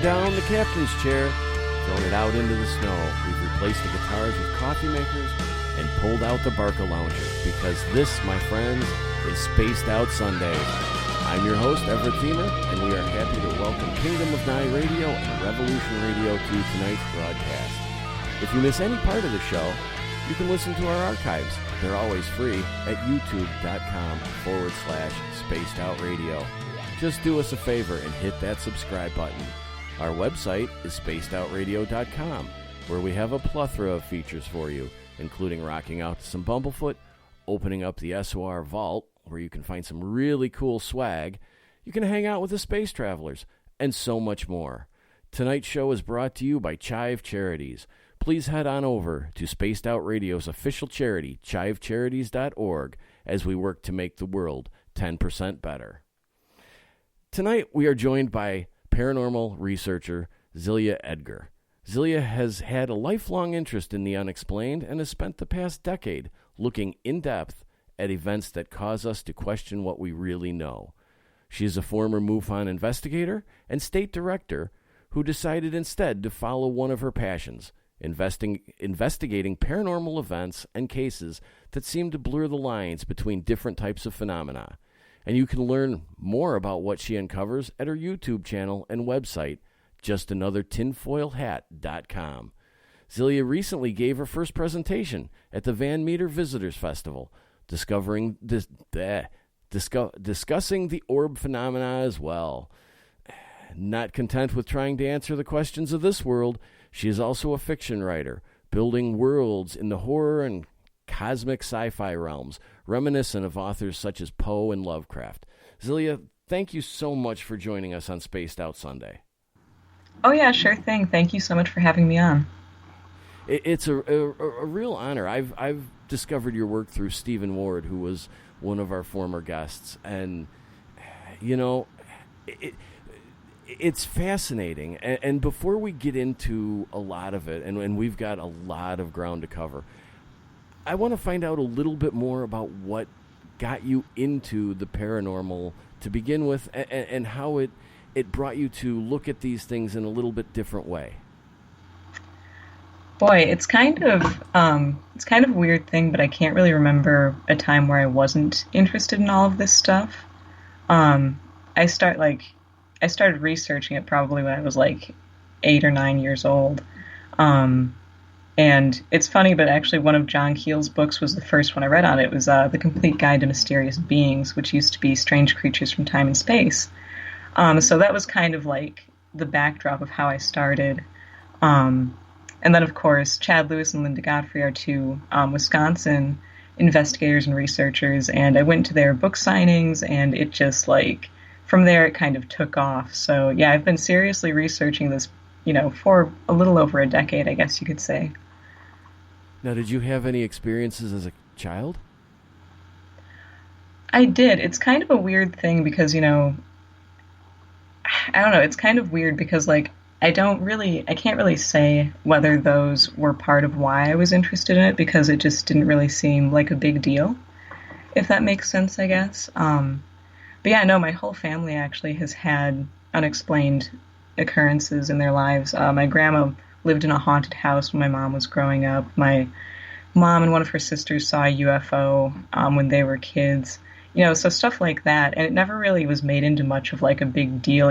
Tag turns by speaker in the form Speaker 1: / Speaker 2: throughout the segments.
Speaker 1: down the captain's chair, thrown it out into the snow. We've replaced the guitars with coffee makers and pulled out the Barca Lounger, because this, my friends, is Spaced Out Sunday. I'm your host, Everett Thiemer, and we are happy to welcome Kingdom of Nye Radio and Revolution Radio to tonight's broadcast. If you miss any part of the show, you can listen to our archives. They're always free at youtube.com/Spaced Out Radio. Just do us a favor and hit that subscribe button. Our website is spacedoutradio.com, where we have a plethora of features for you, including rocking out to some Bumblefoot, opening up the SOR Vault, where you can find some really cool swag. You can hang out with the space travelers, and so much more. Tonight's show is brought to you by CHIVE Charities. Please head on over to Spaced Out Radio's official charity, chivecharities.org, as we work to make the world 10% better. Tonight, we are joined by paranormal researcher Zelia Edgar. Zelia has had a lifelong interest in the unexplained and has spent the past decade looking in depth at events that cause us to question what we really know. She is a former MUFON investigator and state director who decided instead to follow one of her passions, investigating paranormal events and cases that seem to blur the lines between different types of phenomena. And you can learn more about what she uncovers at her YouTube channel and website, justanothertinfoilhat.com. Zelia recently gave her first presentation at the Van Meter Visitors Festival, discussing the orb phenomena as well. Not content with trying to answer the questions of this world, she is also a fiction writer, building worlds in the horror and cosmic sci-fi realms, reminiscent of authors such as Poe and Lovecraft. Zelia, thank you so much for joining us on Spaced Out Sunday.
Speaker 2: Oh yeah, sure thing. Thank you so much for having me on.
Speaker 1: It's a real honor. I've discovered your work through Stephen Ward, who was one of our former guests, and you know, it's fascinating. And before we get into a lot of it, and we've got a lot of ground to cover, I want to find out a little bit more about what got you into the paranormal to begin with, and how it brought you to look at these things in a little bit different way.
Speaker 2: Boy, it's kind of a weird thing, but I can't really remember a time where I wasn't interested in all of this stuff. I started researching it probably when I was like 8 or 9 years old. And it's funny, but actually one of John Keel's books was the first one I read on it. It was The Complete Guide to Mysterious Beings, which used to be Strange Creatures from Time and Space. So that was kind of like the backdrop of how I started. And then, of course, Chad Lewis and Linda Godfrey are two Wisconsin investigators and researchers, and I went to their book signings, and it just, from there it kind of took off. So, yeah, I've been seriously researching this, for a little over a decade, I guess you could say.
Speaker 1: Now, did you have any experiences as a child?
Speaker 2: I did. It's kind of a weird thing because, I don't know, it's kind of weird because, I can't really say whether those were part of why I was interested in it, because it just didn't really seem like a big deal, if that makes sense, I guess. But yeah, no, my whole family actually has had unexplained occurrences in their lives. My grandma lived in a haunted house when my mom was growing up. My mom and one of her sisters saw a UFO when they were kids. So stuff like that. And it never really was made into much of a big deal,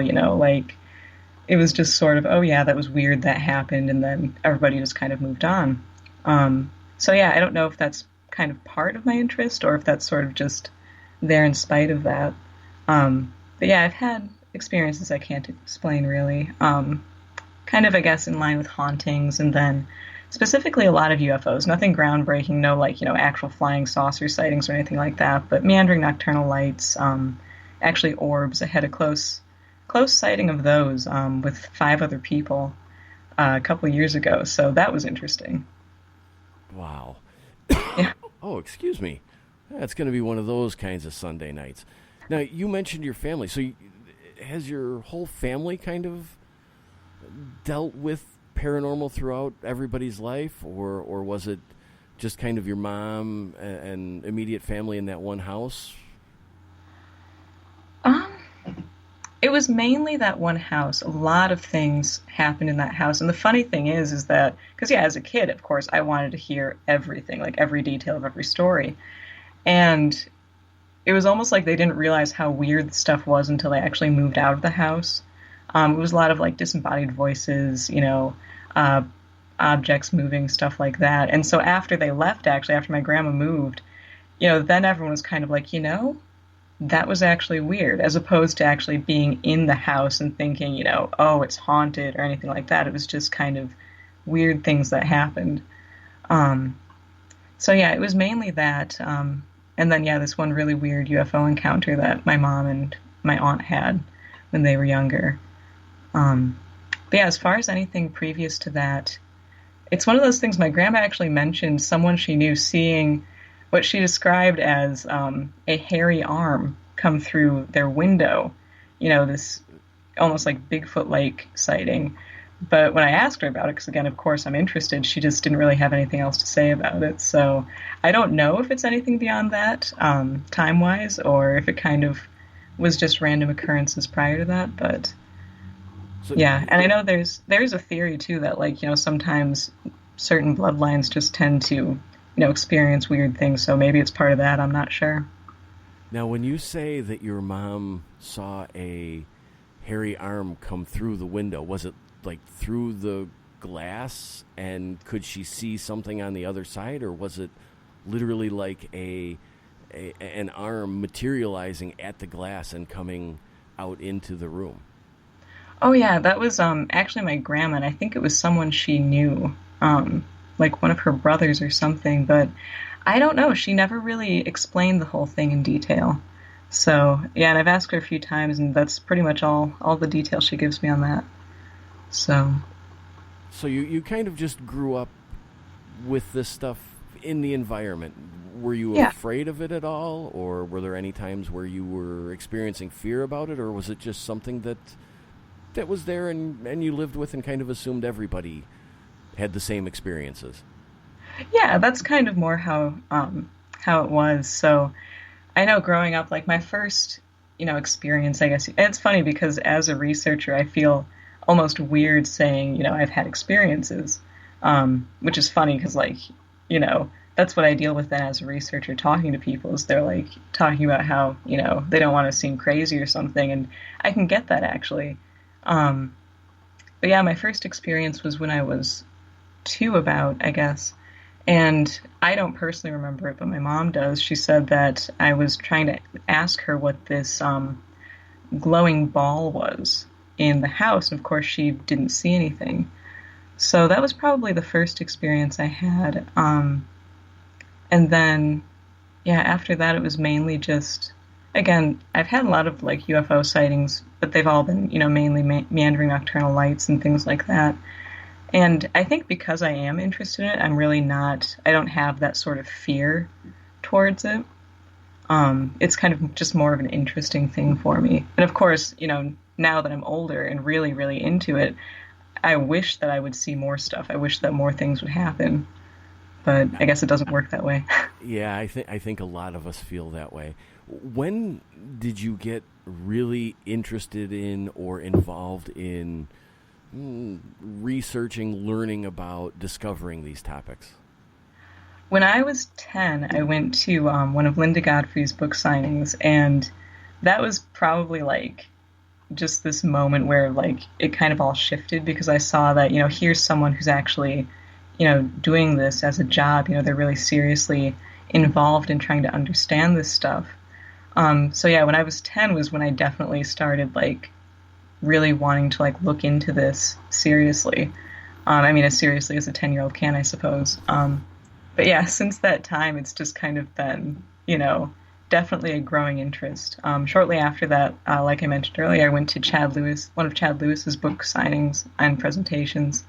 Speaker 2: it was just sort of, oh yeah, that was weird, that happened, and then everybody just kind of moved on. So yeah, I don't know if that's kind of part of my interest or if that's sort of just there in spite of that. But yeah, I've had experiences I can't explain really. Kind of, I guess, in line with hauntings, and then specifically a lot of UFOs. Nothing groundbreaking, no actual flying saucer sightings or anything like that, but meandering nocturnal lights, actually orbs. I had a close sighting of those with 5 other people a couple years ago, so that was interesting.
Speaker 1: Wow.
Speaker 2: Yeah.
Speaker 1: Oh, excuse me. That's going to be one of those kinds of Sunday nights. Now, you mentioned your family, so has your whole family kind of dealt with paranormal throughout everybody's life, or was it just kind of your mom and immediate family in that one house?
Speaker 2: It It was mainly that one house. A lot of things happened in that house. And the funny thing is that, because yeah, as a kid, of course, I wanted to hear everything, like every detail of every story. And it was almost like they didn't realize how weird the stuff was until they actually moved out of the house. It was a lot of like disembodied voices, uh, objects moving, stuff like that. And so after they left, actually, after my grandma moved, then everyone was kind of like, that was actually weird, as opposed to actually being in the house and thinking, oh, it's haunted or anything like that. It was just kind of weird things that happened. So yeah, it was mainly that. And then, yeah, this one really weird UFO encounter that my mom and my aunt had when they were younger. But yeah, as far as anything previous to that, it's one of those things. My grandma actually mentioned someone she knew seeing what she described as a hairy arm come through their window. This almost like Bigfoot-like sighting. But when I asked her about it, because again, of course, I'm interested, she just didn't really have anything else to say about it. So I don't know if it's anything beyond that, time-wise, or if it kind of was just random occurrences prior to that. But yeah, and I know there's a theory too that sometimes certain bloodlines just tend to experience weird things. So maybe it's part of that. I'm not sure.
Speaker 1: Now, when you say that your mom saw a hairy arm come through the window, was it like through the glass, and could she see something on the other side, or was it literally like an arm materializing at the glass and coming out into the room?
Speaker 2: Oh yeah, that was actually my grandma, and I think it was someone she knew, like one of her brothers or something, but I don't know. She never really explained the whole thing in detail. So yeah, and I've asked her a few times, and that's pretty much all the detail she gives me on that. So
Speaker 1: you kind of just grew up with this stuff in the environment. Were you
Speaker 2: yeah.
Speaker 1: afraid of it at all, or were there any times where you were experiencing fear about it, or was it just something that was there and you lived with and kind of assumed everybody had the same experiences?
Speaker 2: Yeah, that's kind of more how it was. So I know growing up, like my first, experience, I guess. It's funny because as a researcher, I feel almost weird saying, I've had experiences, which is funny because, that's what I deal with then as a researcher talking to people is they're like talking about how, they don't want to seem crazy or something. And I can get that actually. But yeah, my first experience was when I was 2 about, I guess. And I don't personally remember it, but my mom does. She said that I was trying to ask her what this glowing ball was in the house. And of course, she didn't see anything. So that was probably the first experience I had. And then, yeah, after that, it was mainly just, again, I've had a lot of like UFO sightings, but they've all been, mainly meandering nocturnal lights and things like that. And I think because I am interested in it, I don't have that sort of fear towards it. It's kind of just more of an interesting thing for me. And of course, now that I'm older and really, really into it, I wish that I would see more stuff. I wish that more things would happen. But I guess it doesn't work that way.
Speaker 1: Yeah, I think a lot of us feel that way. When did you get really interested in or involved in researching, learning about, discovering these topics?
Speaker 2: When I was 10, I went to one of Linda Godfrey's book signings, and that was probably like just this moment where like it kind of all shifted because I saw that, here's someone who's actually, doing this as a job. They're really seriously involved in trying to understand this stuff. So yeah, when I was 10 was when I definitely started like really wanting to like look into this seriously. As seriously as a 10-year-old can, I suppose. But yeah, since that time, it's just kind of been, definitely a growing interest. Shortly after that, like I mentioned earlier, I went to one of Chad Lewis's book signings and presentations.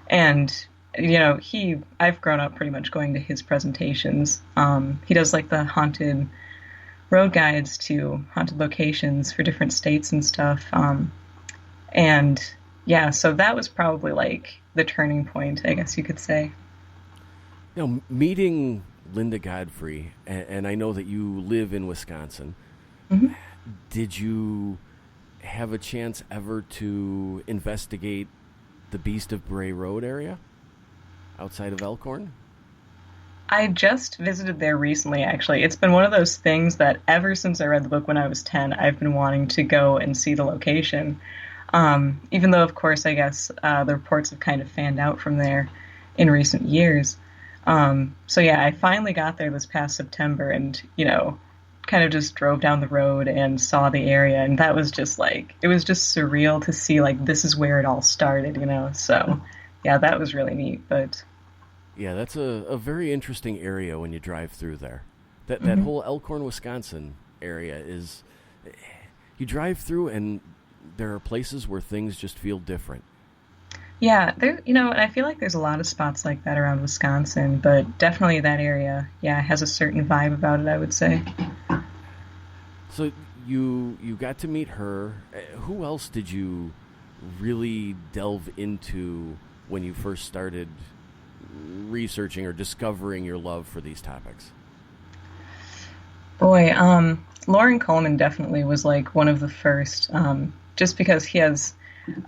Speaker 2: And, I've grown up pretty much going to his presentations. He does like the haunted road guides to haunted locations for different states and stuff. And yeah, so that was probably like the turning point, I guess you could say.
Speaker 1: Meeting Linda Godfrey, and I know that you live in Wisconsin.
Speaker 2: Mm-hmm.
Speaker 1: Did you have a chance ever to investigate the Beast of Bray Road area outside of Elkhorn?
Speaker 2: I just visited there recently, actually. It's been one of those things that ever since I read the book when I was 10, I've been wanting to go and see the location. Even though, of course, I guess the reports have kind of fanned out from there in recent years. So yeah, I finally got there this past September and, kind of just drove down the road and saw the area. And that was just it was just surreal to see, this is where it all started, So yeah, that was really neat. But
Speaker 1: yeah, that's a very interesting area when you drive through there. That whole Elkhorn, Wisconsin area is, you drive through and there are places where things just feel different.
Speaker 2: yeah, and I feel like there's a lot of spots like that around Wisconsin, but definitely that area, yeah, has a certain vibe about it, I would say.
Speaker 1: So you got to meet her. Who else did you really delve into when you first started researching or discovering your love for these topics?
Speaker 2: Boy, Lauren Coleman definitely was one of the first, just because he has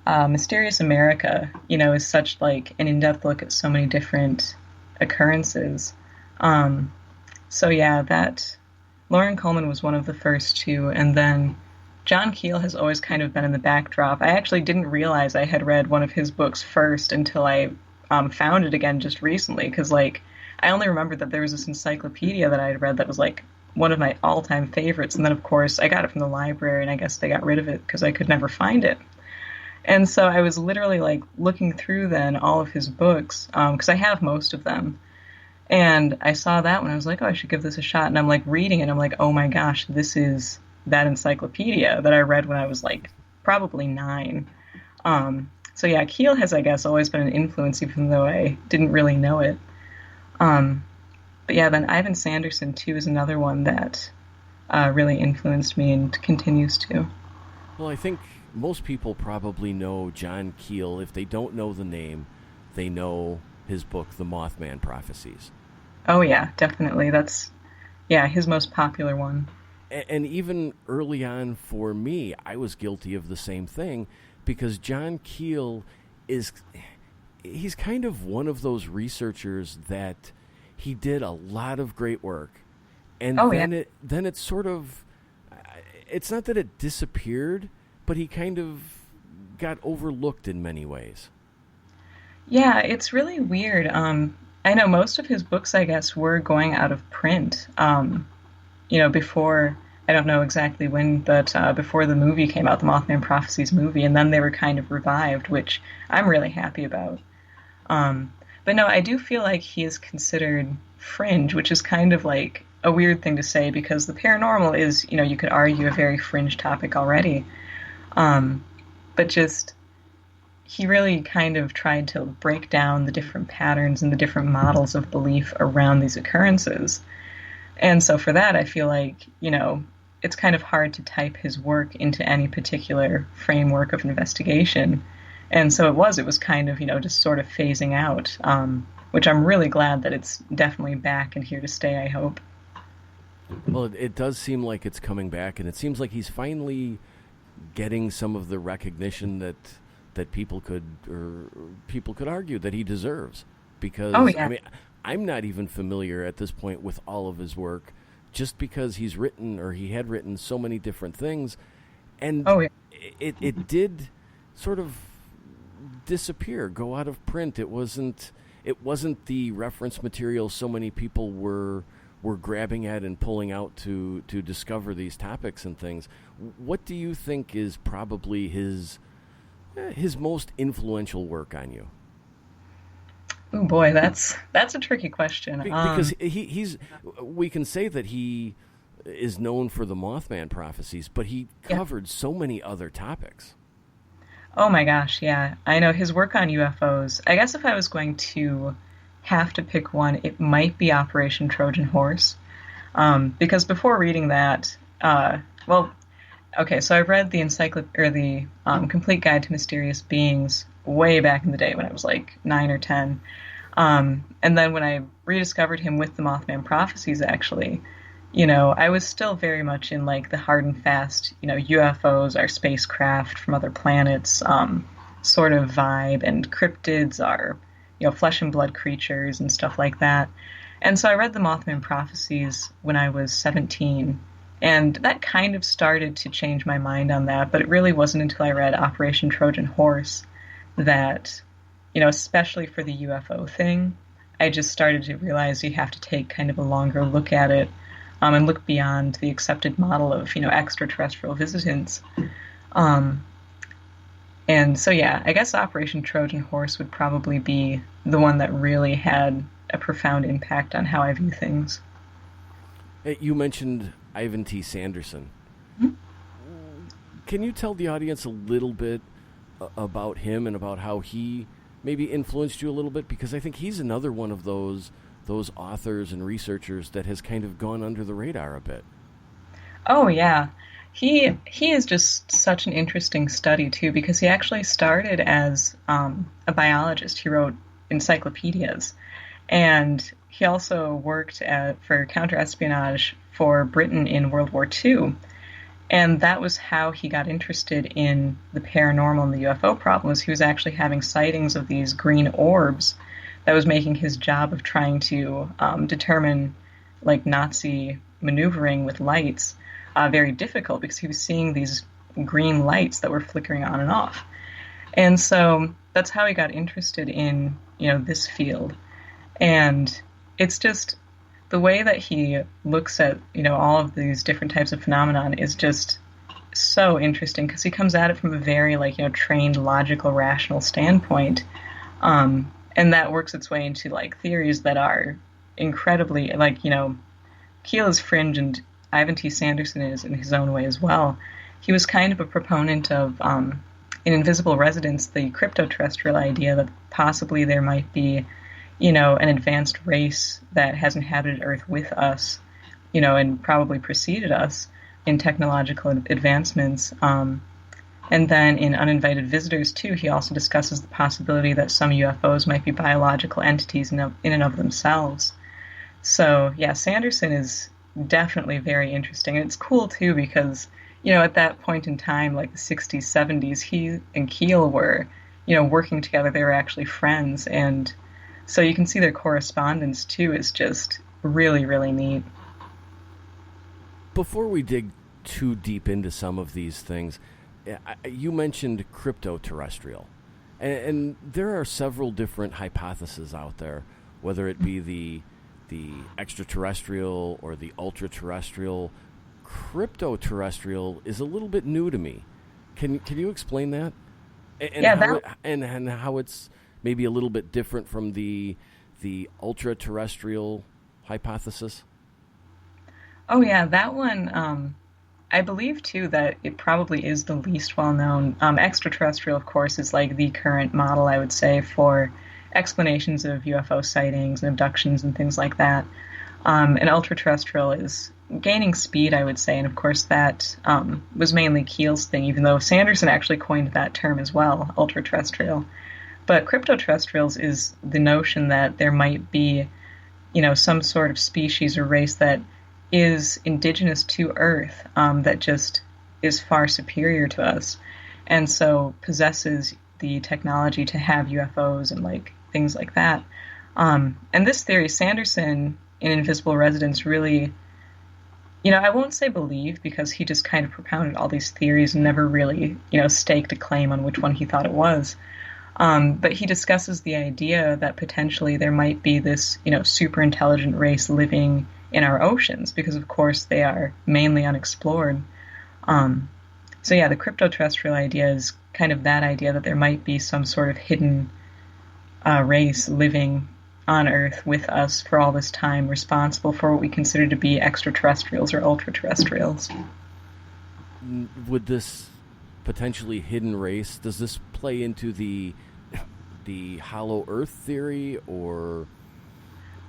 Speaker 2: Mysterious America, is such an in-depth look at so many different occurrences. So yeah, that Lauren Coleman was one of the first two, and then John Keel has always kind of been in the backdrop. I actually didn't realize I had read one of his books first until I found it again just recently, because I only remembered that there was this encyclopedia that I had read that was one of my all-time favorites, and then of course I got it from the library, and I guess they got rid of it because I could never find it. And so I was literally looking through then all of his books, because I have most of them, and I saw that one. I was like, oh, I should give this a shot, and I'm reading it, and I'm like, oh my gosh, this is that encyclopedia that I read when I was probably 9. So yeah, Keel has, I guess, always been an influence, even though I didn't really know it. But yeah, then Ivan Sanderson, too, is another one that really influenced me and continues to.
Speaker 1: Well, I think most people probably know John Keel. If they don't know the name, they know his book, The Mothman Prophecies.
Speaker 2: Oh yeah, definitely. That's, his most popular one.
Speaker 1: And even early on for me, I was guilty of the same thing, because John Keel he's kind of one of those researchers that he did a lot of great work, and then it sort of, it's not that it disappeared, but he kind of got overlooked in many ways.
Speaker 2: Yeah, it's really weird. I know most of his books, I guess, were going out of print. Before, I don't know exactly when, but before the movie came out, the Mothman Prophecies movie, and then they were kind of revived, which I'm really happy about. But no, I do feel like he is considered fringe, which is kind of a weird thing to say, because the paranormal is, you could argue, a very fringe topic already. But just, he really kind of tried to break down the different patterns and the different models of belief around these occurrences. And so for that, I feel it's kind of hard to type his work into any particular framework of investigation. And so it was kind of, just sort of phasing out, which I'm really glad that it's definitely back and here to stay, I hope.
Speaker 1: Well, it does seem like it's coming back, and it seems like he's finally getting some of the recognition that people could argue that he deserves. Because, I'm not even familiar at this point with all of his work, just because he had written so many different things, and it did sort of disappear, go out of print. It wasn't the reference material so many people were grabbing at and pulling out to discover these topics and things. What do you think is probably his most influential work on you?
Speaker 2: Oh boy, that's a tricky question.
Speaker 1: Because we can say that he is known for the Mothman Prophecies, but he covered so many other topics.
Speaker 2: Oh my gosh, yeah. I know his work on UFOs. I guess if I was going to have to pick one, it might be Operation Trojan Horse. Because before reading that, so I read the Complete Guide to Mysterious Beings way back in the day when I was 9 or 10. And then when I rediscovered him with the Mothman Prophecies, actually, I was still very much in like the hard and fast, UFOs are spacecraft from other planets, sort of vibe, and cryptids are, flesh and blood creatures and stuff like that. And so I read the Mothman Prophecies when I was 17, and that kind of started to change my mind on that, but it really wasn't until I read Operation Trojan Horse that, especially for the UFO thing, I just started to realize you have to take kind of a longer look at it, and look beyond the accepted model of, extraterrestrial visitants. And so, yeah, I guess Operation Trojan Horse would probably be the one that really had a profound impact on how I view things.
Speaker 1: You mentioned Ivan T. Sanderson.
Speaker 2: Mm-hmm.
Speaker 1: Can you tell the audience a little bit about him and about how he maybe influenced you a little bit? Because I think he's another one of those authors and researchers that has kind of gone under the radar a bit.
Speaker 2: Oh, yeah. He is just such an interesting study, too, because he actually started as a biologist. He wrote encyclopedias. And he also worked for counterespionage for Britain in World War II. And that was how he got interested in the paranormal and the UFO problem, was he was actually having sightings of these green orbs that was making his job of trying to determine like Nazi maneuvering with lights very difficult, because he was seeing these green lights that were flickering on and off. And so that's how he got interested in, this field. And it's just the way that he looks at, all of these different types of phenomenon is just so interesting, because he comes at it from a very trained, logical, rational standpoint. And that works its way into like theories that are incredibly Keel is fringe, and Ivan T. Sanderson is in his own way as well. He was kind of a proponent of, in Invisible Residence, the crypto-terrestrial idea that possibly there might be, an advanced race that has inhabited Earth with us, and probably preceded us in technological advancements. And then in Uninvited Visitors, too, he also discusses the possibility that some UFOs might be biological entities in and of themselves. So, yeah, Sanderson is definitely very interesting. And it's cool, too, because, at that point in time, like the 60s, 70s, he and Keel were, working together. They were actually friends. And so you can see their correspondence, too, is just really, really neat.
Speaker 1: Before we dig too deep into some of these things, you mentioned crypto-terrestrial, and there are several different hypotheses out there, whether it be the extraterrestrial or the ultra-terrestrial. Crypto-terrestrial is a little bit new to me. Can you explain that? And how it's maybe a little bit different from the ultra-terrestrial hypothesis?
Speaker 2: Oh, yeah, that one, I believe, too, that it probably is the least well-known. Extraterrestrial, of course, is like the current model, I would say, for explanations of UFO sightings and abductions and things like that. And ultra-terrestrial is gaining speed, I would say, and of course that was mainly Keel's thing, even though Sanderson actually coined that term as well, ultra-terrestrial. But crypto-terrestrials is the notion that there might be, some sort of species or race that is indigenous to Earth, that just is far superior to us, and so possesses the technology to have UFOs and like things like that. And this theory, Sanderson in Invisible Residence really, I won't say believed, because he just kind of propounded all these theories and never really, staked a claim on which one he thought it was. But he discusses the idea that potentially there might be this, super intelligent race living in our oceans, because of course they are mainly unexplored. So yeah, the crypto-terrestrial idea is kind of that idea that there might be some sort of hidden race living on Earth with us for all this time, responsible for what we consider to be extraterrestrials or ultra-terrestrials.
Speaker 1: Would this potentially hidden race, does this play into the hollow Earth theory, or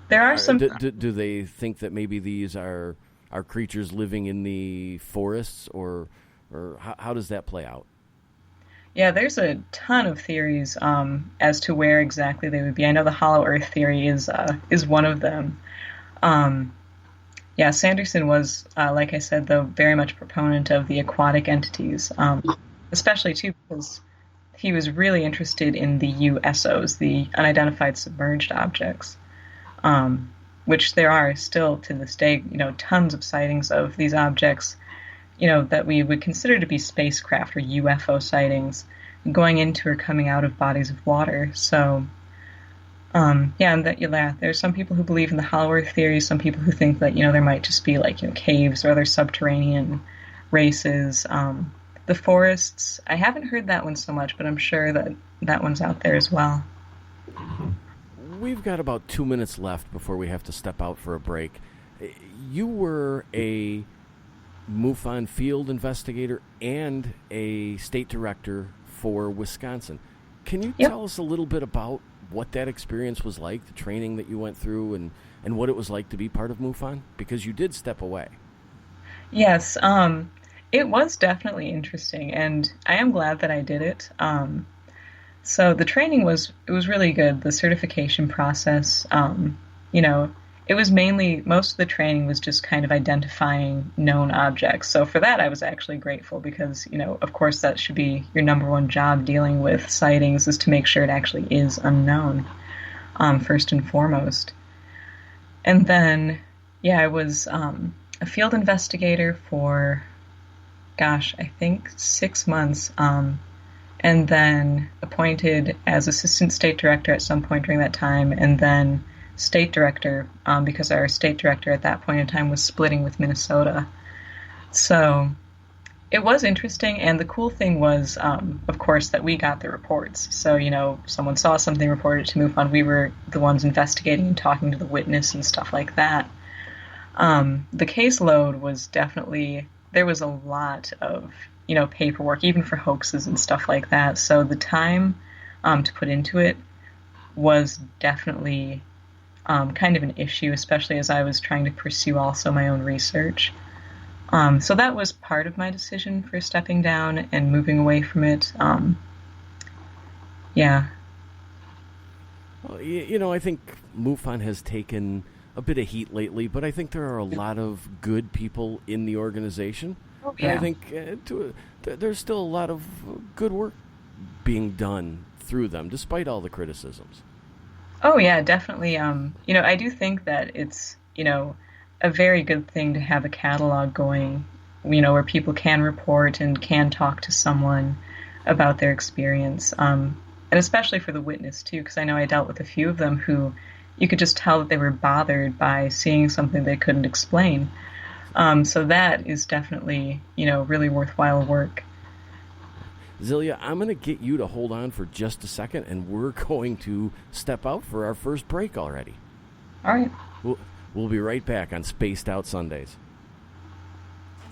Speaker 2: there are some?
Speaker 1: Do they think that maybe these are creatures living in the forests, or how does that play out?
Speaker 2: Yeah, there's a ton of theories as to where exactly they would be. I know the hollow Earth theory is one of them, Yeah, Sanderson was, like I said, though, very much a proponent of the aquatic entities, especially too because he was really interested in the USOs, the unidentified submerged objects, which there are still to this day, tons of sightings of these objects, that we would consider to be spacecraft or UFO sightings going into or coming out of bodies of water. So, there's some people who believe in the hollow earth theory, some people who think that, there might just be caves or other subterranean races. The forests, I haven't heard that one so much, but I'm sure that that one's out there as well.
Speaker 1: We've got about 2 minutes left before we have to step out for a break. You were a MUFON field investigator and a state director for Wisconsin. Can you tell us a little bit about what that experience was like, the training that you went through, and what it was like to be part of MUFON? Because you did step away.
Speaker 2: Yes, it was definitely interesting, and I am glad that I did it. So the training was really good. The certification process, it was mainly, most of the training was just kind of identifying known objects. So for that, I was actually grateful because, of course, that should be your number one job dealing with sightings, is to make sure it actually is unknown, first and foremost. And then, I was a field investigator for, I think 6 months, and then appointed as assistant state director at some point during that time, and then state director, because our state director at that point in time was splitting with Minnesota. So it was interesting, and the cool thing was, of course, that we got the reports. So, someone saw something, reported to MUFON, we were the ones investigating and talking to the witness and stuff like that. The caseload was definitely, there was a lot of, paperwork, even for hoaxes and stuff like that. So the time to put into it was definitely kind of an issue, especially as I was trying to pursue also my own research. So that was part of my decision for stepping down and moving away from it.
Speaker 1: Well, I think MUFON has taken a bit of heat lately, but I think there are a lot of good people in the organization. Oh, yeah. And I think there's still a lot of good work being done through them, despite all the criticisms.
Speaker 2: Oh, yeah, definitely. I do think that it's, a very good thing to have a catalog going, where people can report and can talk to someone about their experience. And especially for the witness, too, because I know I dealt with a few of them who you could just tell that they were bothered by seeing something they couldn't explain. So that is definitely, really worthwhile work.
Speaker 1: Zelia, I'm going to get you to hold on for just a second, and we're going to step out for our first break already.
Speaker 2: All right.
Speaker 1: We'll be right back on Spaced Out Sundays.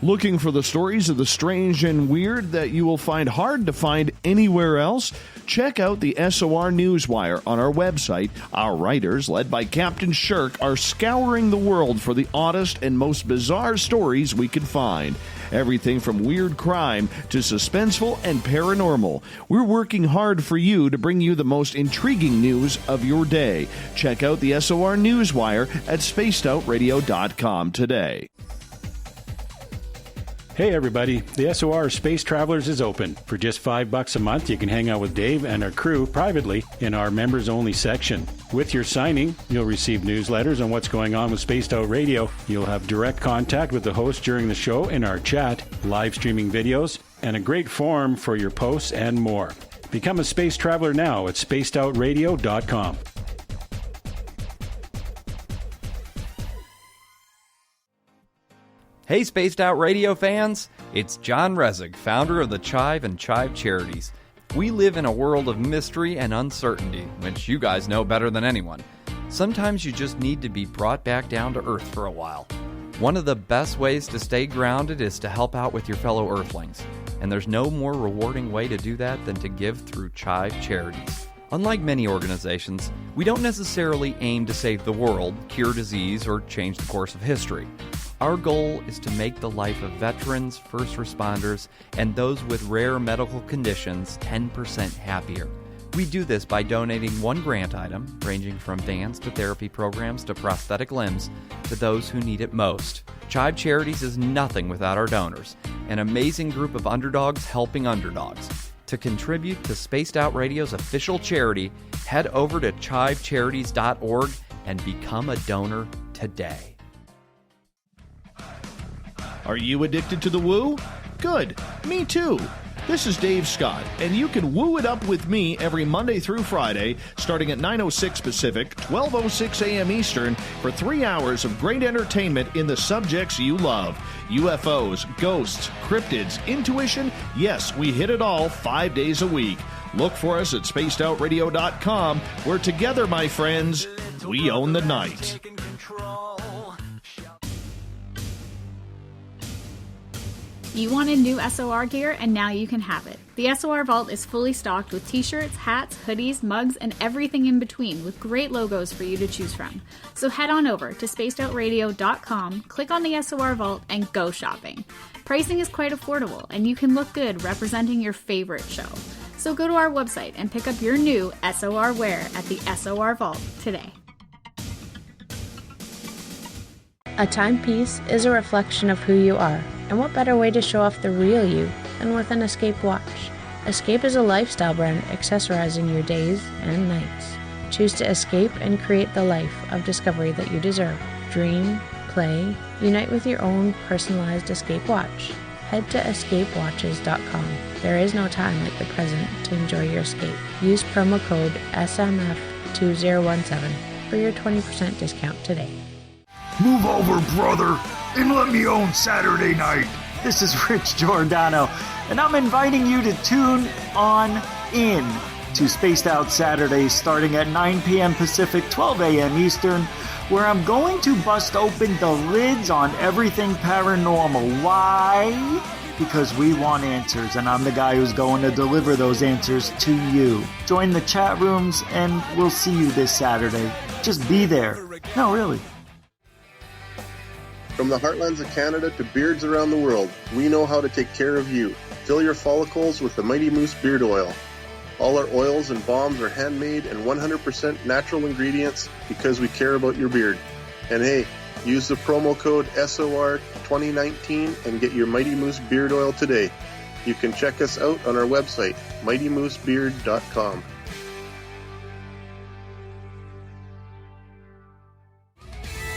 Speaker 3: Looking for the stories of the strange and weird that you will find hard to find anywhere else? Check out the SOR Newswire on our website. Our writers, led by Captain Shirk, are scouring the world for the oddest and most bizarre stories we can find. Everything from weird crime to suspenseful and paranormal. We're working hard for you to bring you the most intriguing news of your day. Check out the SOR Newswire at spacedoutradio.com today.
Speaker 4: Hey everybody, the SOR Space Travelers is open. For just $5 a month, you can hang out with Dave and our crew privately in our members-only section. With your signing, you'll receive newsletters on what's going on with Spaced Out Radio. You'll have direct contact with the host during the show in our chat, live streaming videos, and a great forum for your posts and more. Become a space traveler now at spacedoutradio.com.
Speaker 5: Hey Spaced Out Radio fans, it's John Resig, founder of the CHIVE and CHIVE Charities. We live in a world of mystery and uncertainty, which you guys know better than anyone. Sometimes you just need to be brought back down to earth for a while. One of the best ways to stay grounded is to help out with your fellow earthlings, and there's no more rewarding way to do that than to give through CHIVE Charities. Unlike many organizations, we don't necessarily aim to save the world, cure disease, or change the course of history. Our goal is to make the life of veterans, first responders, and those with rare medical conditions 10% happier. We do this by donating one grant item, ranging from vans to therapy programs to prosthetic limbs, to those who need it most. CHIVE Charities is nothing without our donors, an amazing group of underdogs helping underdogs. To contribute to Spaced Out Radio's official charity, head over to chivecharities.org and become a donor today.
Speaker 3: Are you addicted to the woo? Good. Me too. This is Dave Scott, and you can woo it up with me every Monday through Friday, starting at 9:06 Pacific, 12:06 a.m. Eastern, for 3 hours of great entertainment in the subjects you love. UFOs, ghosts, cryptids, intuition. Yes, we hit it all 5 days a week. Look for us at spacedoutradio.com, where together, my friends, we own the night.
Speaker 6: You wanted new SOR gear, and now you can have it. The SOR Vault is fully stocked with t-shirts, hats, hoodies, mugs, and everything in between, with great logos for you to choose from. So head on over to spacedoutradio.com, click on the SOR Vault, and go shopping. Pricing is quite affordable, and you can look good representing your favorite show. So go to our website and pick up your new SOR wear at the SOR Vault today.
Speaker 7: A timepiece is a reflection of who you are, and what better way to show off the real you than with an Escape watch? Escape is a lifestyle brand accessorizing your days and nights. Choose to escape and create the life of discovery that you deserve. Dream, play, unite with your own personalized Escape watch. Head to escapewatches.com. There is no time like the present to enjoy your escape. Use promo code SMF2017 for your 20% discount today.
Speaker 8: Move over, brother, and let me own Saturday night.
Speaker 9: This is Rich Giordano, and I'm inviting you to tune on in to Spaced Out Saturdays starting at 9 p.m. Pacific, 12 a.m. Eastern, where I'm going to bust open the lids on everything paranormal. Why? Because we want answers, and I'm the guy who's going to deliver those answers to you. Join the chat rooms, and we'll see you this Saturday. Just be there. No, really.
Speaker 10: From the heartlands of Canada to beards around the world, we know how to take care of you. Fill your follicles with the Mighty Moose Beard Oil. All our oils and balms are handmade and 100% natural ingredients because we care about your beard. And hey, use the promo code SOR2019 and get your Mighty Moose Beard Oil today. You can check us out on our website, mightymoosebeard.com.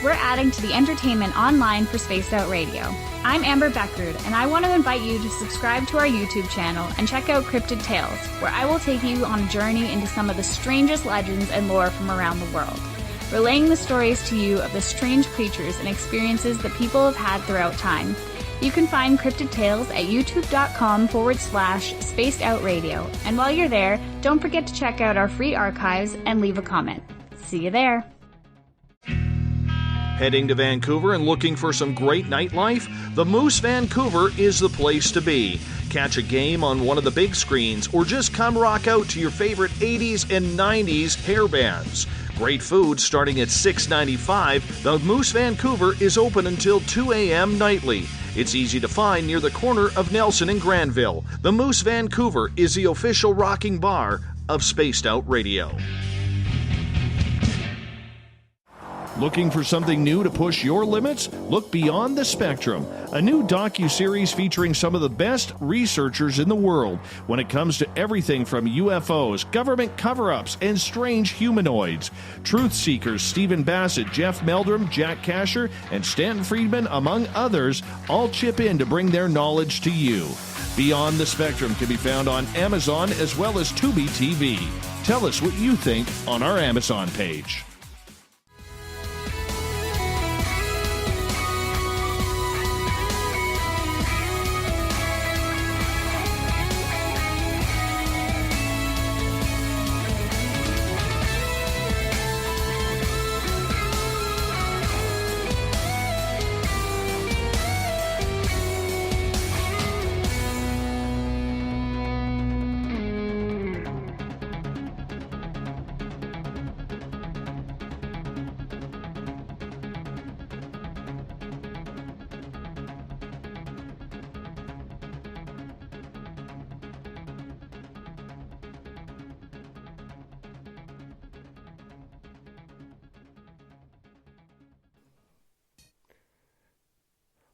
Speaker 6: We're adding to the entertainment online for Spaced Out Radio. I'm Amber Beckrud, and I want to invite you to subscribe to our YouTube channel and check out Cryptid Tales, where I will take you on a journey into some of the strangest legends and lore from around the world, relaying the stories to you of the strange creatures and experiences that people have had throughout time. You can find Cryptid Tales at youtube.com/Spaced Out Radio, and while you're there, don't forget to check out our free archives and leave a comment. See you there.
Speaker 3: Heading to Vancouver and looking for some great nightlife? The Moose Vancouver is the place to be. Catch a game on one of the big screens or just come rock out to your favorite 80s and 90s hair bands. Great food starting at $6.95. The Moose Vancouver is open until 2 a.m. nightly. It's easy to find near the corner of Nelson and Granville. The Moose Vancouver is the official rocking bar of Spaced Out Radio. Looking for something new to push your limits? Look Beyond the Spectrum, a new docuseries featuring some of the best researchers in the world when it comes to everything from UFOs, government cover-ups, and strange humanoids. Truth seekers Stephen Bassett, Jeff Meldrum, Jack Kasher, and Stanton Friedman, among others, all chip in to bring their knowledge to you. Beyond the Spectrum can be found on Amazon as well as Tubi TV. Tell us what you think on our Amazon page.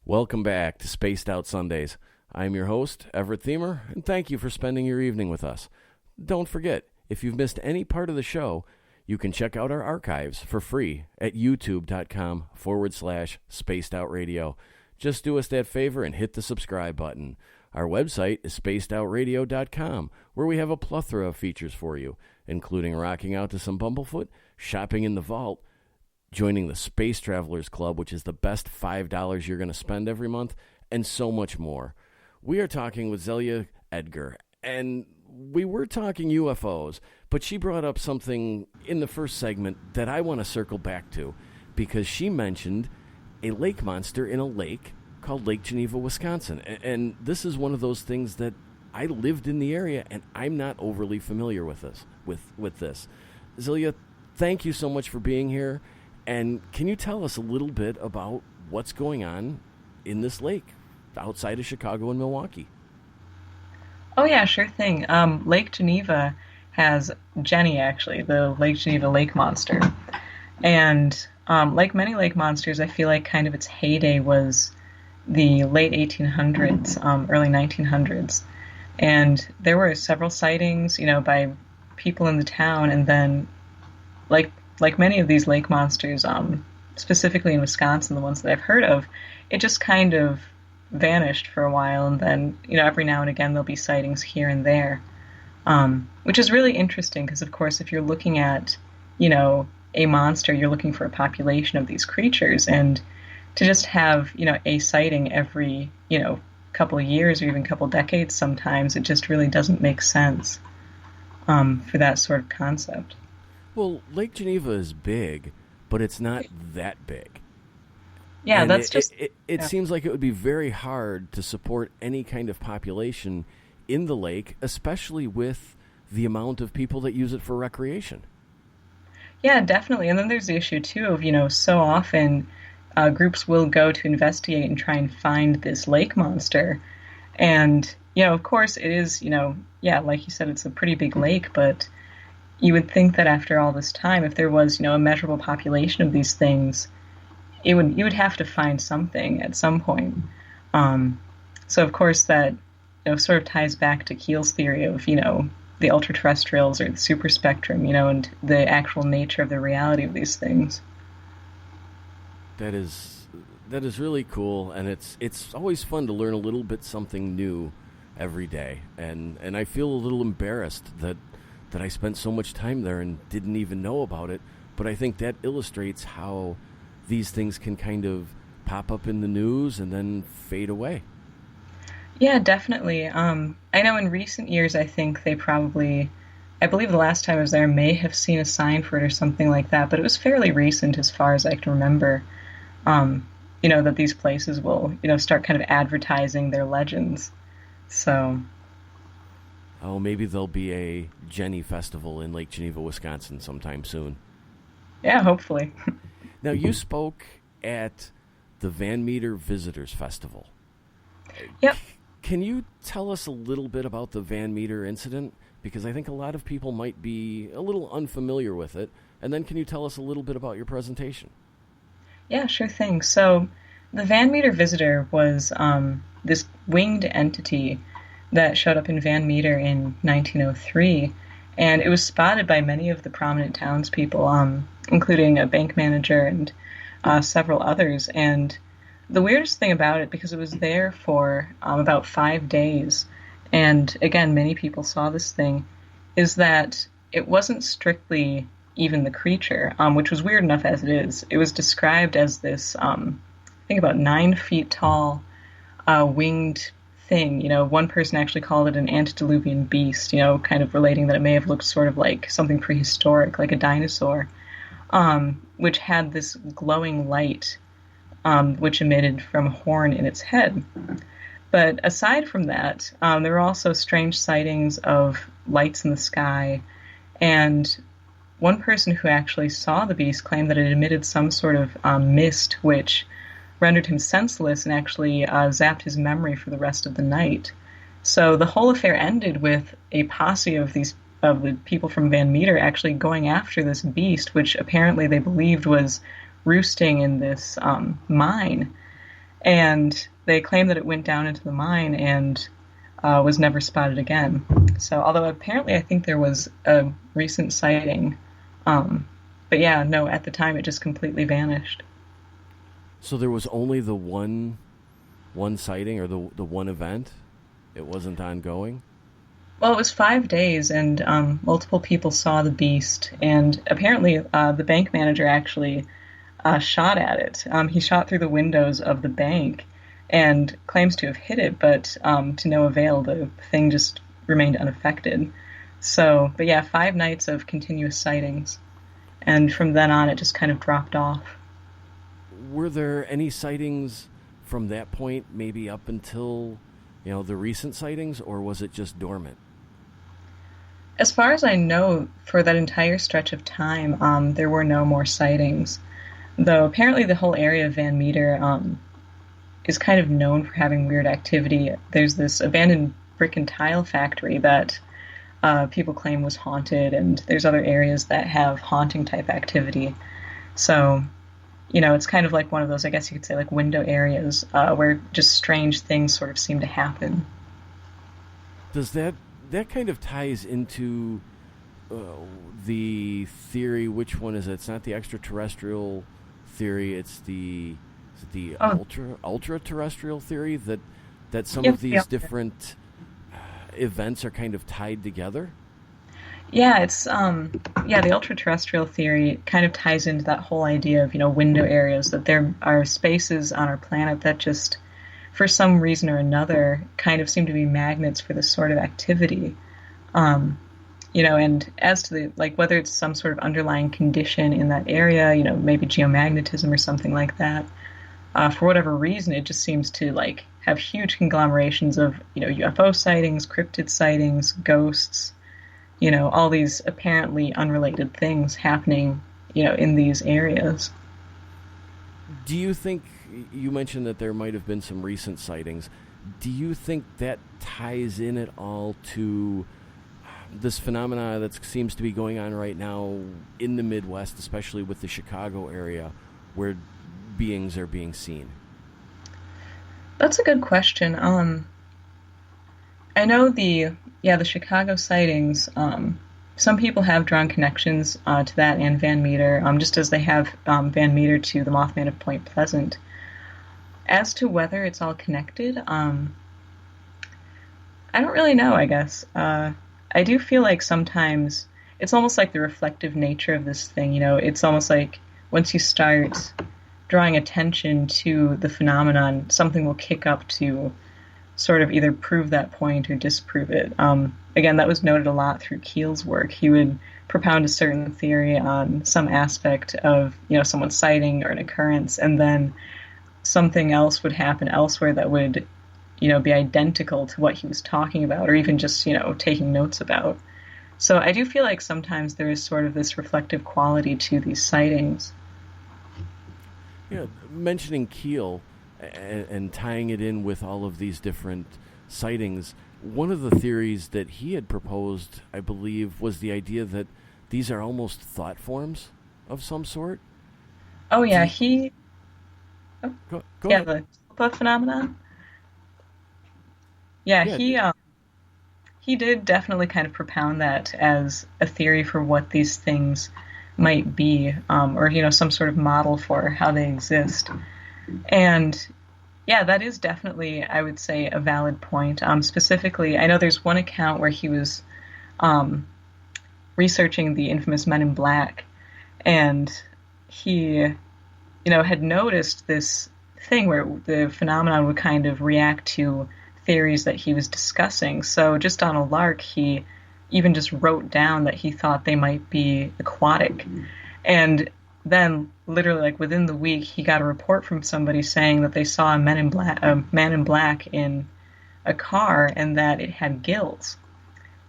Speaker 1: Welcome back to Spaced Out Sundays. I'm your host, Everett Thiemer, and thank you for spending your evening with us. Don't forget, if you've missed any part of the show, you can check out our archives for free at youtube.com/spacedoutradio. Just do us that favor and hit the subscribe button. Our website is spacedoutradio.com, where we have a plethora of features for you, including rocking out to some Bumblefoot, shopping in the vault, joining the Space Travelers Club, which is the best $5 you're going to spend every month, and so much more. We are talking with Zelia Edgar, and we were talking UFOs, but she brought up something in the first segment that I want to circle back to, because she mentioned a lake monster in a lake called Lake Geneva, Wisconsin. And this is one of those things that I lived in the area, and I'm not overly familiar with this. Zelia, thank you so much for being here. And can you tell us a little bit about what's going on in this lake outside of Chicago and Milwaukee?
Speaker 2: Oh, yeah, sure thing. Lake Geneva has Jenny, actually, the Lake Geneva lake monster. And like many lake monsters, I feel like kind of its heyday was the late 1800s, early 1900s. And there were several sightings, by people in the town, and then, like many of these lake monsters, specifically in Wisconsin, the ones that I've heard of, it just kind of vanished for a while, and then, every now and again there'll be sightings here and there, which is really interesting because, of course, if you're looking at, a monster, you're looking for a population of these creatures, and to just have, a sighting every, couple of years or even couple decades sometimes, it just really doesn't make sense for that sort of concept.
Speaker 1: Well, Lake Geneva is big, but it's not that big.
Speaker 2: Yeah,
Speaker 1: and
Speaker 2: that's
Speaker 1: it seems like it would be very hard to support any kind of population in the lake, especially with the amount of people that use it for recreation.
Speaker 2: Yeah, definitely. And then there's the issue, too, of, so often groups will go to investigate and try and find this lake monster. And, of course, it is, like you said, it's a pretty big lake, but you would think that after all this time, if there was, a measurable population of these things, you would have to find something at some point. So, of course, that sort of ties back to Keel's theory of, the ultra-terrestrials or the super spectrum, and the actual nature of the reality of these things.
Speaker 1: That is really cool, and it's always fun to learn a little bit something new every day. And I feel a little embarrassed that I spent so much time there and didn't even know about it. But I think that illustrates how these things can kind of pop up in the news and then fade away.
Speaker 2: Yeah, definitely. I know in recent years, I think I believe the last time I was there, may have seen a sign for it or something like that, but it was fairly recent as far as I can remember, that these places will, start kind of advertising their legends. So...
Speaker 1: Oh, maybe there'll be a Jenny Festival in Lake Geneva, Wisconsin sometime soon.
Speaker 2: Yeah, hopefully.
Speaker 1: Now, you spoke at the Van Meter Visitors Festival.
Speaker 2: Yep.
Speaker 1: Can you tell us a little bit about the Van Meter incident? Because I think a lot of people might be a little unfamiliar with it. And then can you tell us a little bit about your presentation?
Speaker 2: Yeah, sure thing. So the Van Meter Visitor was this winged entity that showed up in Van Meter in 1903, and it was spotted by many of the prominent townspeople, including a bank manager and several others. And the weirdest thing about it, because it was there for about 5 days, and again, many people saw this thing, is that it wasn't strictly even the creature, which was weird enough as it is. It was described as this, I think about 9 feet tall, winged thing. One person actually called it an antediluvian beast, kind of relating that it may have looked sort of like something prehistoric, like a dinosaur, which had this glowing light, which emitted from a horn in its head. But aside from that, there were also strange sightings of lights in the sky, and one person who actually saw the beast claimed that it emitted some sort of mist, which rendered him senseless and actually zapped his memory for the rest of the night. So the whole affair ended with a posse of the people from Van Meter actually going after this beast, which apparently they believed was roosting in this mine. And they claim that it went down into the mine and was never spotted again. So, although apparently I think there was a recent sighting, but yeah, no, at the time it just completely vanished.
Speaker 1: So there was only the one sighting, or the one event? It wasn't ongoing?
Speaker 2: Well, it was 5 days, and multiple people saw the beast, and apparently the bank manager actually shot at it. He shot through the windows of the bank and claims to have hit it, but to no avail. The thing just remained unaffected. So, but yeah, 5 nights of continuous sightings, and from then on it just kind of dropped off.
Speaker 1: Were there any sightings from that point, maybe up until, the recent sightings, or was it just dormant?
Speaker 2: As far as I know, for that entire stretch of time, there were no more sightings. Though apparently the whole area of Van Meter is kind of known for having weird activity. There's this abandoned brick and tile factory that people claim was haunted, and there's other areas that have haunting type activity. So, it's kind of like one of those, I guess you could say, like window areas where just strange things sort of seem to happen.
Speaker 1: Does that kind of ties into the theory? Which one is it? It's not the extraterrestrial theory. It's the ultra terrestrial theory that some of these different events are kind of tied together.
Speaker 2: Yeah, it's the ultra-terrestrial theory kind of ties into that whole idea of, window areas, that there are spaces on our planet that just, for some reason or another, kind of seem to be magnets for this sort of activity. And as to whether it's some sort of underlying condition in that area, maybe geomagnetism or something like that, for whatever reason, it just seems to have huge conglomerations of, UFO sightings, cryptid sightings, ghosts, all these apparently unrelated things happening, in these areas.
Speaker 1: Do you think, you mentioned that there might have been some recent sightings, do you think that ties in at all to this phenomena that seems to be going on right now in the Midwest, especially with the Chicago area, where beings are being seen?
Speaker 2: That's a good question. I know the Chicago sightings, some people have drawn connections to that and Van Meter, just as they have Van Meter to the Mothman of Point Pleasant. As to whether it's all connected, I don't really know, I guess. I do feel like sometimes it's almost like the reflective nature of this thing, it's almost like once you start drawing attention to the phenomenon, something will kick up to sort of either prove that point or disprove it. Again, that was noted a lot through Keel's work. He would propound a certain theory on some aspect of, someone's sighting or an occurrence, and then something else would happen elsewhere that would, be identical to what he was talking about, or even just, taking notes about. So I do feel like sometimes there is sort of this reflective quality to these sightings.
Speaker 1: Yeah, mentioning Keel and tying it in with all of these different sightings, one of the theories that he had proposed, I believe, was the idea that these are almost thought forms of some sort.
Speaker 2: Oh, yeah,
Speaker 1: Go ahead.
Speaker 2: The Fylth phenomenon. Yeah, he did definitely kind of propound that as a theory for what these things might be, or, some sort of model for how they exist. And yeah, that is definitely, I would say, a valid point. Specifically, I know there's one account where he was researching the infamous Men in Black, and he, had noticed this thing where the phenomenon would kind of react to theories that he was discussing. So just on a lark, he even just wrote down that he thought they might be aquatic. And then literally within the week, he got a report from somebody saying that they saw a man in black in a car and that it had gills.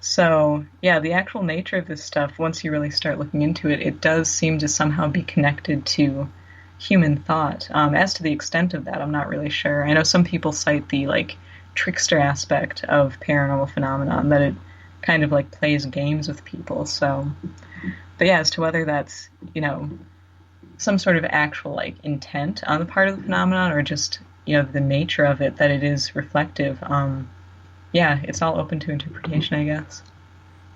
Speaker 2: So yeah, the actual nature of this stuff, once you really start looking into it, it does seem to somehow be connected to human thought. As to the extent of that, I'm not really sure. I know some people cite the trickster aspect of paranormal phenomenon, that it kind of plays games with people. So, but yeah, as to whether that's, some sort of actual intent on the part of the phenomenon, or just the nature of it, that it is reflective. Yeah, it's all open to interpretation, I guess.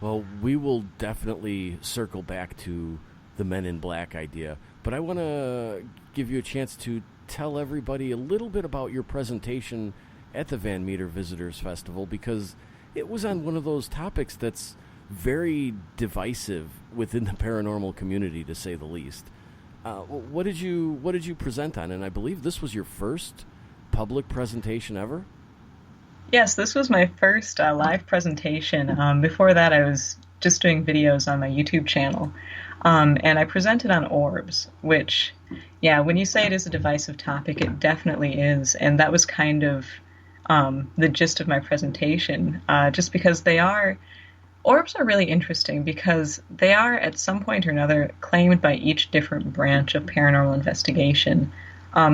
Speaker 1: Well, we will definitely circle back to the Men in Black idea, but I want to give you a chance to tell everybody a little bit about your presentation at the Van Meter Visitors Festival, because it was on one of those topics that's very divisive within the paranormal community, to say the least. What did you present on? And I believe this was your first public presentation ever?
Speaker 2: Yes, this was my first live presentation. Before that, I was just doing videos on my YouTube channel. And I presented on orbs, which, yeah, when you say it is a divisive topic, it definitely is. And that was kind of the gist of my presentation, just because orbs are really interesting because they are, at some point or another, claimed by each different branch of paranormal investigation,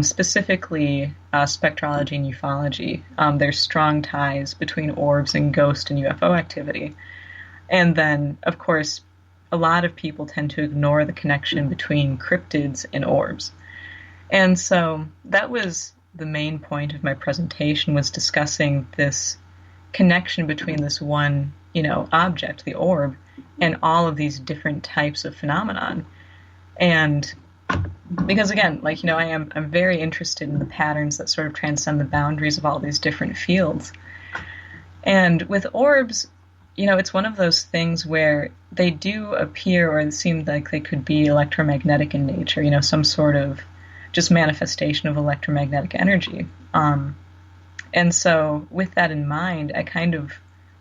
Speaker 2: specifically spectrology and ufology. There's strong ties between orbs and ghost and UFO activity. And then, of course, a lot of people tend to ignore the connection between cryptids and orbs. And so that was the main point of my presentation, was discussing this connection between this one, object, the orb, and all of these different types of phenomenon. And because, again, I'm very interested in the patterns that sort of transcend the boundaries of all these different fields. And with orbs, it's one of those things where they do appear, or it seemed like they could be electromagnetic in nature, some sort of just manifestation of electromagnetic energy. And so with that in mind, I kind of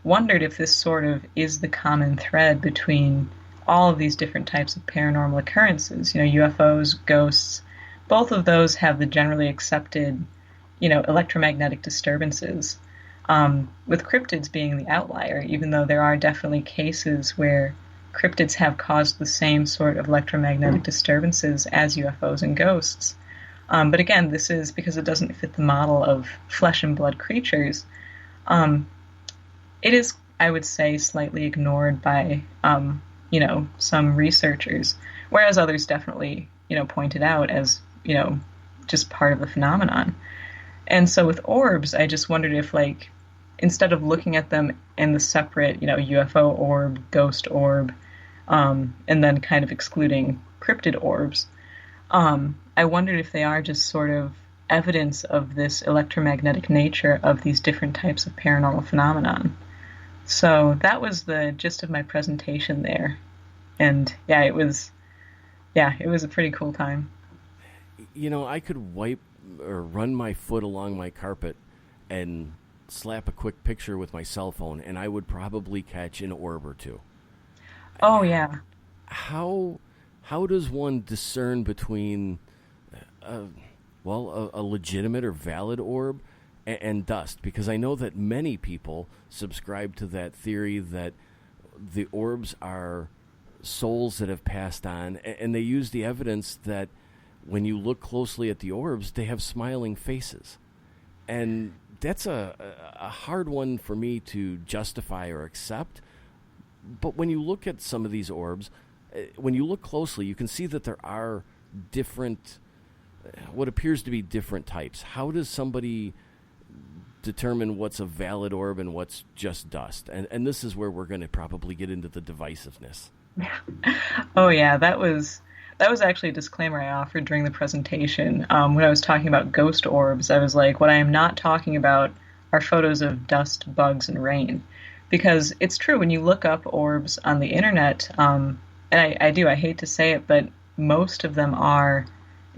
Speaker 2: wondered if this sort of is the common thread between all of these different types of paranormal occurrences. UFOs, ghosts, both of those have the generally accepted, electromagnetic disturbances, with cryptids being the outlier, even though there are definitely cases where cryptids have caused the same sort of electromagnetic disturbances as UFOs and ghosts. But again, this is because it doesn't fit the model of flesh and blood creatures. It is, I would say, slightly ignored by, some researchers, whereas others definitely, point it out as, just part of the phenomenon. And so with orbs, I just wondered if, instead of looking at them in the separate, UFO orb, ghost orb, and then kind of excluding cryptid orbs, I wondered if they are just sort of evidence of this electromagnetic nature of these different types of paranormal phenomenon. So that was the gist of my presentation there. And it was a pretty cool time.
Speaker 1: I could wipe or run my foot along my carpet and slap a quick picture with my cell phone, and I would probably catch an orb or two.
Speaker 2: Oh, yeah.
Speaker 1: How does one discern between a legitimate or valid orb and dust? Because I know that many people subscribe to that theory that the orbs are souls that have passed on, and they use the evidence that when you look closely at the orbs, they have smiling faces. And that's a hard one for me to justify or accept. But when you look at some of these orbs, when you look closely, you can see that there are different, what appears to be different types. How does somebody determine what's a valid orb and what's just dust? And this is where we're going to probably get into the divisiveness.
Speaker 2: Oh, yeah, that was actually a disclaimer I offered during the presentation. When I was talking about ghost orbs, I was like, what I am not talking about are photos of dust, bugs, and rain. Because it's true, when you look up orbs on the internet, and I hate to say it, but most of them are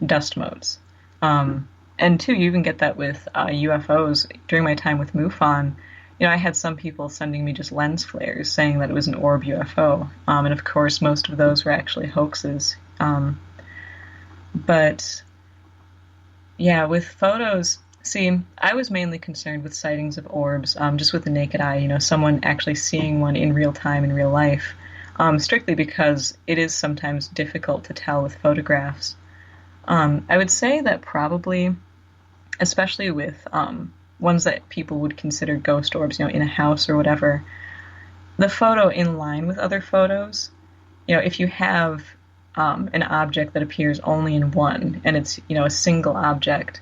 Speaker 2: dust motes. And two, you even get that with UFOs. During my time with MUFON, I had some people sending me just lens flares saying that it was an orb UFO. And of course, most of those were actually hoaxes. But yeah, with photos, see, I was mainly concerned with sightings of orbs, just with the naked eye, someone actually seeing one in real time, in real life, strictly because it is sometimes difficult to tell with photographs. I would say that probably, especially with ones that people would consider ghost orbs, in a house or whatever, the photo in line with other photos, if you have an object that appears only in one, and it's, a single object,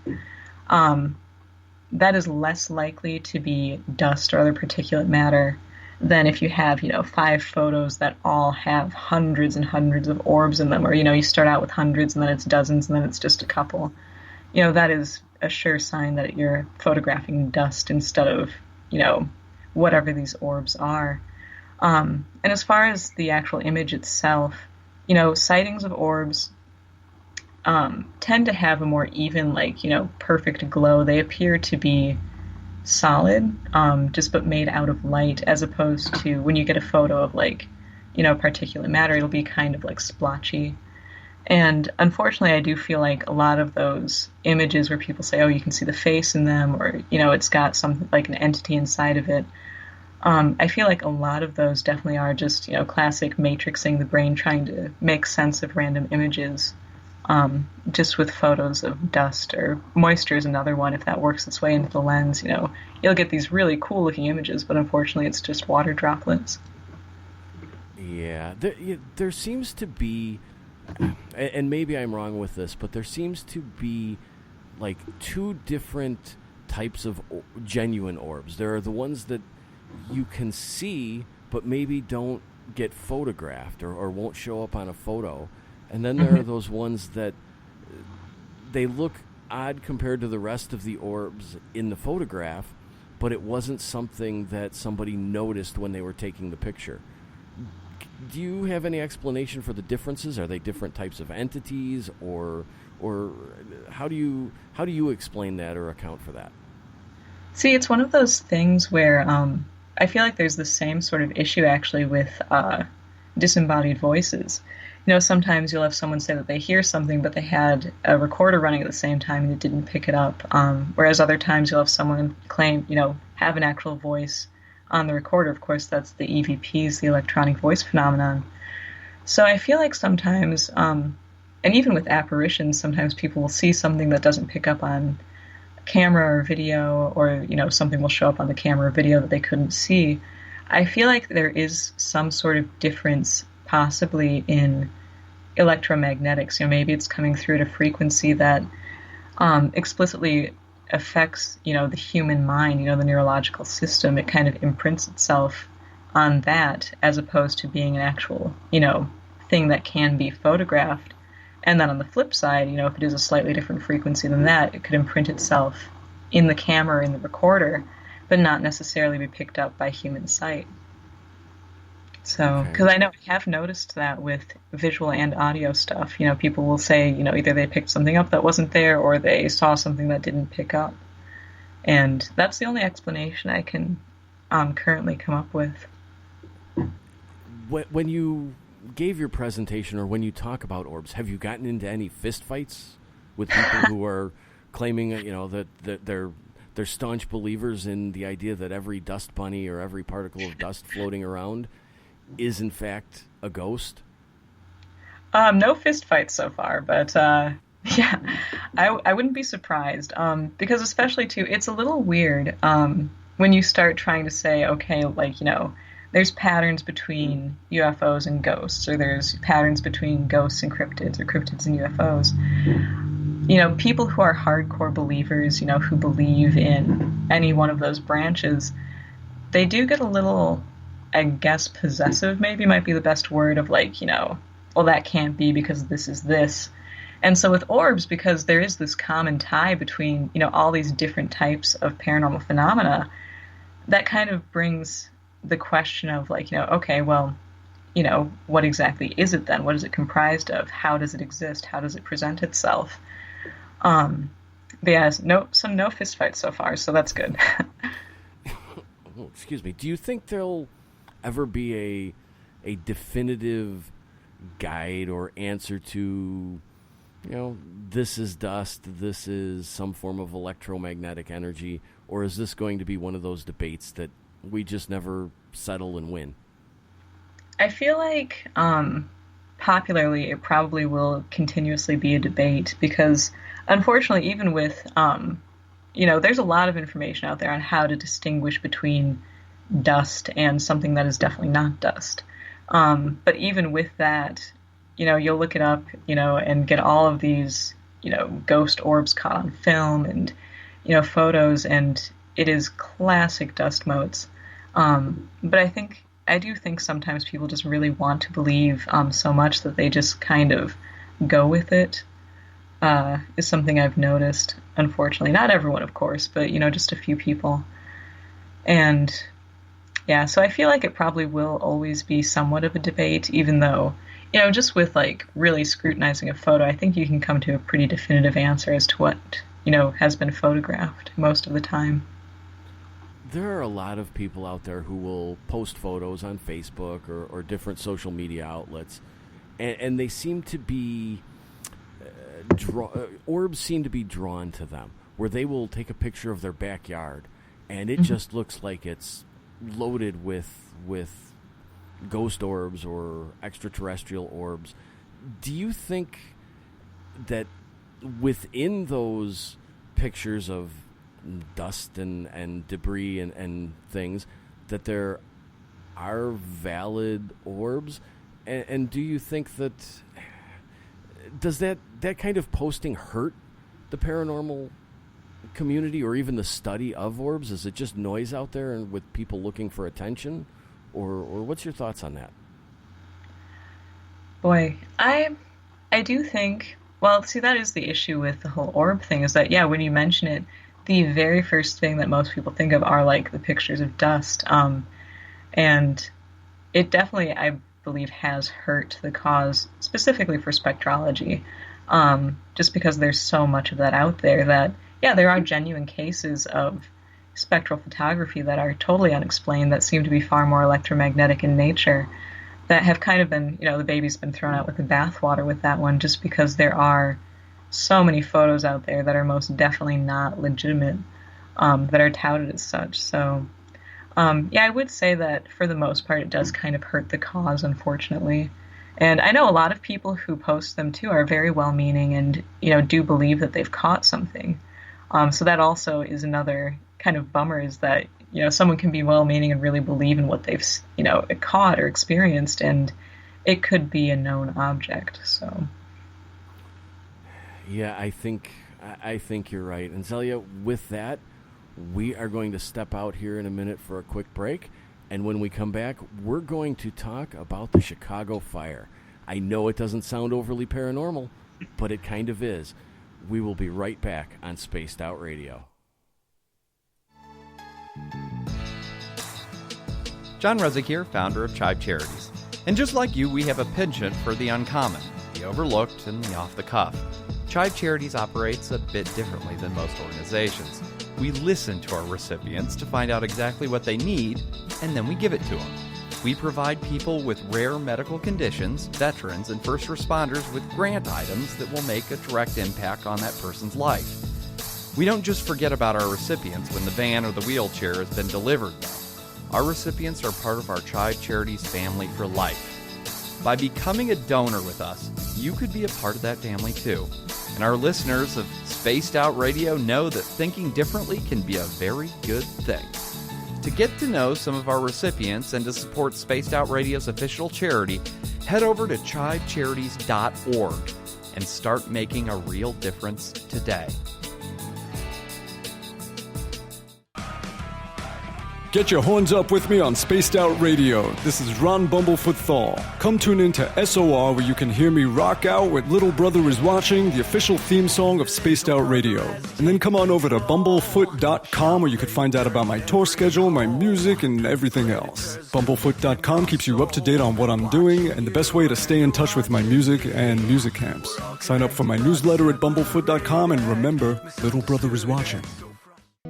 Speaker 2: that is less likely to be dust or other particulate matter than if you have, 5 photos that all have hundreds and hundreds of orbs in them, or, you start out with hundreds and then it's dozens and then it's just a couple. That is a sure sign that you're photographing dust instead of, whatever these orbs are. And as far as the actual image itself, sightings of orbs tend to have a more even, perfect glow. They appear to be solid, just but made out of light, as opposed to when you get a photo of particulate matter, it'll be kind of splotchy. And unfortunately, I do feel like a lot of those images where people say, oh, you can see the face in them, or, it's got something like an entity inside of it. I feel like a lot of those definitely are just, classic matrixing the brain, trying to make sense of random images, just with photos of dust, or moisture is another one. If that works its way into the lens, you'll get these really cool looking images, but unfortunately it's just water droplets.
Speaker 1: Yeah, there seems to be, and maybe I'm wrong with this, but there seems to be 2 different types of genuine orbs. There are the ones that you can see but maybe don't get photographed or won't show up on a photo, and then there are those ones that they look odd compared to the rest of the orbs in the photograph, but it wasn't something that somebody noticed when they were taking the picture. Do you have any explanation for the differences? Are they different types of entities, or how do you explain that or account for that?
Speaker 2: See, it's one of those things where I feel like there's the same sort of issue actually with disembodied voices. Sometimes you'll have someone say that they hear something, but they had a recorder running at the same time and it didn't pick it up. Whereas other times you'll have someone claim, have an actual voice on the recorder. Of course, that's the EVPs, the electronic voice phenomenon. So I feel like sometimes, and even with apparitions, sometimes people will see something that doesn't pick up on camera or video, or, something will show up on the camera or video that they couldn't see. I feel like there is some sort of difference possibly in electromagnetics. Maybe it's coming through at a frequency that explicitly affects, the human mind, the neurological system. It kind of imprints itself on that, as opposed to being an actual, thing that can be photographed. And then on the flip side, if it is a slightly different frequency than that, it could imprint itself in the camera, in the recorder, but not necessarily be picked up by human sight. So, because I know I have noticed that with visual and audio stuff, people will say, either they picked something up that wasn't there, or they saw something that didn't pick up. And that's the only explanation I can currently come up with.
Speaker 1: When you gave your presentation, or when you talk about orbs, have you gotten into any fistfights with people who are claiming, that they're staunch believers in the idea that every dust bunny or every particle of dust floating around is in fact a ghost?
Speaker 2: No fistfights so far, but yeah, I wouldn't be surprised, because especially too, it's a little weird when you start trying to say, okay, there's patterns between UFOs and ghosts, or there's patterns between ghosts and cryptids, or cryptids and UFOs. People who are hardcore believers, who believe in any one of those branches, they do get a little, I guess, possessive, maybe might be the best word, of well, that can't be because this is this. And so with orbs, because there is this common tie between, all these different types of paranormal phenomena, that kind of brings the question of okay, well, what exactly is it then? What is it comprised of? How does it exist? How does it present itself? But yeah, no fistfights so far, so that's good.
Speaker 1: Oh, excuse me. Do you think there'll ever be a definitive guide or answer to, this is dust, this is some form of electromagnetic energy, or is this going to be one of those debates that we just never settle and win?
Speaker 2: I feel like popularly it probably will continuously be a debate, because unfortunately, even with, there's a lot of information out there on how to distinguish between dust and something that is definitely not dust. But even with that, you'll look it up, and get all of these, ghost orbs caught on film, and, photos, and it is classic dust motes. But I do think sometimes people just really want to believe so much that they just kind of go with it, is something I've noticed, unfortunately. Not everyone, of course, but, just a few people. And, yeah, so I feel like it probably will always be somewhat of a debate, even though, just with, really scrutinizing a photo, I think you can come to a pretty definitive answer as to what, has been photographed most of the time.
Speaker 1: There are a lot of people out there who will post photos on Facebook or different social media outlets, and they seem to be orbs seem to be drawn to them, where they will take a picture of their backyard, and it just looks like it's loaded with ghost orbs or extraterrestrial orbs. Do you think that within those pictures of dust and debris and things, that there are valid orbs? And do you think that does that kind of posting hurt the paranormal community or even the study of orbs? Is it just noise out there and with people looking for attention, or what's your thoughts on that?
Speaker 2: Boy, I do think, well, see, that is the issue with the whole orb thing, is that, yeah, when you mention it, the very first thing that most people think of are the pictures of dust. And it definitely, I believe, has hurt the cause, specifically for spectrology, just because there's so much of that out there that, yeah, there are genuine cases of spectral photography that are totally unexplained, that seem to be far more electromagnetic in nature, that have kind of been, the baby's been thrown out with the bathwater with that one, just because there are so many photos out there that are most definitely not legitimate, that are touted as such. So, yeah, I would say that for the most part it does kind of hurt the cause, unfortunately. And I know a lot of people who post them too are very well-meaning and, do believe that they've caught something. So that also is another kind of bummer, is that, someone can be well-meaning and really believe in what they've, caught or experienced, and it could be a known object, so...
Speaker 1: Yeah, I think you're right. And Zelia, with that, we are going to step out here in a minute for a quick break. And when we come back, we're going to talk about the Chicago fire. I know it doesn't sound overly paranormal, but it kind of is. We will be right back on Spaced Out Radio.
Speaker 5: John Resig here, founder of CHIVE Charities. And just like you, we have a penchant for the uncommon, the overlooked, and the off-the-cuff. CHIVE Charities operates a bit differently than most organizations. We listen to our recipients to find out exactly what they need, and then we give it to them. We provide people with rare medical conditions, veterans, and first responders with grant items that will make a direct impact on that person's life. We don't just forget about our recipients when the van or the wheelchair has been delivered, though. Our recipients are part of our CHIVE Charities family for life. By becoming a donor with us, you could be a part of that family too. And our listeners of Spaced Out Radio know that thinking differently can be a very good thing. To get to know some of our recipients and to support Spaced Out Radio's official charity, head over to chivecharities.org and start making a real difference today.
Speaker 11: Get your horns up with me on Spaced Out Radio. This is Ron Bumblefoot THAL. Come tune in to SOR, where you can hear me rock out with Little Brother Is Watching, the official theme song of Spaced Out Radio. And then come on over to bumblefoot.com, where you can find out about my tour schedule, my music, and everything else. Bumblefoot.com keeps you up to date on what I'm doing and the best way to stay in touch with my music and music camps. Sign up for my newsletter at bumblefoot.com, and remember, Little Brother Is Watching.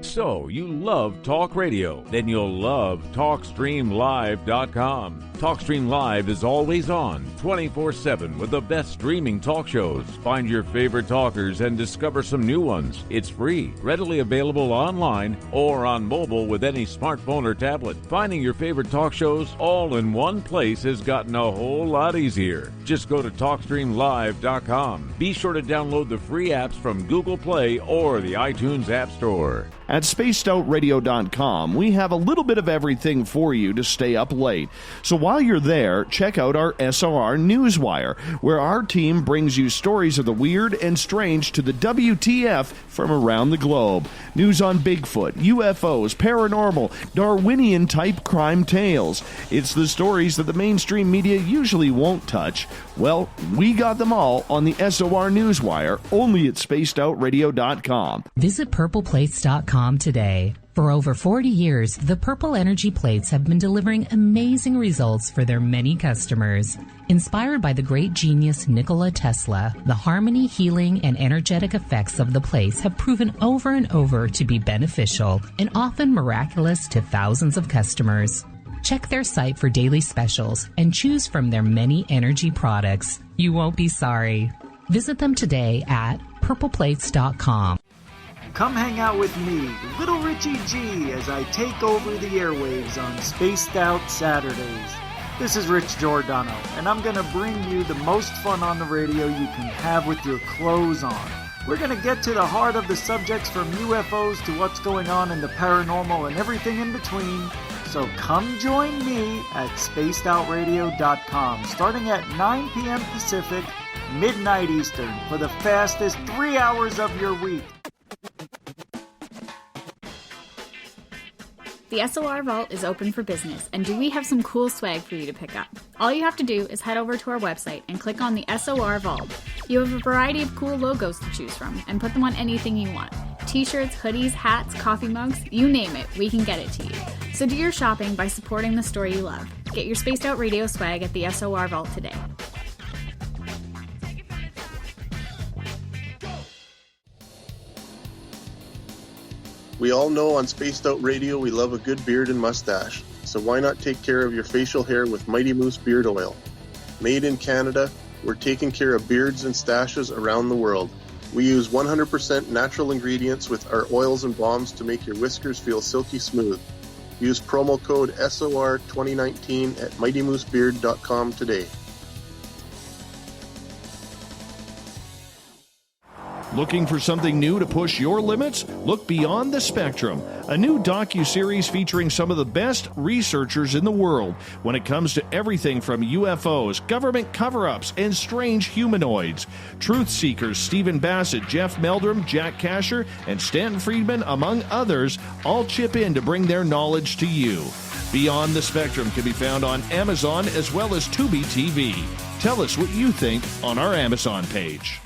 Speaker 12: So, you love talk radio? Then you'll love TalkStreamLive.com. TalkStream Live is always on, 24/7, with the best streaming talk shows. Find your favorite talkers and discover some new ones. It's free, readily available online or on mobile with any smartphone or tablet. Finding your favorite talk shows all in one place has gotten a whole lot easier. Just go to TalkStreamLive.com. Be sure to download the free apps from Google Play or the iTunes App Store.
Speaker 3: At spacedoutradio.com, we have a little bit of everything for you to stay up late. So while you're there, check out our SOR Newswire, where our team brings you stories of the weird and strange to the WTF from around the globe. News on Bigfoot, UFOs, paranormal, Darwinian-type crime tales. It's the stories that the mainstream media usually won't touch. Well, we got them all on the SOR Newswire, only at spacedoutradio.com.
Speaker 13: Visit purpleplates.com today. For over 40 years, the Purple Energy Plates have been delivering amazing results for their many customers. Inspired by the great genius Nikola Tesla, the harmony, healing, and energetic effects of the plates have proven over and over to be beneficial and often miraculous to thousands of customers. Check their site for daily specials and choose from their many energy products. You won't be sorry. Visit them today at purpleplates.com.
Speaker 9: Come hang out with me, Little Richie G, as I take over the airwaves on Spaced Out Saturdays. This is Rich Giordano, and I'm going to bring you the most fun on the radio you can have with your clothes on. We're going to get to the heart of the subjects from UFOs to what's going on in the paranormal and everything in between. So come join me at spacedoutradio.com starting at 9 p.m. Pacific, midnight Eastern, for the fastest 3 hours of your week.
Speaker 6: The SOR Vault is open for business, and do we have some cool swag for you to pick up? All you have to do is head over to our website and click on the SOR Vault. You have a variety of cool logos to choose from, and put them on anything you want. T-shirts, hoodies, hats, coffee mugs, you name it, we can get it to you. So do your shopping by supporting the store you love. Get your Spaced Out Radio swag at the SOR Vault today.
Speaker 10: We all know on Spaced Out Radio we love a good beard and mustache, so why not take care of your facial hair with Mighty Moose Beard Oil? Made in Canada, we're taking care of beards and stashes around the world. We use 100% natural ingredients with our oils and balms to make your whiskers feel silky smooth. Use promo code SOR2019 at MightyMooseBeard.com today.
Speaker 3: Looking for something new to push your limits? Look Beyond the Spectrum, a new docu-series featuring some of the best researchers in the world when it comes to everything from UFOs, government cover-ups, and strange humanoids. Truth seekers Stephen Bassett, Jeff Meldrum, Jack Kasher, and Stanton Friedman, among others, all chip in to bring their knowledge to you. Beyond the Spectrum can be found on Amazon as well as Tubi TV. Tell us what you think on our Amazon page.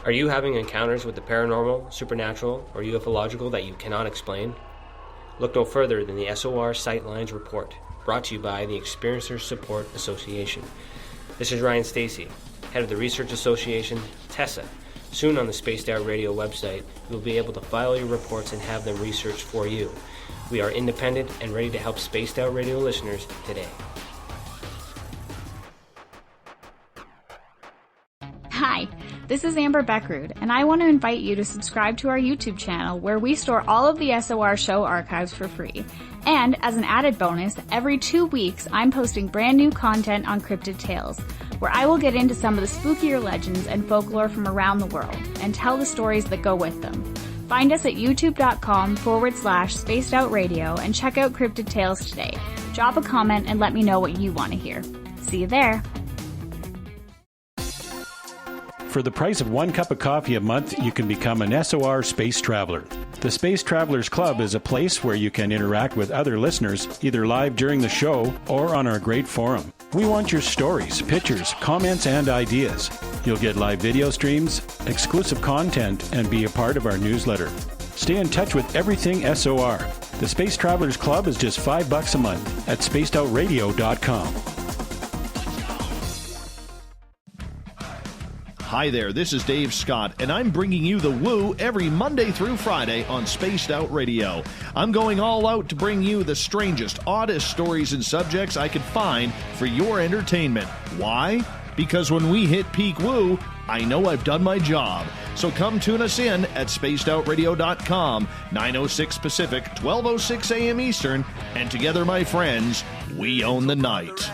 Speaker 14: Are you having encounters with the paranormal, supernatural, or ufological that you cannot explain? Look no further than the SOR Sightlines Report, brought to you by the Experiencers Support Association. This is Ryan Stacy, head of the Research Association, TESA. Soon on the Spaced Out Radio website, you'll be able to file your reports and have them researched for you. We are independent and ready to help Spaced Out Radio listeners today.
Speaker 6: Hi, this is Amber Beckrud, and I want to invite you to subscribe to our YouTube channel where we store all of the SOR show archives for free. And as an added bonus, every 2 weeks I'm posting brand new content on Cryptid Tales, where I will get into some of the spookier legends and folklore from around the world and tell the stories that go with them. Find us at youtube.com/spacedoutradio and check out Cryptid Tales today. Drop a comment and let me know what you want to hear. See you there.
Speaker 4: For the price of 1 cup of coffee a month, you can become an SOR Space Traveler. The Space Travelers Club is a place where you can interact with other listeners, either live during the show or on our great forum. We want your stories, pictures, comments, and ideas. You'll get live video streams, exclusive content, and be a part of our newsletter. Stay in touch with everything SOR. The Space Travelers Club is just $5 a month at spacedoutradio.com.
Speaker 3: Hi there, this is Dave Scott, and I'm bringing you the Woo every Monday through Friday on Spaced Out Radio. I'm going all out to bring you the strangest, oddest stories and subjects I could find for your entertainment. Why? Because when we hit peak Woo, I know I've done my job. So come tune us in at spacedoutradio.com, 9:06 Pacific, 12:06 a.m. Eastern, and together, my friends, we own the night.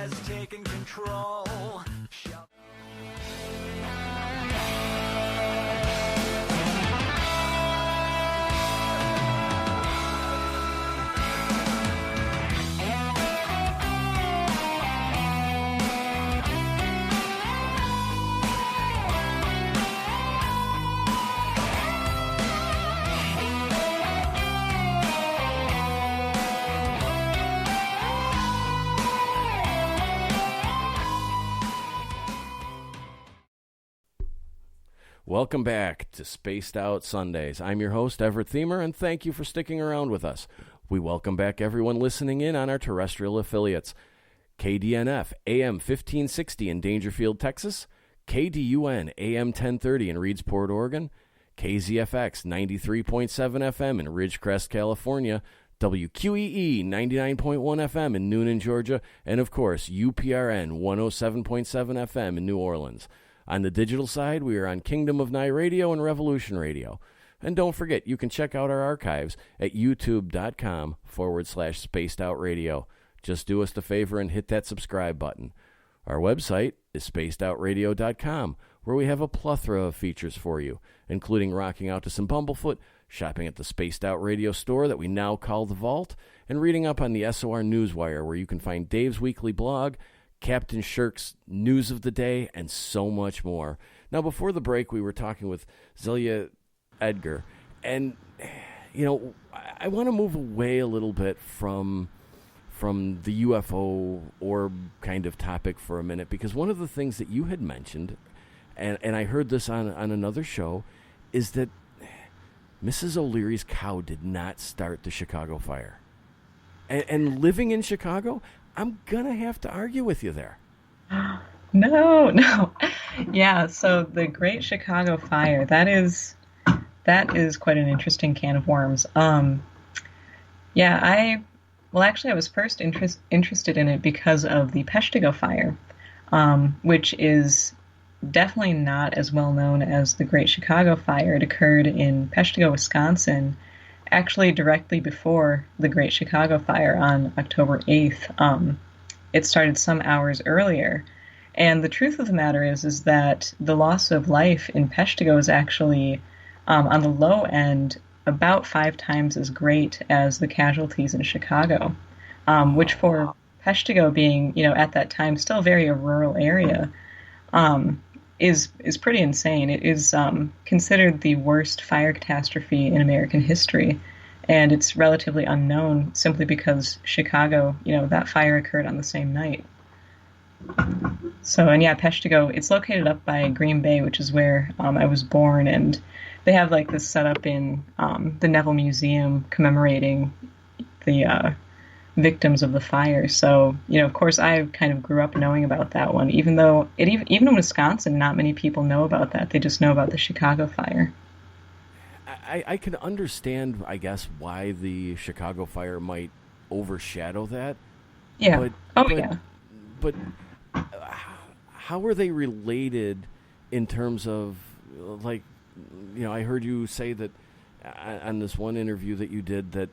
Speaker 1: Welcome back to Spaced Out Sundays. I'm your host, Everett Thiemer, and thank you for sticking around with us. We welcome back everyone listening in on our terrestrial affiliates. KDNF AM 1560 in Dangerfield, Texas, KDUN AM 1030 in Reedsport, Oregon, KZFX 93.7 FM in Ridgecrest, California, WQEE 99.1 FM in Noonan, Georgia, and of course UPRN 107.7 FM in New Orleans. On the digital side, we are on Kingdom of Nye Radio and Revolution Radio. And don't forget, you can check out our archives at youtube.com/spacedoutradio. Just do us the favor and hit that subscribe button. Our website is spacedoutradio.com, where we have a plethora of features for you, including rocking out to some Bumblefoot, shopping at the Spaced Out Radio store that we now call the Vault, and reading up on the SOR Newswire, where you can find Dave's weekly blog, Captain Shirk's news of the day, and so much more. Now, before the break, we were talking with Zelia Edgar, and, you know, I want to move away a little bit from the UFO orb kind of topic for a minute, because one of the things that you had mentioned, and I heard this on another show, is that Mrs. O'Leary's cow did not start the Chicago fire. And living in Chicago, I'm going to have to argue with you there.
Speaker 2: No. Yeah, so the Great Chicago Fire, that is quite an interesting can of worms. I was first interested in it because of the Peshtigo Fire, which is definitely not as well known as the Great Chicago Fire. It occurred in Peshtigo, Wisconsin, actually directly before the Great Chicago Fire on October 8th. It started some hours earlier. And the truth of the matter is that the loss of life in Peshtigo is actually, on the low end, about 5 times as great as the casualties in Chicago, which for Peshtigo being, at that time still a rural area, is pretty insane. It is considered the worst fire catastrophe in American history, and it's relatively unknown simply because Chicago, that fire occurred on the same night. So, Peshtigo, it's located up by Green Bay, which is where I was born, and they have this set up in the Neville Museum commemorating the victims of the fire. So, of course, I kind of grew up knowing about that one, even in Wisconsin, not many people know about that. They just know about the Chicago Fire.
Speaker 1: I can understand, I guess, why the Chicago Fire might overshadow that.
Speaker 2: Yeah.
Speaker 1: But how are they related in terms of, I heard you say that on this one interview that you did that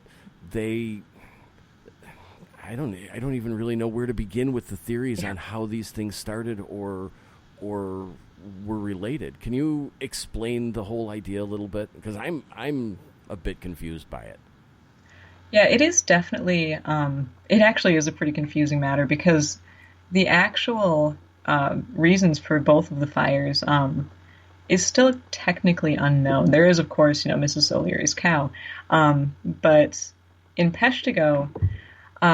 Speaker 1: they... I don't even really know where to begin with the theories on how these things started or were related. Can you explain the whole idea a little bit? Because I'm a bit confused by it.
Speaker 2: Yeah, it is definitely. It actually is a pretty confusing matter because the actual reasons for both of the fires is still technically unknown. There is, of course, Mrs. O'Leary's cow, but in Peshtigo.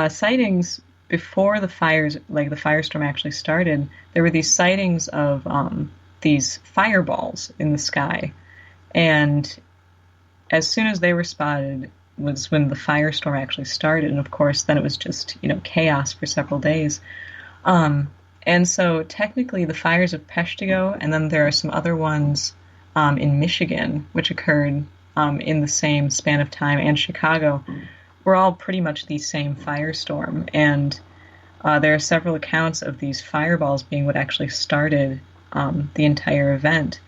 Speaker 2: Sightings before the fires, the firestorm actually started, there were these sightings of these fireballs in the sky. And as soon as they were spotted was when the firestorm actually started. And of course, then it was just, chaos for several days. And so technically the fires of Peshtigo, and then there are some other ones in Michigan, which occurred in the same span of time, and Chicago, were all pretty much the same firestorm, and there are several accounts of these fireballs being what actually started the entire event.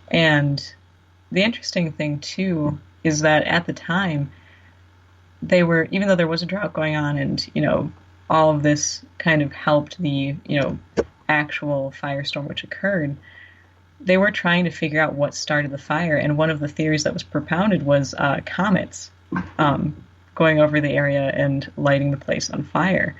Speaker 2: And the interesting thing, too, is that at the time, they were, even though there was a drought going on and, all of this kind of helped the, actual firestorm which occurred, they were trying to figure out what started the fire, and one of the theories that was propounded was comets. Going over the area and lighting the place on fire.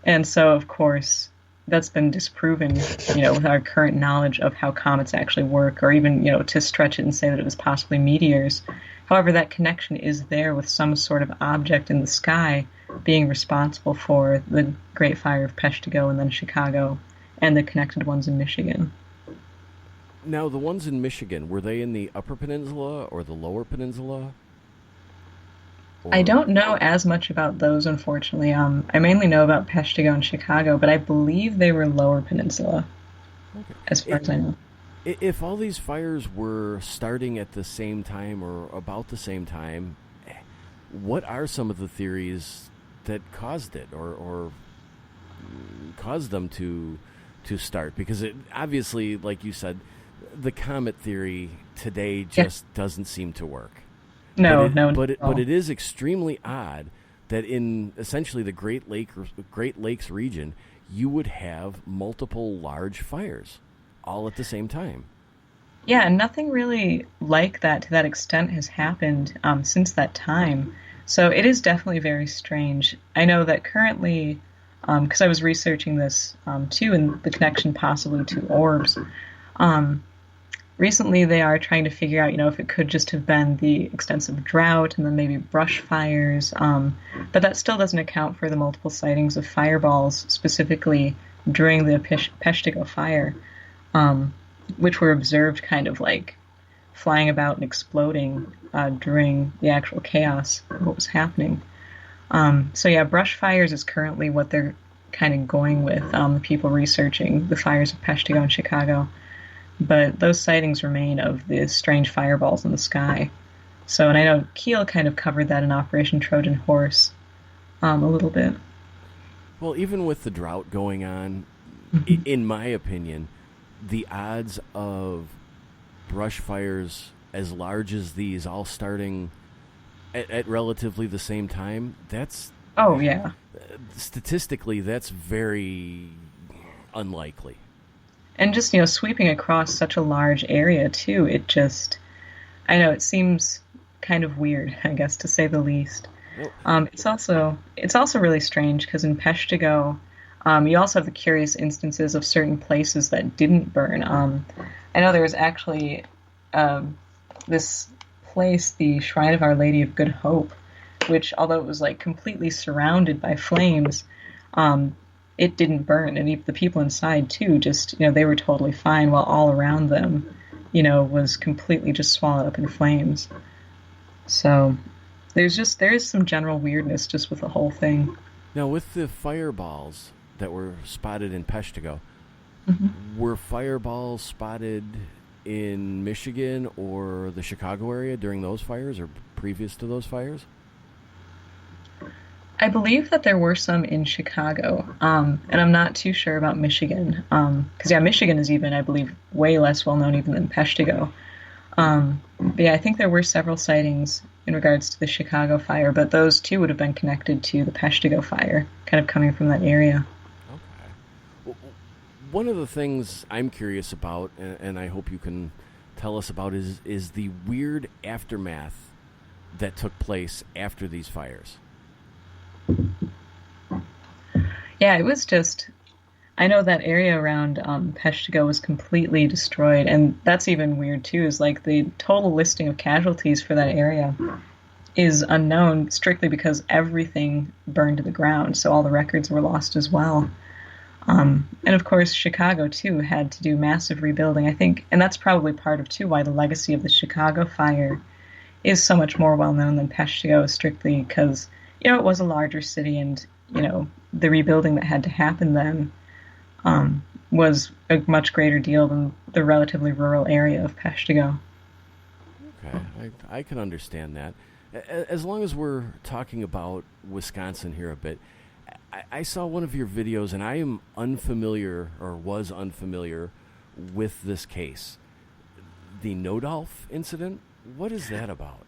Speaker 2: And so, of course, that's been disproven, with our current knowledge of how comets actually work, or even, to stretch it and say that it was possibly meteors. However, that connection is there with some sort of object in the sky being responsible for the Great Fire of Peshtigo and then Chicago and the connected ones in Michigan.
Speaker 1: Now, the ones in Michigan, were they in the Upper Peninsula or the Lower Peninsula?
Speaker 2: I don't know as much about those, unfortunately. I mainly know about Peshtigo and Chicago, but I believe they were Lower Peninsula, as far as I know.
Speaker 1: If all these fires were starting at the same time or about the same time, what are some of the theories that caused it or caused them to start? Because it obviously, like you said, the comet theory today just doesn't seem to work. But it is extremely odd that in essentially the Great Lakes region, you would have multiple large fires all at the same time.
Speaker 2: Yeah, and nothing really like that to that extent has happened since that time. So it is definitely very strange. I know that currently, because I was researching this too, and the connection possibly to orbs, recently they are trying to figure out, if it could just have been the extensive drought and then maybe brush fires. But that still doesn't account for the multiple sightings of fireballs, specifically during the Peshtigo fire, which were observed kind of like flying about and exploding during the actual chaos of what was happening. So yeah, brush fires is currently what they're kind of going with, the people researching the fires of Peshtigo and Chicago. But those sightings remain of the strange fireballs in the sky. So, and I know Keel kind of covered that in Operation Trojan Horse a little bit.
Speaker 1: Well, even with the drought going on, in my opinion, the odds of brush fires as large as these all starting at relatively the same time, that's...
Speaker 2: Oh, yeah.
Speaker 1: Statistically, that's very unlikely.
Speaker 2: And just, sweeping across such a large area, too, it just... I know, it seems kind of weird, I guess, to say the least. It's also really strange, because in Peshtigo, you also have the curious instances of certain places that didn't burn. I know there was actually this place, the Shrine of Our Lady of Good Hope, which, although it was like completely surrounded by flames, it didn't burn, and the people inside too, just they were totally fine, while all around them, was completely just swallowed up in flames. So there is some general weirdness just with the whole thing.
Speaker 1: Now, with the fireballs that were spotted in Peshtigo, were fireballs spotted in Michigan or the Chicago area during those fires or previous to those fires?
Speaker 2: I believe that there were some in Chicago, and I'm not too sure about Michigan, because Michigan is even, I believe, way less well known even than Peshtigo. But yeah, I think there were several sightings in regards to the Chicago fire, but those too would have been connected to the Peshtigo fire, kind of coming from that area.
Speaker 1: Okay. One of the things I'm curious about, and I hope you can tell us about, is the weird aftermath that took place after these fires.
Speaker 2: Yeah, it was just... I know that area around Peshtigo was completely destroyed, and that's even weird too, is like the total listing of casualties for that area is unknown strictly because everything burned to the ground, so all the records were lost as well. And of course, Chicago too had to do massive rebuilding, I think, and that's probably part of too why the legacy of the Chicago fire is so much more well known than Peshtigo, strictly because it was a larger city, and the rebuilding that had to happen then was a much greater deal than the relatively rural area of Peshtigo.
Speaker 1: Okay, I can understand that. As long as we're talking about Wisconsin here a bit, I saw one of your videos, and I am unfamiliar, or was unfamiliar, with this case. The Nodolf incident? What is that about?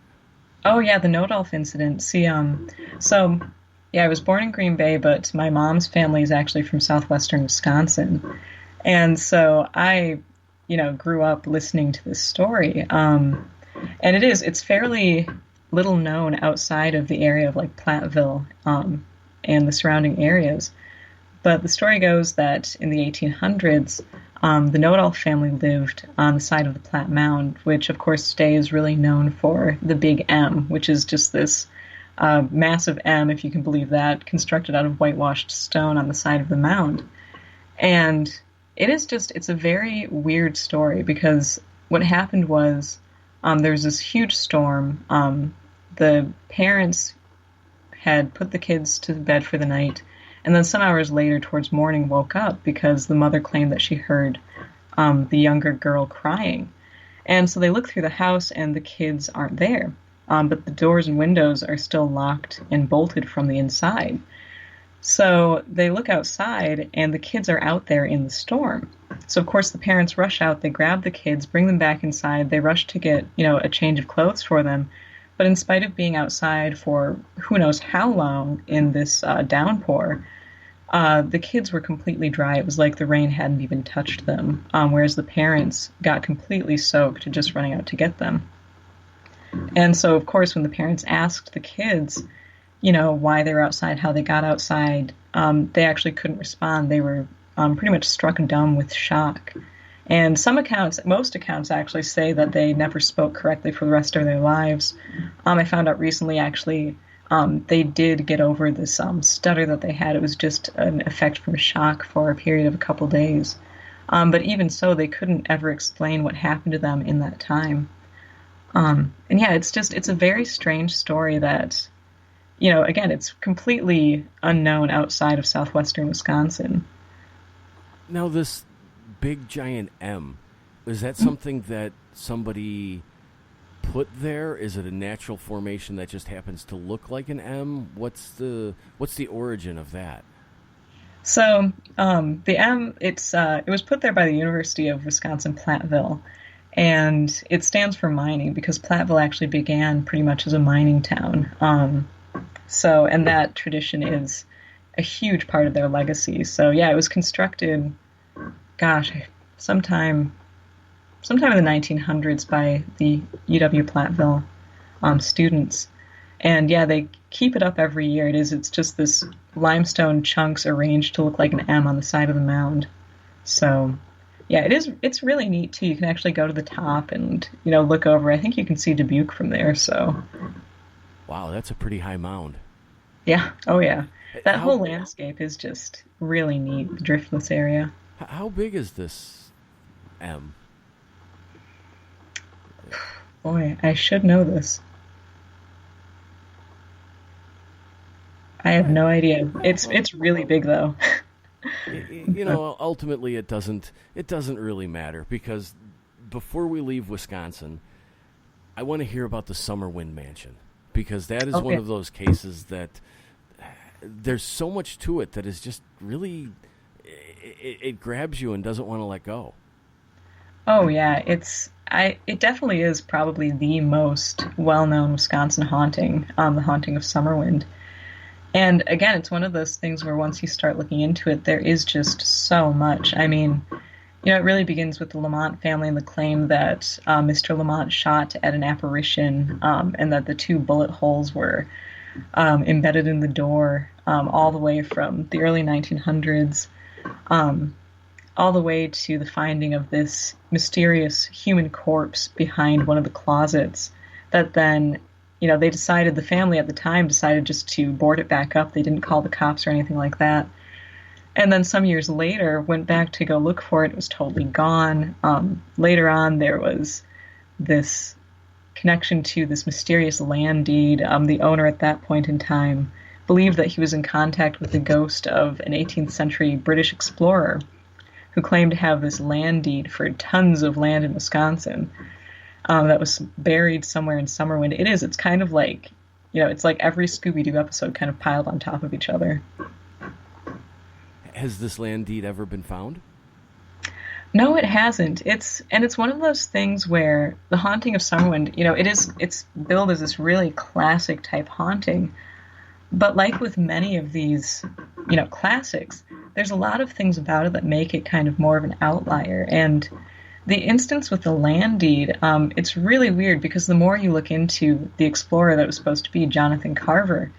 Speaker 2: Oh, yeah, the Nodolf incident. See, so... Yeah, I was born in Green Bay, but my mom's family is actually from southwestern Wisconsin. And so I, grew up listening to this story. And it's fairly little known outside of the area of like Platteville and the surrounding areas. But the story goes that in the 1800s, the Nodolf family lived on the side of the Platte Mound, which of course today is really known for the Big M, which is just this massive M, if you can believe that, constructed out of whitewashed stone on the side of the mound. And it's a very weird story because what happened was there was this huge storm. The parents had put the kids to bed for the night, and then some hours later, towards morning, woke up because the mother claimed that she heard the younger girl crying. And so they look through the house, and the kids aren't there. But the doors and windows are still locked and bolted from the inside. So they look outside, and the kids are out there in the storm. So, of course, the parents rush out. They grab the kids, bring them back inside. They rush to get, a change of clothes for them. But in spite of being outside for who knows how long in this downpour, the kids were completely dry. It was like the rain hadn't even touched them, whereas the parents got completely soaked just running out to get them. And so, of course, when the parents asked the kids, why they were outside, how they got outside, they actually couldn't respond. They were pretty much struck dumb with shock. And most accounts actually say that they never spoke correctly for the rest of their lives. I found out recently, actually, they did get over this stutter that they had. It was just an effect from shock for a period of a couple days. But even so, they couldn't ever explain what happened to them in that time. And yeah, it's a very strange story that, again, it's completely unknown outside of southwestern Wisconsin.
Speaker 1: Now, this big giant M, is that something that somebody put there? Is it a natural formation that just happens to look like an M? What's the origin of that?
Speaker 2: So the M, it was put there by the University of Wisconsin-Platteville, and it stands for mining because Platteville actually began pretty much as a mining town. And that tradition is a huge part of their legacy. So yeah, it was constructed, sometime in the 1900s by the UW-Platteville students. And yeah, they keep it up every year. It's just this limestone chunks arranged to look like an M on the side of the mound. So yeah, it's really neat too. You can actually go to the top and, look over. I think you can see Dubuque from there, so.
Speaker 1: Wow, that's a pretty high mound.
Speaker 2: Yeah, oh yeah. That whole landscape is just really neat, the driftless area.
Speaker 1: How big is this M?
Speaker 2: Boy, I should know this. I have no idea. It's really big, though.
Speaker 1: Ultimately, it doesn't really matter, because before we leave Wisconsin, I want to hear about the Summerwind Mansion, because that is one of those cases that there's so much to it that is just really, it grabs you and doesn't want to let go.
Speaker 2: Oh yeah, it definitely is probably the most well-known Wisconsin haunting, the haunting of Summerwind. And again, it's one of those things where once you start looking into it, there is just so much. I mean, it really begins with the Lamont family and the claim that Mr. Lamont shot at an apparition, and that the 2 bullet holes were embedded in the door, all the way from the early 1900s, all the way to the finding of this mysterious human corpse behind one of the closets that then, the family at the time decided just to board it back up. They didn't call the cops or anything like that. And then some years later, went back to go look for it. It was totally gone. Later on, there was this connection to this mysterious land deed. The owner at that point in time believed that he was in contact with the ghost of an 18th century British explorer who claimed to have this land deed for tons of land in Wisconsin that was buried somewhere in Summerwind. It's kind of like, it's like every Scooby-Doo episode kind of piled on top of each other.
Speaker 1: Has this land deed ever been found?
Speaker 2: No, it hasn't. It's one of those things where the haunting of Summerwind, it's billed as this really classic type haunting. But like with many of these, classics, there's a lot of things about it that make it kind of more of an outlier. And the instance with the land deed, it's really weird because the more you look into the explorer that was supposed to be Jonathan Carver,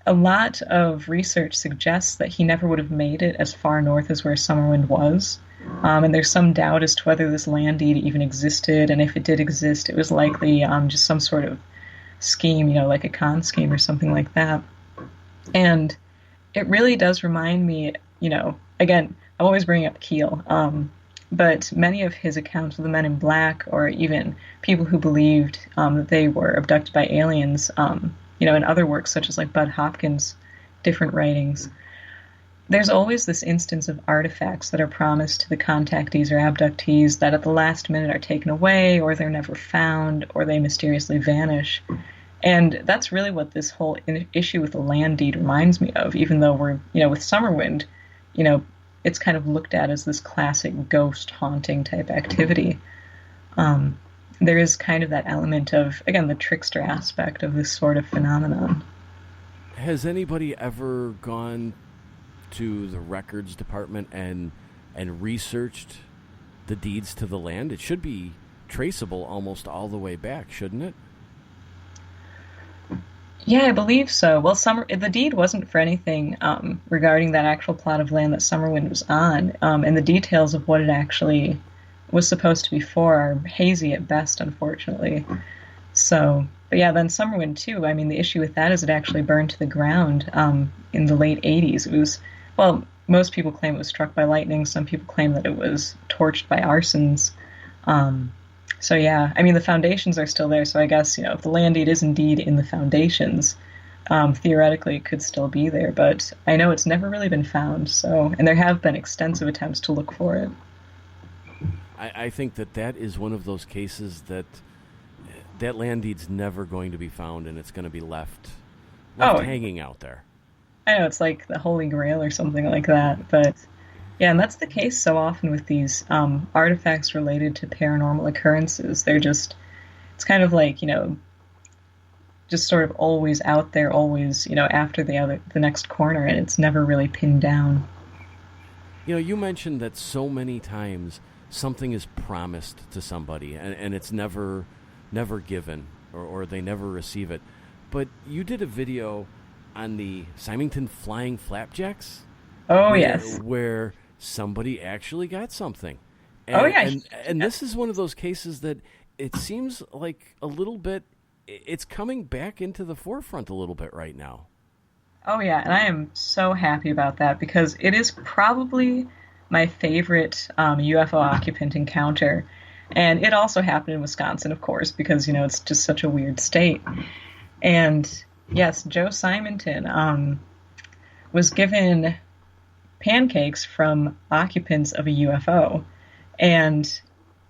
Speaker 2: a lot of research suggests that he never would have made it as far north as where Summerwind was. And there's some doubt as to whether this land deed even existed, and if it did exist, it was likely just some sort of scheme, like a con scheme or something like that. And it really does remind me, again, I'm always bringing up Keel, but many of his accounts of the men in black, or even people who believed that they were abducted by aliens, in other works such as like Bud Hopkins' different writings, there's always this instance of artifacts that are promised to the contactees or abductees that at the last minute are taken away, or they're never found, or they mysteriously vanish. And that's really what this whole issue with the land deed reminds me of, even though we're, with Summerwind, it's kind of looked at as this classic ghost haunting type activity. There is kind of that element of, again, the trickster aspect of this sort of phenomenon.
Speaker 1: Has anybody ever gone to the records department and researched the deeds to the land? It should be traceable almost all the way back, shouldn't it?
Speaker 2: Yeah, I believe so. Well, the deed wasn't for anything regarding that actual plot of land that Summerwind was on, and the details of what it actually was supposed to be for are hazy at best, unfortunately. So, but yeah, then Summerwind too. I mean, the issue with that is it actually burned to the ground in the late 80s. It was, well, most people claim it was struck by lightning. Some people claim that it was torched by arsons. So yeah, I mean, the foundations are still there, so I guess, if the land deed is indeed in the foundations, theoretically it could still be there, but I know it's never really been found, and there have been extensive attempts to look for it.
Speaker 1: I think that is one of those cases that land deed's never going to be found, and it's going to be left hanging out there.
Speaker 2: I know, it's like the Holy Grail or something like that, but yeah, and that's the case so often with these artifacts related to paranormal occurrences. It's kind of like, just sort of always out there, always, after the next corner, and it's never really pinned down.
Speaker 1: You mentioned that so many times something is promised to somebody, and it's never given, or they never receive it. But you did a video on the Symington Flying Flapjacks.
Speaker 2: Oh, yes.
Speaker 1: Where somebody actually got something.
Speaker 2: And
Speaker 1: this is one of those cases that it seems like a little bit, it's coming back into the forefront a little bit right now.
Speaker 2: Oh yeah, and I am so happy about that, because it is probably my favorite UFO occupant encounter. And it also happened in Wisconsin, of course, because, it's just such a weird state. And yes, Joe Symington was given pancakes from occupants of a UFO. And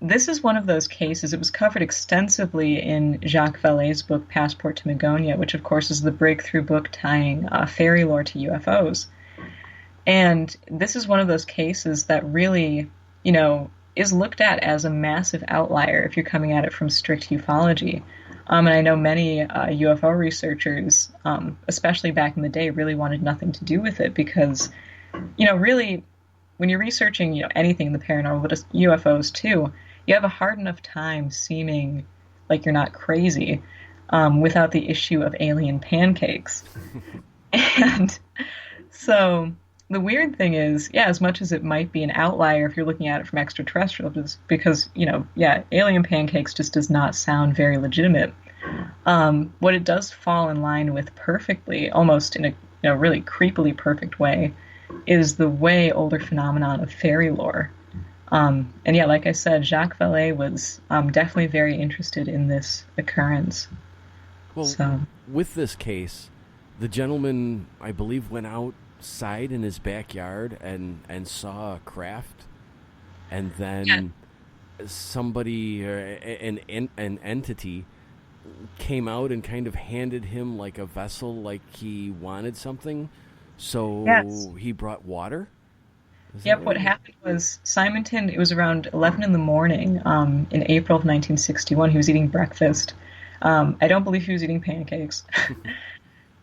Speaker 2: this is one of those cases. It was covered extensively in Jacques Vallée's book, Passport to Magonia, which, of course, is the breakthrough book tying fairy lore to UFOs. And this is one of those cases that really, is looked at as a massive outlier if you're coming at it from strict ufology. And I know many UFO researchers, especially back in the day, really wanted nothing to do with it because, really, when you're researching, anything in the paranormal, but just UFOs too, you have a hard enough time seeming like you're not crazy without the issue of alien pancakes. And so the weird thing is, as much as it might be an outlier if you're looking at it from extraterrestrial, just because, alien pancakes just does not sound very legitimate. What it does fall in line with perfectly, almost in a really creepily perfect way, is the way older phenomenon of fairy lore. And like I said, Jacques Vallée was definitely very interested in this occurrence.
Speaker 1: Well, with this case, the gentleman, I believe, went outside in his backyard and saw a craft, and then somebody, an entity, came out and kind of handed him like a vessel, like he wanted something. So he brought water?
Speaker 2: What happened was Symington, it was around 11 in the morning in April of 1961. He was eating breakfast. I don't believe he was eating pancakes.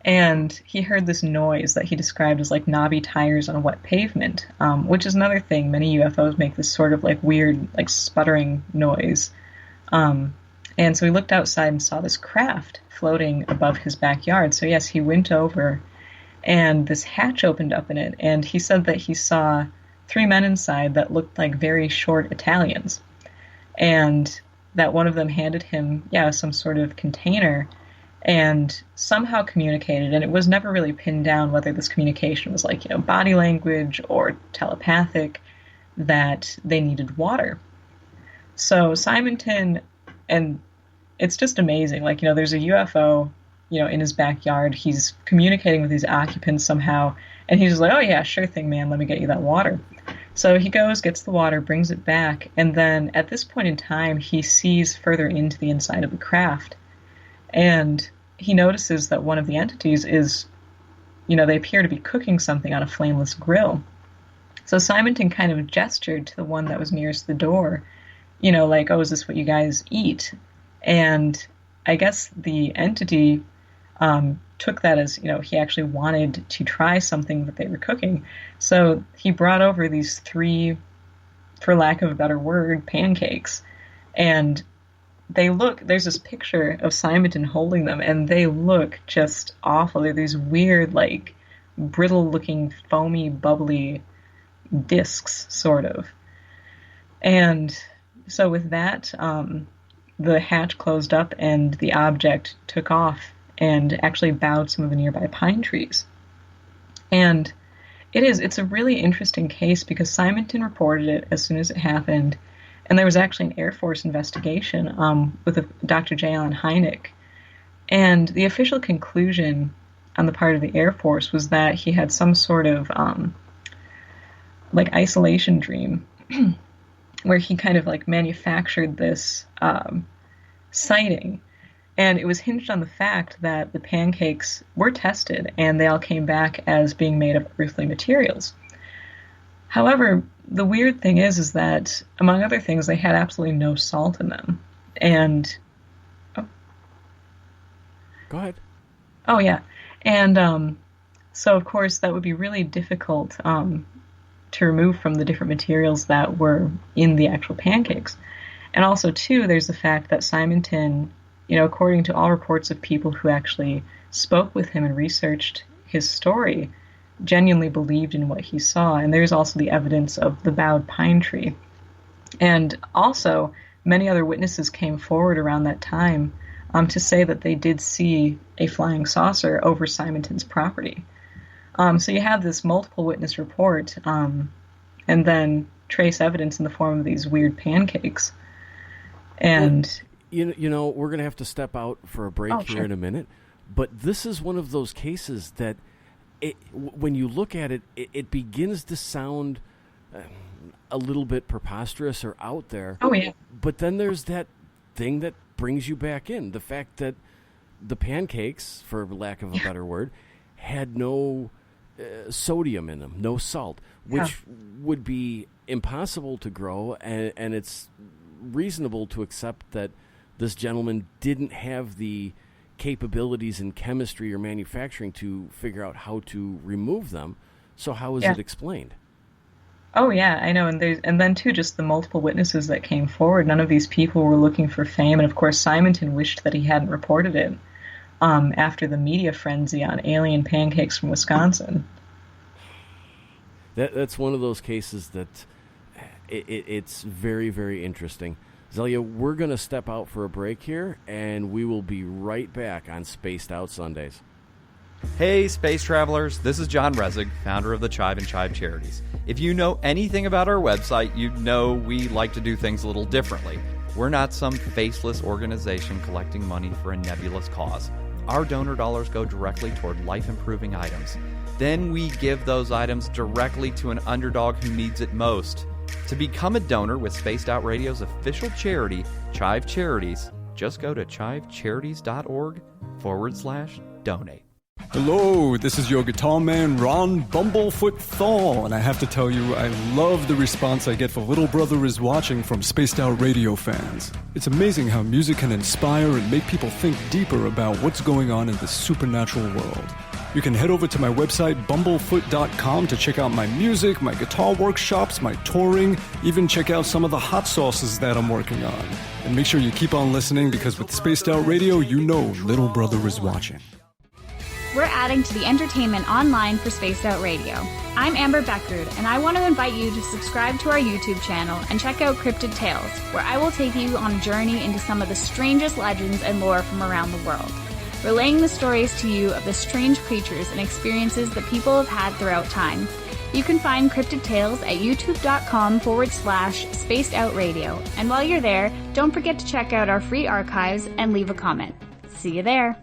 Speaker 2: And he heard this noise that he described as like knobby tires on a wet pavement, which is another thing. Many UFOs make this sort of like weird, like sputtering noise. And so he looked outside and saw this craft floating above his backyard. So yes, he went over, and this hatch opened up in it, and he said that he saw 3 men inside that looked like very short Italians, and that one of them handed him, some sort of container, and somehow communicated, and it was never really pinned down whether this communication was like, body language or telepathic, that they needed water. So Simonton, and it's just amazing, like, there's a UFO, in his backyard, he's communicating with these occupants somehow, and he's just like, oh yeah, sure thing, man, let me get you that water. So he goes, gets the water, brings it back, and then at this point in time, he sees further into the inside of the craft, and he notices that one of the entities is, they appear to be cooking something on a flameless grill. So Simonton kind of gestured to the one that was nearest the door, like, oh, is this what you guys eat? And I guess the entity took that as, he actually wanted to try something that they were cooking. So he brought over these 3, for lack of a better word, pancakes. And there's this picture of Simonton holding them, and they look just awful. They're these weird, like, brittle-looking, foamy, bubbly discs, sort of. And so with that, the hatch closed up, and the object took off and actually bowed some of the nearby pine trees. And it's a really interesting case because Simonton reported it as soon as it happened, and there was actually an Air Force investigation with Dr. J. Allen Hynek. And the official conclusion on the part of the Air Force was that he had some sort of like isolation dream where he kind of like manufactured this sighting. And it was hinged on the fact that the pancakes were tested and they all came back as being made of earthly materials. However, the weird thing is that, among other things, they had absolutely no salt in them. And... Oh.
Speaker 1: Go ahead.
Speaker 2: Oh, yeah. And so, of course, that would be really difficult to remove from the different materials that were in the actual pancakes. And also, too, there's the fact that Simonton, according to all reports of people who actually spoke with him and researched his story, genuinely believed in what he saw. And there's also the evidence of the bowed pine tree. And also, many other witnesses came forward around that time to say that they did see a flying saucer over Simonton's property. So you have this multiple witness report, and then trace evidence in the form of these weird pancakes. And
Speaker 1: we're going to have to step out for a break here in a minute. But this is one of those cases that, when you look at it, it begins to sound a little bit preposterous or out there.
Speaker 2: Oh, yeah.
Speaker 1: But then there's that thing that brings you back in. The fact that the pancakes, for lack of a better word, had no sodium in them, no salt, which would be impossible to grow, and it's reasonable to accept that this gentleman didn't have the capabilities in chemistry or manufacturing to figure out how to remove them. So how is it explained?
Speaker 2: Oh, yeah, I know. And then, too, just the multiple witnesses that came forward. None of these people were looking for fame. And, of course, Simonton wished that he hadn't reported it after the media frenzy on alien pancakes from Wisconsin.
Speaker 1: That's one of those cases that it's very, very interesting. Zelia, we're going to step out for a break here, and we will be right back on Spaced Out Sundays.
Speaker 5: Hey, space travelers, this is John Resig, founder of the CHIVE and CHIVE Charities. If you know anything about our website, you know we like to do things a little differently. We're not some faceless organization collecting money for a nebulous cause. Our donor dollars go directly toward life-improving items. Then we give those items directly to an underdog who needs it most. To become a donor with Spaced Out Radio's official charity, CHIVE Charities, just go to chivecharities.org/donate.
Speaker 11: Hello, this is your guitar man, Ron Bumblefoot Thal, and I have to tell you, I love the response I get for Little Brother is Watching from Spaced Out Radio fans. It's amazing how music can inspire and make people think deeper about what's going on in the supernatural world. You can head over to my website, bumblefoot.com, to check out my music, my guitar workshops, my touring, even check out some of the hot sauces that I'm working on. And make sure you keep on listening, because with Spaced Out Radio, you know Little Brother is watching.
Speaker 6: We're adding to the entertainment online for Spaced Out Radio. I'm Amber Beckrud, and I want to invite you to subscribe to our YouTube channel and check out Cryptid Tales, where I will take you on a journey into some of the strangest legends and lore from around the world. relaying the stories to you of the strange creatures and experiences that people have had throughout time. You can find Cryptid Tales at youtube.com/spacedoutradio. And while you're there, don't forget to check out our free archives and leave a comment. See you there.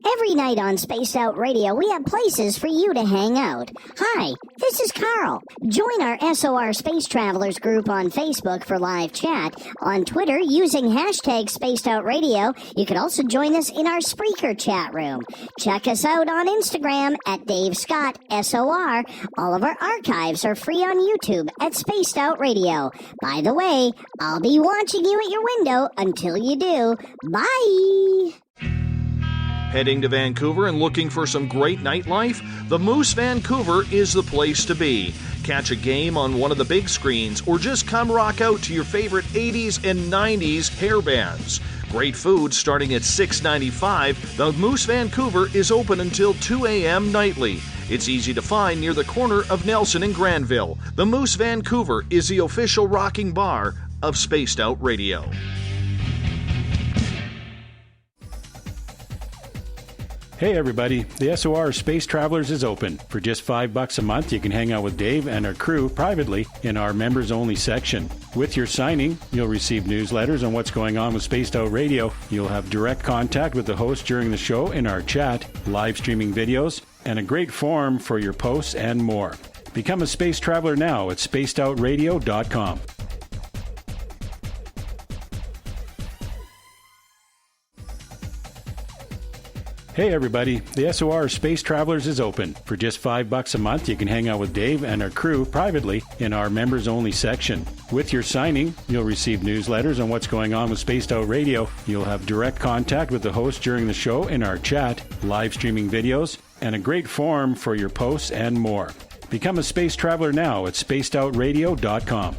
Speaker 15: Every night on Spaced Out Radio, we have places for you to hang out. Hi, this is Carl. Join our SOR Space Travelers group on Facebook for live chat. On Twitter, using hashtag Spaced Out Radio, you can also join us in our Spreaker chat room. Check us out on Instagram at Dave Scott SOR. All of our archives are free on YouTube at Spaced Out Radio. By the way, I'll be watching you at your window until you do. Bye!
Speaker 3: Heading to Vancouver and looking for some great nightlife? The Moose Vancouver is the place to be. Catch a game on one of the big screens or just come rock out to your favorite 80s and 90s hair bands. Great food starting at $6.95. The Moose Vancouver is open until 2 a.m. nightly. It's easy to find near the corner of Nelson and Granville. The Moose Vancouver is the official rocking bar of Spaced Out Radio.
Speaker 4: Hey everybody, the SOR Space Travelers is open. For just $5 a month, you can hang out with Dave and our crew privately in our members-only section. With your signing, you'll receive newsletters on what's going on with Spaced Out Radio. You'll have direct contact with the host during the show in our chat, live streaming videos, and a great forum for your posts and more. Become a space traveler now at spacedoutradio.com. Hey everybody, the SOR Space Travelers is open. For just $5 a month, you can hang out with Dave and our crew privately in our members-only section. With your signing, you'll receive newsletters on what's going on with Spaced Out Radio. You'll have direct contact with the host during the show in our chat, live streaming videos, and a great forum for your posts and more. Become a space traveler now at spacedoutradio.com.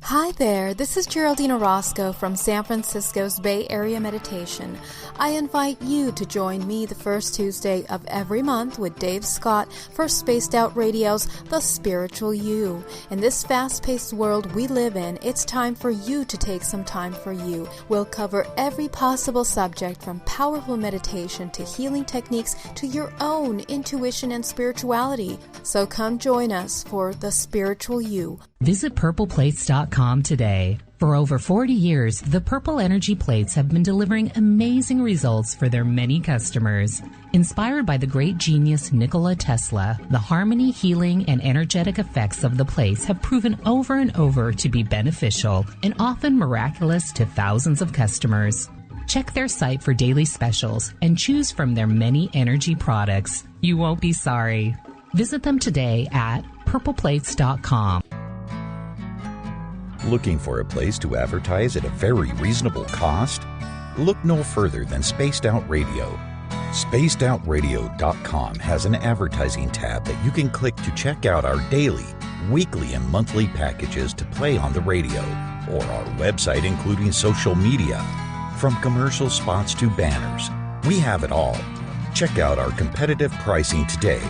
Speaker 16: Hi there, this is Geraldine Orozco from San Francisco's Bay Area Meditation. I invite you to join me the first Tuesday of every month with Dave Scott for Spaced Out Radio's The Spiritual You. In this fast-paced world we live in, it's time for you to take some time for you. We'll cover every possible subject from powerful meditation to healing techniques to your own intuition and spirituality. So come join us for The Spiritual You.
Speaker 13: Visit purpleplates.com today. For over 40 years, the Purple Energy Plates have been delivering amazing results for their many customers. Inspired by the great genius Nikola Tesla, the harmony, healing, and energetic effects of the plates have proven over and over to be beneficial and often miraculous to thousands of customers. Check their site for daily specials and choose from their many energy products. You won't be sorry. Visit them today at purpleplates.com.
Speaker 17: Looking for a place to advertise at a very reasonable cost? Look no further than Spaced Out Radio. SpacedOutRadio.com has an advertising tab that you can click to check out our daily, weekly, and monthly packages to play on the radio, or our website including social media. From commercial spots to banners, we have it all. Check out our competitive pricing today.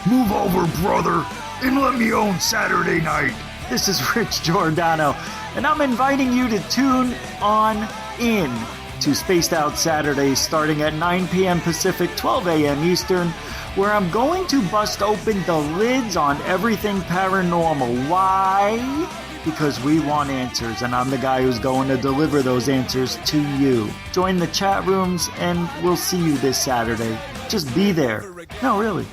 Speaker 8: Move over, brother, and let me own Saturday night.
Speaker 9: This is Rich Giordano, and I'm inviting you to tune on in to Spaced Out Saturdays starting at 9 p.m. Pacific, 12 a.m. Eastern, where I'm going to bust open the lids on everything paranormal. Why? Because we want answers, and I'm the guy who's going to deliver those answers to you. Join the chat rooms, and we'll see you this Saturday. Just be there. No, really.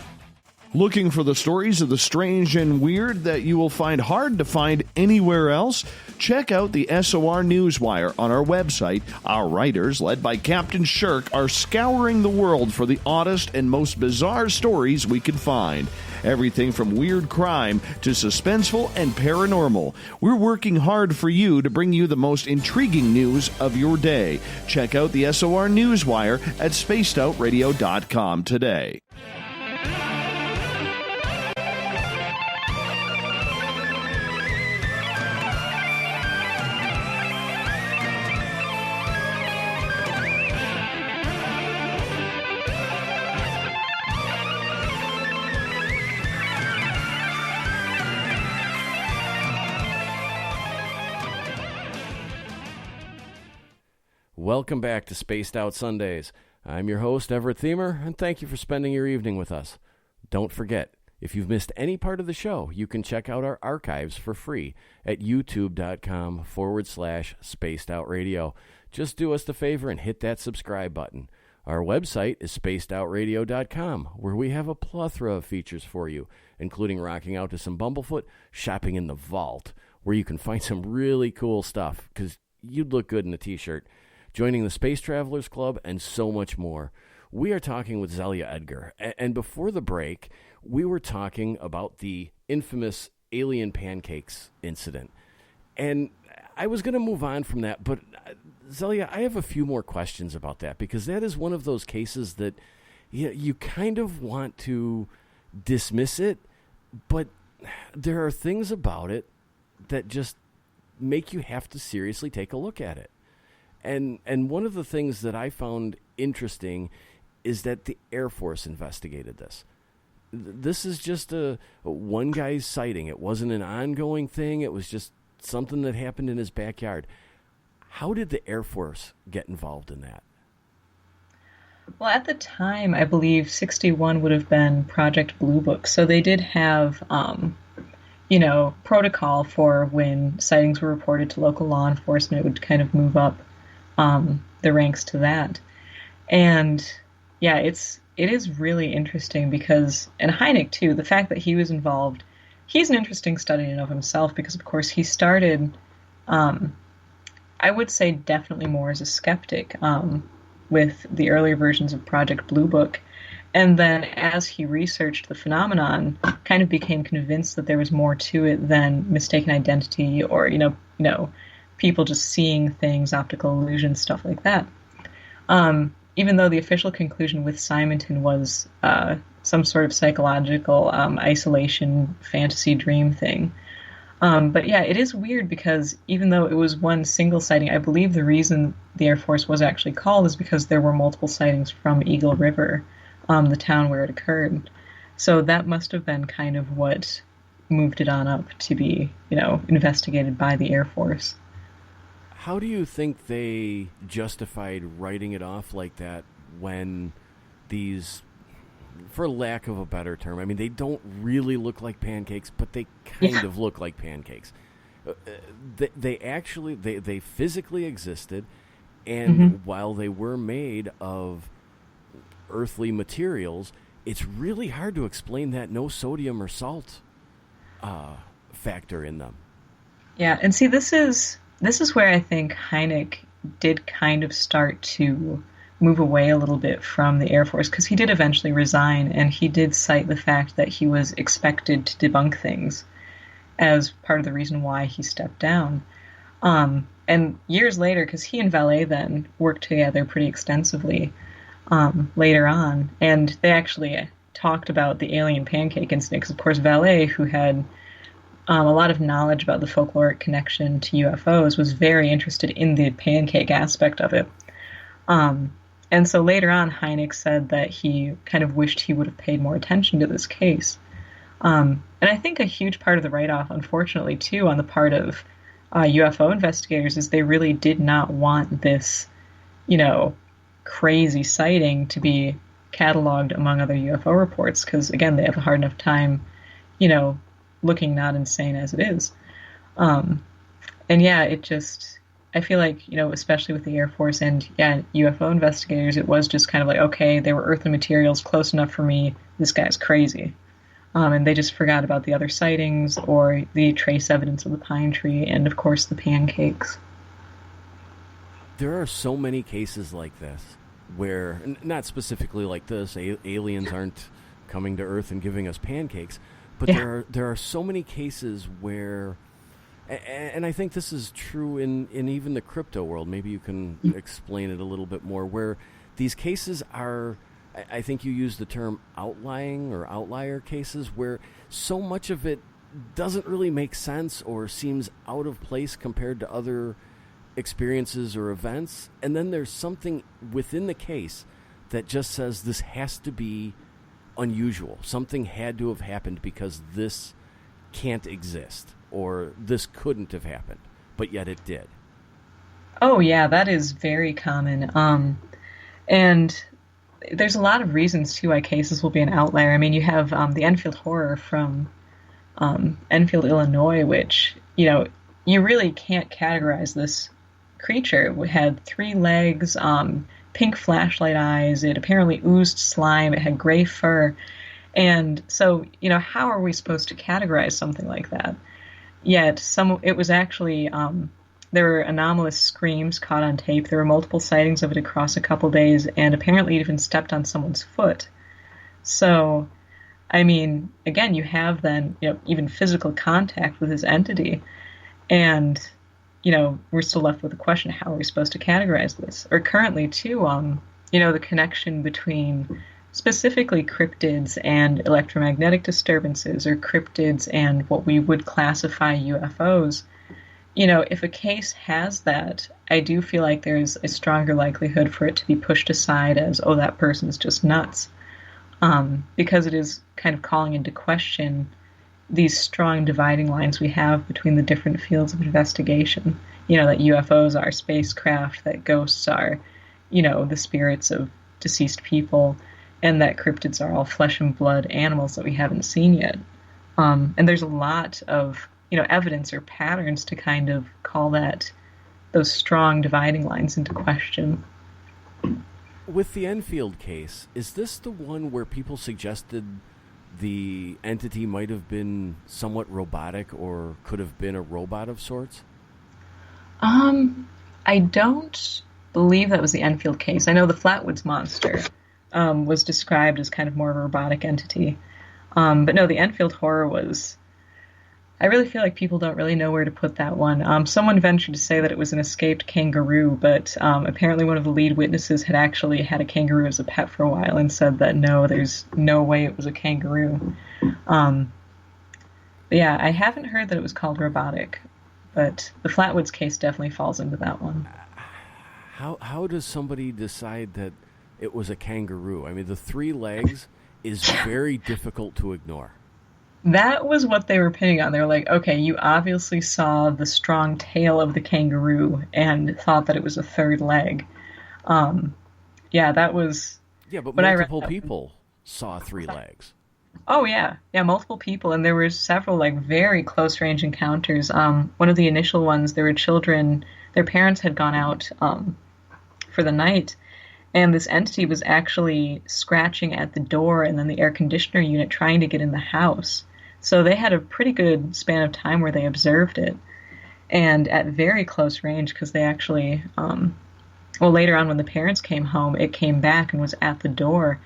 Speaker 3: Looking for the stories of the strange and weird that you will find hard to find anywhere else? Check out the SOR Newswire on our website. Our writers, led by Captain Shirk, are scouring the world for the oddest and most bizarre stories we can find. Everything from weird crime to suspenseful and paranormal. We're working hard for you to bring you the most intriguing news of your day. Check out the SOR Newswire at spacedoutradio.com today.
Speaker 1: Welcome back to Spaced Out Sundays. I'm your host, Everett Thiemer, and thank you for spending your evening with us. Don't forget, if you've missed any part of the show, you can check out our archives for free at youtube.com/spacedoutradio. Just do us the favor and hit that subscribe button. Our website is spacedoutradio.com, where we have a plethora of features for you, including rocking out to some Bumblefoot, shopping in the vault, where you can find some really cool stuff, because you'd look good in a t-shirt, joining the Space Travelers Club, and so much more. We are talking with Zelia Edgar, and before the break, we were talking about the infamous alien pancakes incident. And I was going to move on from that, but Zelia, I have a few more questions about that, because that is one of those cases that you kind of want to dismiss it, but there are things about it that just make you have to seriously take a look at it. And one of the things that I found interesting is that the Air Force investigated this. This is just a one guy's sighting. It wasn't an ongoing thing. It was just something that happened in his backyard. How did the Air Force get involved in that?
Speaker 2: Well, at the time, I believe 61 would have been Project Blue Book. So they did have, protocol for when sightings were reported to local law enforcement. It would kind of move up the ranks to that. And yeah, it is really interesting because, and Hynek too, the fact that he was involved, he's an interesting study in and of himself, because of course he started, I would say definitely more as a skeptic with the earlier versions of Project Blue Book. And then as he researched the phenomenon, kind of became convinced that there was more to it than mistaken identity or, people just seeing things, optical illusions, stuff like that. Even though the official conclusion with Simonton was some sort of psychological isolation fantasy dream thing. But yeah, it is weird because even though it was one single sighting, I believe the reason the Air Force was actually called is because there were multiple sightings from Eagle River, the town where it occurred. So that must have been kind of what moved it on up to be, investigated by the Air Force.
Speaker 1: How do you think they justified writing it off like that when these, for lack of a better term, I mean, they don't really look like pancakes, but they kind of look like pancakes. They physically existed, and while they were made of earthly materials, it's really hard to explain that no sodium or salt factor in them.
Speaker 2: Yeah, and see, this is where I think Hynek did kind of start to move away a little bit from the Air Force, because he did eventually resign, and he did cite the fact that he was expected to debunk things as part of the reason why he stepped down. And years later, because he and Valet then worked together pretty extensively later on, and they actually talked about the alien pancake incident, because of course Valet, who had a lot of knowledge about the folkloric connection to UFOs, was very interested in the pancake aspect of it. And so later on, Hynek said that he kind of wished he would have paid more attention to this case. And I think a huge part of the write-off, unfortunately, too, on the part of UFO investigators, is they really did not want this, crazy sighting to be cataloged among other UFO reports, because, again, they have a hard enough time, looking not insane as it is. And yeah, it just, I feel like, especially with the Air Force and UFO investigators, it was just kind of like, okay, they were earthly materials close enough for me, this guy's crazy. And they just forgot about the other sightings or the trace evidence of the pine tree and, of course, the pancakes.
Speaker 1: There are so many cases like this where, not specifically like this, aliens aren't coming to Earth and giving us pancakes, but there are so many cases where, and I think this is true in even the crypto world, maybe you can explain it a little bit more, where these cases are, I think you use the term outlying or outlier cases, where so much of it doesn't really make sense or seems out of place compared to other experiences or events, and then there's something within the case that just says this has to be unusual. Something had to have happened because this can't exist, or this couldn't have happened, but yet it did.
Speaker 2: Oh, yeah, that is very common. And there's a lot of reasons, too, why cases will be an outlier. I mean, you have the Enfield horror from Enfield, Illinois, which, you really can't categorize this creature. It had 3 legs, pink flashlight eyes. It apparently oozed slime. It had gray fur. And so, how are we supposed to categorize something like that? Yet, it was actually, there were anomalous screams caught on tape. There were multiple sightings of it across a couple days, and apparently it even stepped on someone's foot. So, I mean, again, you have then, even physical contact with this entity, and, we're still left with the question, how are we supposed to categorize this? Or currently, too, the connection between specifically cryptids and electromagnetic disturbances, or cryptids and what we would classify UFOs. If a case has that, I do feel like there's a stronger likelihood for it to be pushed aside as, oh, that person's just nuts. Because it is kind of calling into question these strong dividing lines we have between the different fields of investigation. That UFOs are spacecraft, that ghosts are, the spirits of deceased people, and that cryptids are all flesh and blood animals that we haven't seen yet. And there's a lot of, evidence or patterns to kind of call those strong dividing lines into question.
Speaker 1: With the Enfield case, is this the one where people suggested the entity might have been somewhat robotic or could have been a robot of sorts?
Speaker 2: I don't believe that was the Enfield case. I know the Flatwoods monster was described as kind of more of a robotic entity. But no, the Enfield horror was... I really feel like people don't really know where to put that one. Someone ventured to say that it was an escaped kangaroo, but apparently one of the lead witnesses had actually had a kangaroo as a pet for a while and said that no, there's no way it was a kangaroo. But yeah, I haven't heard that it was called robotic, but the Flatwoods case definitely falls into that one.
Speaker 1: How does somebody decide that it was a kangaroo? I mean, the 3 legs is very difficult to ignore.
Speaker 2: That was what they were pinning on. They were like, okay, you obviously saw the strong tail of the kangaroo and thought that it was a 3rd leg. Yeah, that was...
Speaker 1: Yeah, but multiple people saw 3 legs.
Speaker 2: Oh, yeah. Yeah, multiple people, and there were several, very close-range encounters. One of the initial ones, there were children, their parents had gone out for the night, and this entity was actually scratching at the door and then the air conditioner unit trying to get in the house. So they had a pretty good span of time where they observed it, and at very close range, because they actually, later on when the parents came home, it came back and was at the door,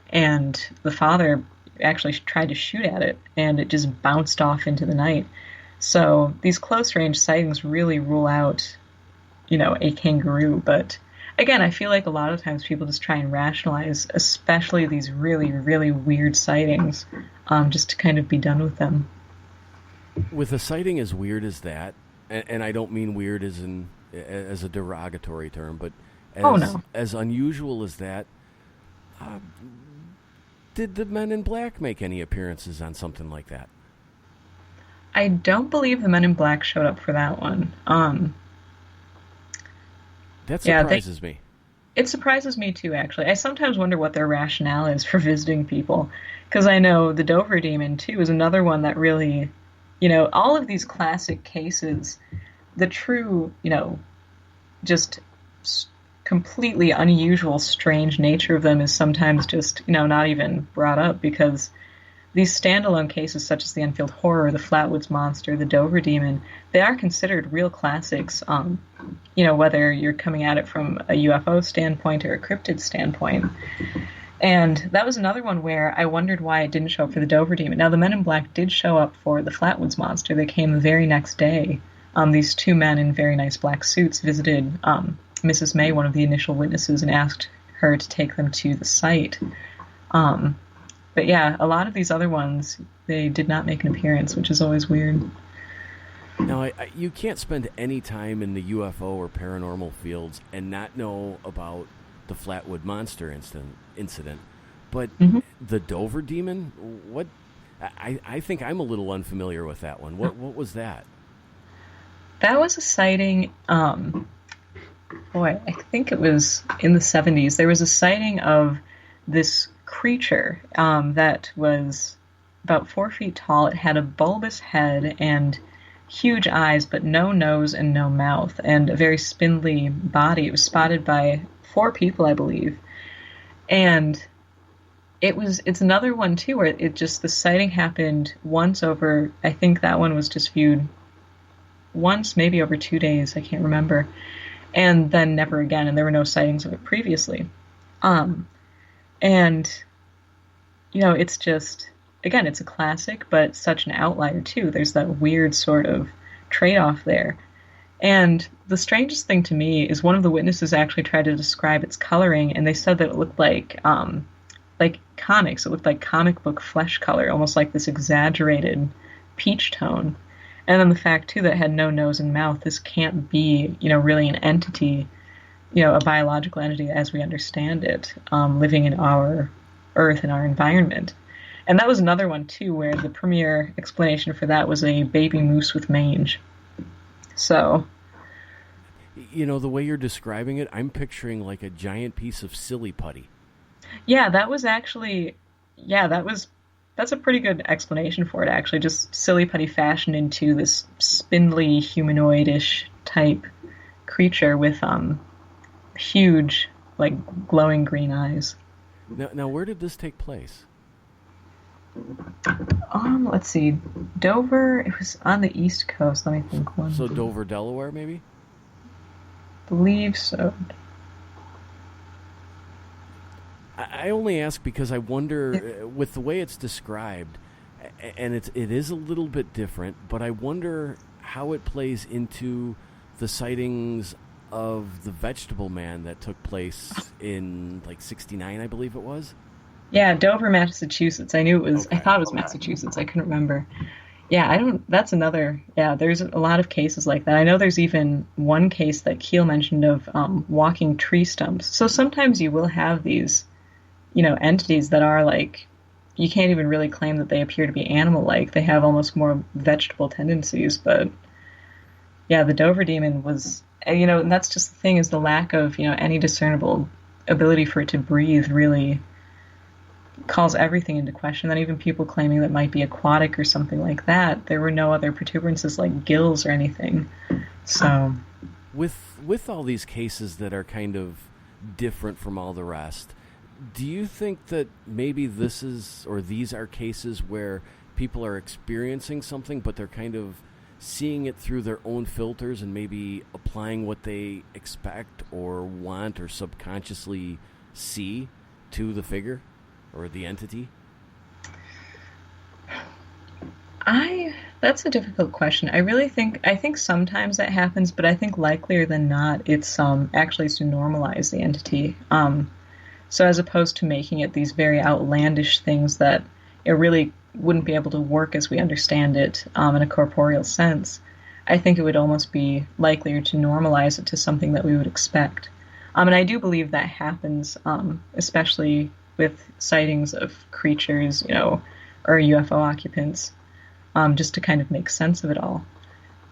Speaker 2: and the father actually tried to shoot at it, and it just bounced off into the night. So these close-range sightings really rule out, a kangaroo, but again, I feel like a lot of times people just try and rationalize, especially these really, really weird sightings, just to kind of be done with them.
Speaker 1: With a sighting as weird as that, and I don't mean weird as a derogatory term, but as unusual as that, did the Men in Black make any appearances on something like that?
Speaker 2: I don't believe the Men in Black showed up for that one.
Speaker 1: That surprises me.
Speaker 2: It surprises me too, actually. I sometimes wonder what their rationale is for visiting people, because I know the Dover Demon too is another one that really, all of these classic cases, the true, just completely unusual, strange nature of them is sometimes just, not even brought up, because these standalone cases such as the Enfield Horror, the Flatwoods Monster, the Dover Demon, they are considered real classics, whether you're coming at it from a UFO standpoint or a cryptid standpoint. And that was another one where I wondered why it didn't show up for the Dover Demon. Now, the Men in Black did show up for the Flatwoods Monster. They came the very next day. These 2 men in very nice black suits visited Mrs. May, one of the initial witnesses, and asked her to take them to the site. But yeah, a lot of these other ones, they did not make an appearance, which is always weird.
Speaker 1: Now, you can't spend any time in the UFO or paranormal fields and not know about the Flatwood Monster incident. But the Dover Demon, what? I think I'm a little unfamiliar with that one. What was that?
Speaker 2: That was a sighting. boy, I think it was in the 70s. There was a sighting of this creature that was about 4 feet tall. It had a bulbous head and huge eyes, but no nose and no mouth, and a very spindly body. It was spotted by 4 people, I believe. And it's another one too, where the sighting happened once over, I think that one was just viewed once, maybe over 2 days, I can't remember, and then never again, and there were no sightings of it previously. And, it's just, again, it's a classic, but such an outlier too. There's that weird sort of trade-off there. And the strangest thing to me is one of the witnesses actually tried to describe its coloring, and they said that it looked like comics. It looked like comic book flesh color, almost like this exaggerated peach tone. And then the fact, too, that it had no nose and mouth. This can't be, really an entity, a biological entity as we understand it, living in our Earth and our environment. And that was another one, too, where the premier explanation for that was a baby moose with mange. So...
Speaker 1: the way you're describing it, I'm picturing like a giant piece of silly putty.
Speaker 2: Yeah, that was actually... That's a pretty good explanation for it, actually. Just silly putty fashioned into this spindly, humanoid-ish type creature with huge, glowing green eyes.
Speaker 1: Now, where did this take place?
Speaker 2: Let's see. Dover, it was on the East Coast, let me think.
Speaker 1: So Dover, Delaware, maybe?
Speaker 2: Believe so.
Speaker 1: I only ask because I wonder, with the way it's described, and it is a little bit different, but I wonder how it plays into the sightings of the vegetable man that took place in, 69, I believe it was?
Speaker 2: Yeah, Dover, Massachusetts. I knew it was,
Speaker 1: Okay.
Speaker 2: I thought it was Massachusetts. I couldn't remember. Yeah, that's another, there's a lot of cases like that. I know there's even one case that Keel mentioned of walking tree stumps. So sometimes you will have these, entities that are you can't even really claim that they appear to be animal-like. They have almost more vegetable tendencies. But, yeah, the Dover demon was, and that's just the thing, is the lack of, any discernible ability for it to breathe really calls everything into question. Then even people claiming that might be aquatic or something like that, there were no other protuberances like gills or anything. So,
Speaker 1: with all these cases that are kind of different from all the rest, do you think that maybe these are cases where people are experiencing something, but they're kind of seeing it through their own filters and maybe applying what they expect or want or subconsciously see to the figure or the entity?
Speaker 2: That's a difficult question. I think sometimes that happens, but I think likelier than not, it's actually to normalize the entity. So as opposed to making it these very outlandish things that it really wouldn't be able to work as we understand it in a corporeal sense, I think it would almost be likelier to normalize it to something that we would expect. And I do believe that happens, especially with sightings of creatures, or UFO occupants, just to kind of make sense of it all.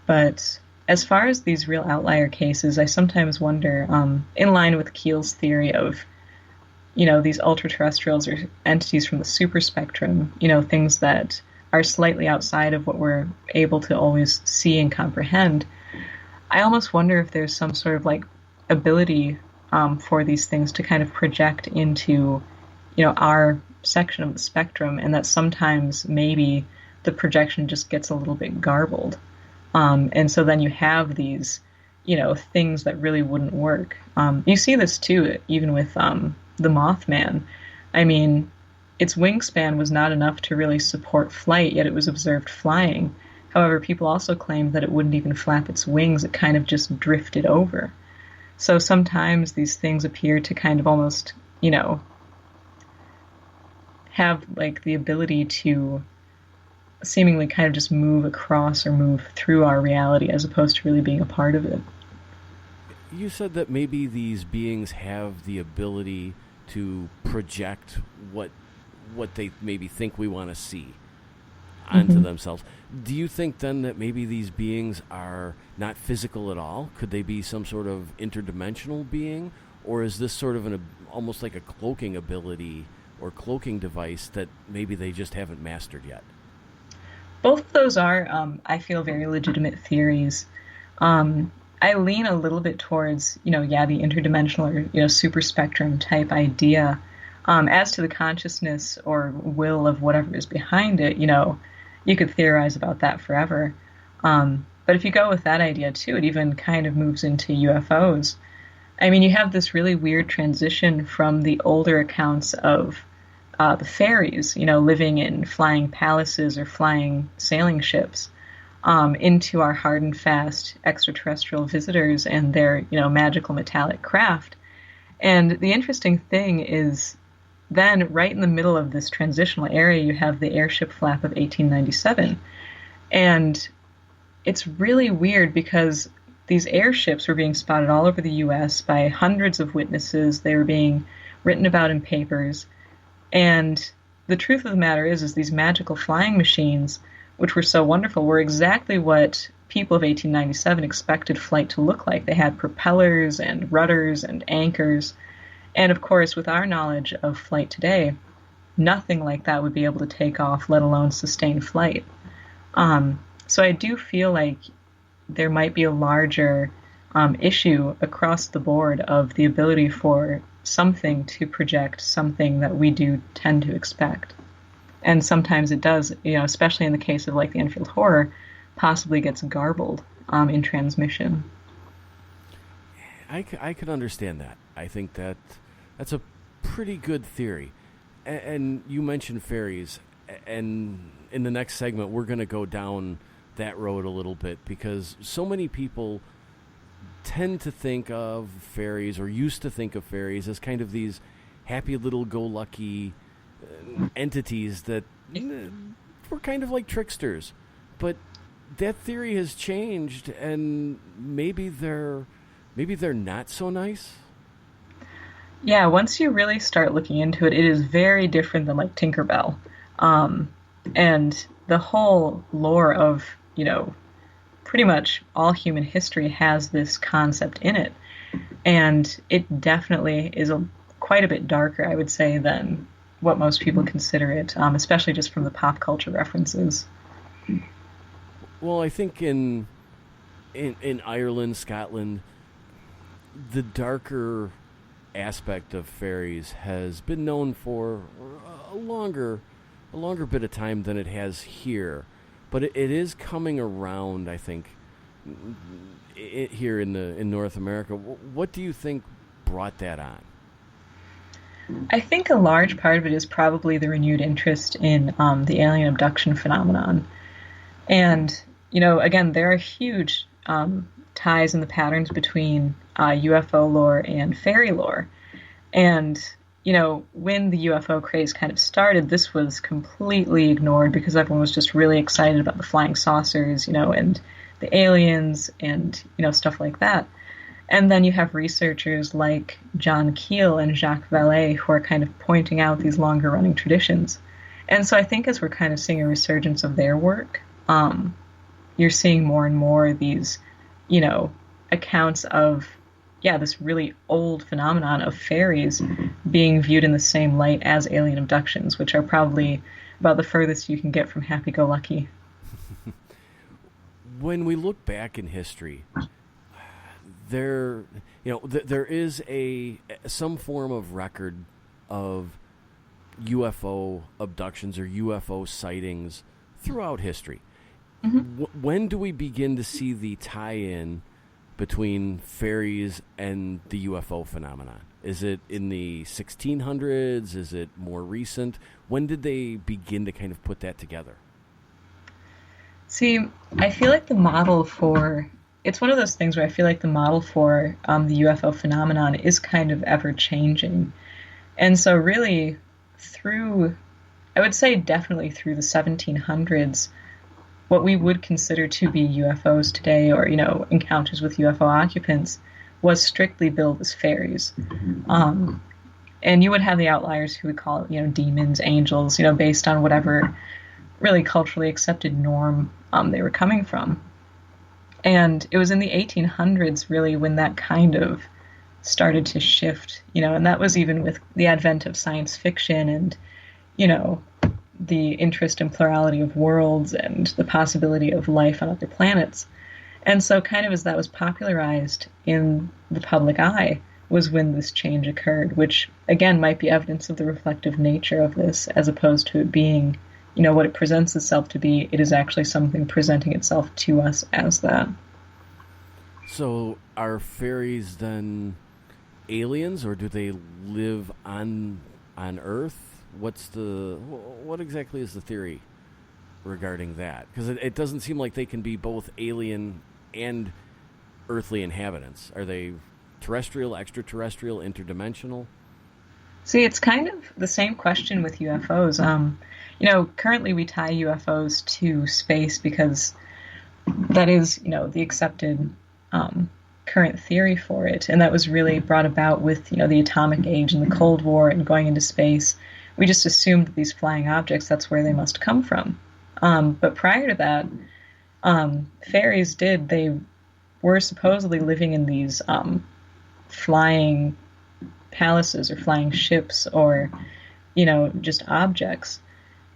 Speaker 2: But as far as these real outlier cases, I sometimes wonder, in line with Keel's theory of, these ultra-terrestrials or entities from the super spectrum, things that are slightly outside of what we're able to always see and comprehend, I almost wonder if there's some sort of ability for these things to kind of project into, our section of the spectrum, and that sometimes maybe the projection just gets a little bit garbled. And so then you have these, things that really wouldn't work. You see this too, even with the Mothman. I mean, its wingspan was not enough to really support flight, yet it was observed flying. However, people also claimed that it wouldn't even flap its wings, it kind of just drifted over. So sometimes these things appear to kind of almost, have the ability to seemingly kind of just move across or move through our reality as opposed to really being a part of it.
Speaker 1: You said that maybe these beings have the ability to project what they maybe think we want to see. onto
Speaker 2: Mm-hmm.
Speaker 1: themselves. Do you think then that maybe these beings are not physical at all? Could they be some sort of interdimensional being? Or is this sort of almost like a cloaking ability or cloaking device that maybe they just haven't mastered yet?
Speaker 2: Both of those are, I feel, very legitimate theories. I lean a little bit towards, the interdimensional or, super spectrum type idea. As to the consciousness or will of whatever is behind it, you could theorize about that forever. But if you go with that idea, too, it even kind of moves into UFOs. I mean, you have this really weird transition from the older accounts of the fairies, living in flying palaces or flying sailing ships, into our hard and fast extraterrestrial visitors and their, magical metallic craft. And the interesting thing is then right in the middle of this transitional area, you have the airship flap of 1897. And it's really weird because these airships were being spotted all over the U.S. by hundreds of witnesses. They were being written about in papers. And the truth of the matter is these magical flying machines, which were so wonderful, were exactly what people of 1897 expected flight to look like. They had propellers and rudders and anchors. And of course, with our knowledge of flight today, nothing like that would be able to take off, let alone sustain flight. So I do feel like there might be a larger issue across the board of the ability for something to project something that we do tend to expect. And sometimes it does, especially in the case of like the Enfield horror, possibly gets garbled in transmission.
Speaker 1: I could understand that. I think that's a pretty good theory. And you mentioned fairies, and in the next segment we're going to go down that road a little bit because so many people tend to think of fairies or used to think of fairies as kind of these happy little go-lucky entities that were kind of like tricksters. But that theory has changed, and maybe they're not so nice.
Speaker 2: Yeah, once you really start looking into it, it is very different than like Tinkerbell. And the whole lore of, pretty much all human history has this concept in it. And it definitely is quite a bit darker, I would say, than what most people consider it, especially just from the pop culture references.
Speaker 1: Well, I think in Ireland, Scotland, the darker aspect of fairies has been known for a longer bit of time than it has here. But it is coming around, I think, here in North America. What do you think brought that on?
Speaker 2: I think a large part of it is probably the renewed interest in the alien abduction phenomenon. And, again, there are huge ties in the patterns between UFO lore and fairy lore. And, when the UFO craze kind of started, this was completely ignored because everyone was just really excited about the flying saucers, and the aliens and, stuff like that. And then you have researchers like John Keel and Jacques Vallée who are kind of pointing out these longer-running traditions. And so I think as we're kind of seeing a resurgence of their work, you're seeing more and more of these, accounts of, this really old phenomenon of fairies being viewed in the same light as alien abductions, which are probably about the furthest you can get from happy-go-lucky.
Speaker 1: When we look back in history, there is some form of record of UFO abductions or UFO sightings throughout history. Mm-hmm. When do we begin to see the tie-in between fairies and the UFO phenomenon? Is it in the 1600s? Is it more recent? When did they begin to kind of put that together?
Speaker 2: See, I feel like the model for... It's one of those things where I feel like the model for the UFO phenomenon is kind of ever-changing. And so really, I would say definitely through the 1700s, what we would consider to be UFOs today, or, encounters with UFO occupants, was strictly billed as fairies. And you would have the outliers who would call it, demons, angels, based on whatever really culturally accepted norm they were coming from. And it was in the 1800s, really, when that kind of started to shift, and that was even with the advent of science fiction and, the interest in plurality of worlds and the possibility of life on other planets. And so kind of as that was popularized in the public eye was when this change occurred, which, again, might be evidence of the reflective nature of this, as opposed to it being, what it presents itself to be. It is actually something presenting itself to us as that. So are fairies then aliens, or do they live on Earth? What exactly is the theory regarding that? Because it doesn't seem like they can be both alien and earthly inhabitants. Are they terrestrial, extraterrestrial, interdimensional? See, it's kind of the same question with UFOs. Currently we tie UFOs to space because that is, the accepted current theory for it. And that was really brought about with, the atomic age and the Cold War and going into space. We just assumed that these flying objects, that's where they must come from. But prior to that, fairies they were supposedly living in these flying palaces or flying ships or, just objects.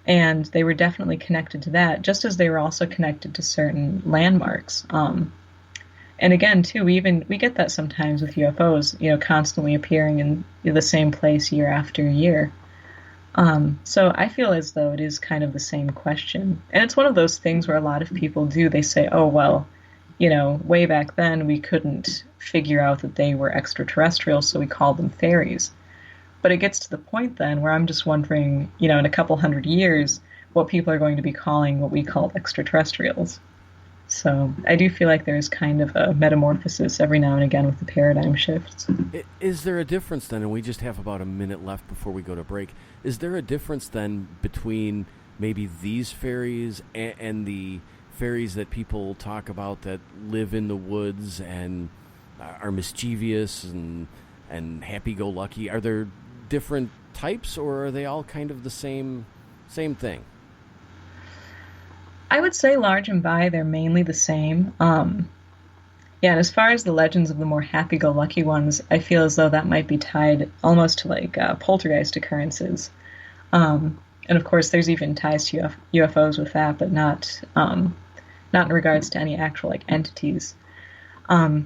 Speaker 2: And they were definitely connected to that, just as they were also connected to certain landmarks. And again, too, we get that sometimes with UFOs, constantly appearing in the same place year after year. So I feel as though it is kind of the same question. And it's one of those things where a lot of people they say, oh, well, way back then we couldn't figure out that they were extraterrestrial, so we called them fairies. But it gets to the point then where I'm just wondering, in a couple hundred years, what people are going to be calling what we call extraterrestrials. So I do feel like there's kind of a metamorphosis every now and again with the paradigm shifts. Is there a difference then, and we just have about a minute left before we go to break, is there a difference then between maybe these fairies and the fairies that people talk about that live in the woods and are mischievous and happy-go-lucky? Are there different types, or are they all kind of the same thing? I would say large and by, they're mainly the same. And as far as the legends of the more happy-go-lucky ones, I feel as though that might be tied almost to poltergeist occurrences. And of course, there's even ties to UFOs with that, but not in regards to any actual entities. But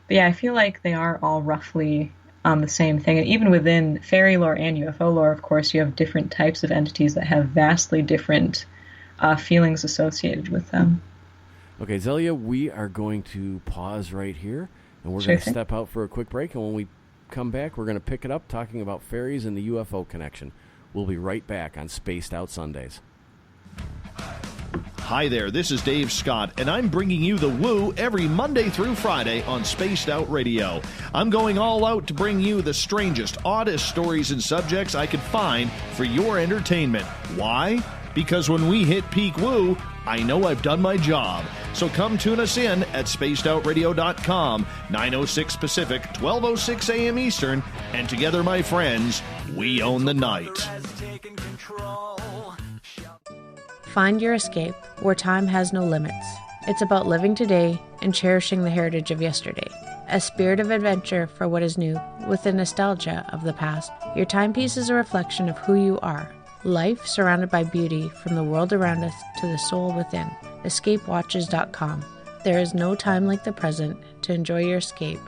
Speaker 2: yeah, I feel like they are all roughly the same thing. And even within fairy lore and UFO lore, of course, you have different types of entities that have vastly different feelings associated with them. Okay, Zelia, we are going to pause right here, and we're going to step out for a quick break, and when we come back, we're going to pick it up talking about fairies and the UFO connection. We'll be right back on Spaced Out Sundays.
Speaker 3: Hi there, this is Dave Scott, and I'm bringing you the Woo every Monday through Friday on Spaced Out Radio. I'm going all out to bring you the strangest, oddest stories and subjects I could find for your entertainment. Why? Because when we hit peak woo, I know I've done my job. So come tune us in at spacedoutradio.com, 9:06 Pacific, 12:06 a.m. Eastern, and together, my friends, we own the night.
Speaker 7: Find your escape where time has no limits. It's about living today and cherishing the heritage of yesterday. A spirit of adventure for what is new, with the nostalgia of the past. Your timepiece is a reflection of who you are. Life surrounded by beauty from the world around us to the soul within. EscapeWatches.com. There is no time like the present to enjoy your escape.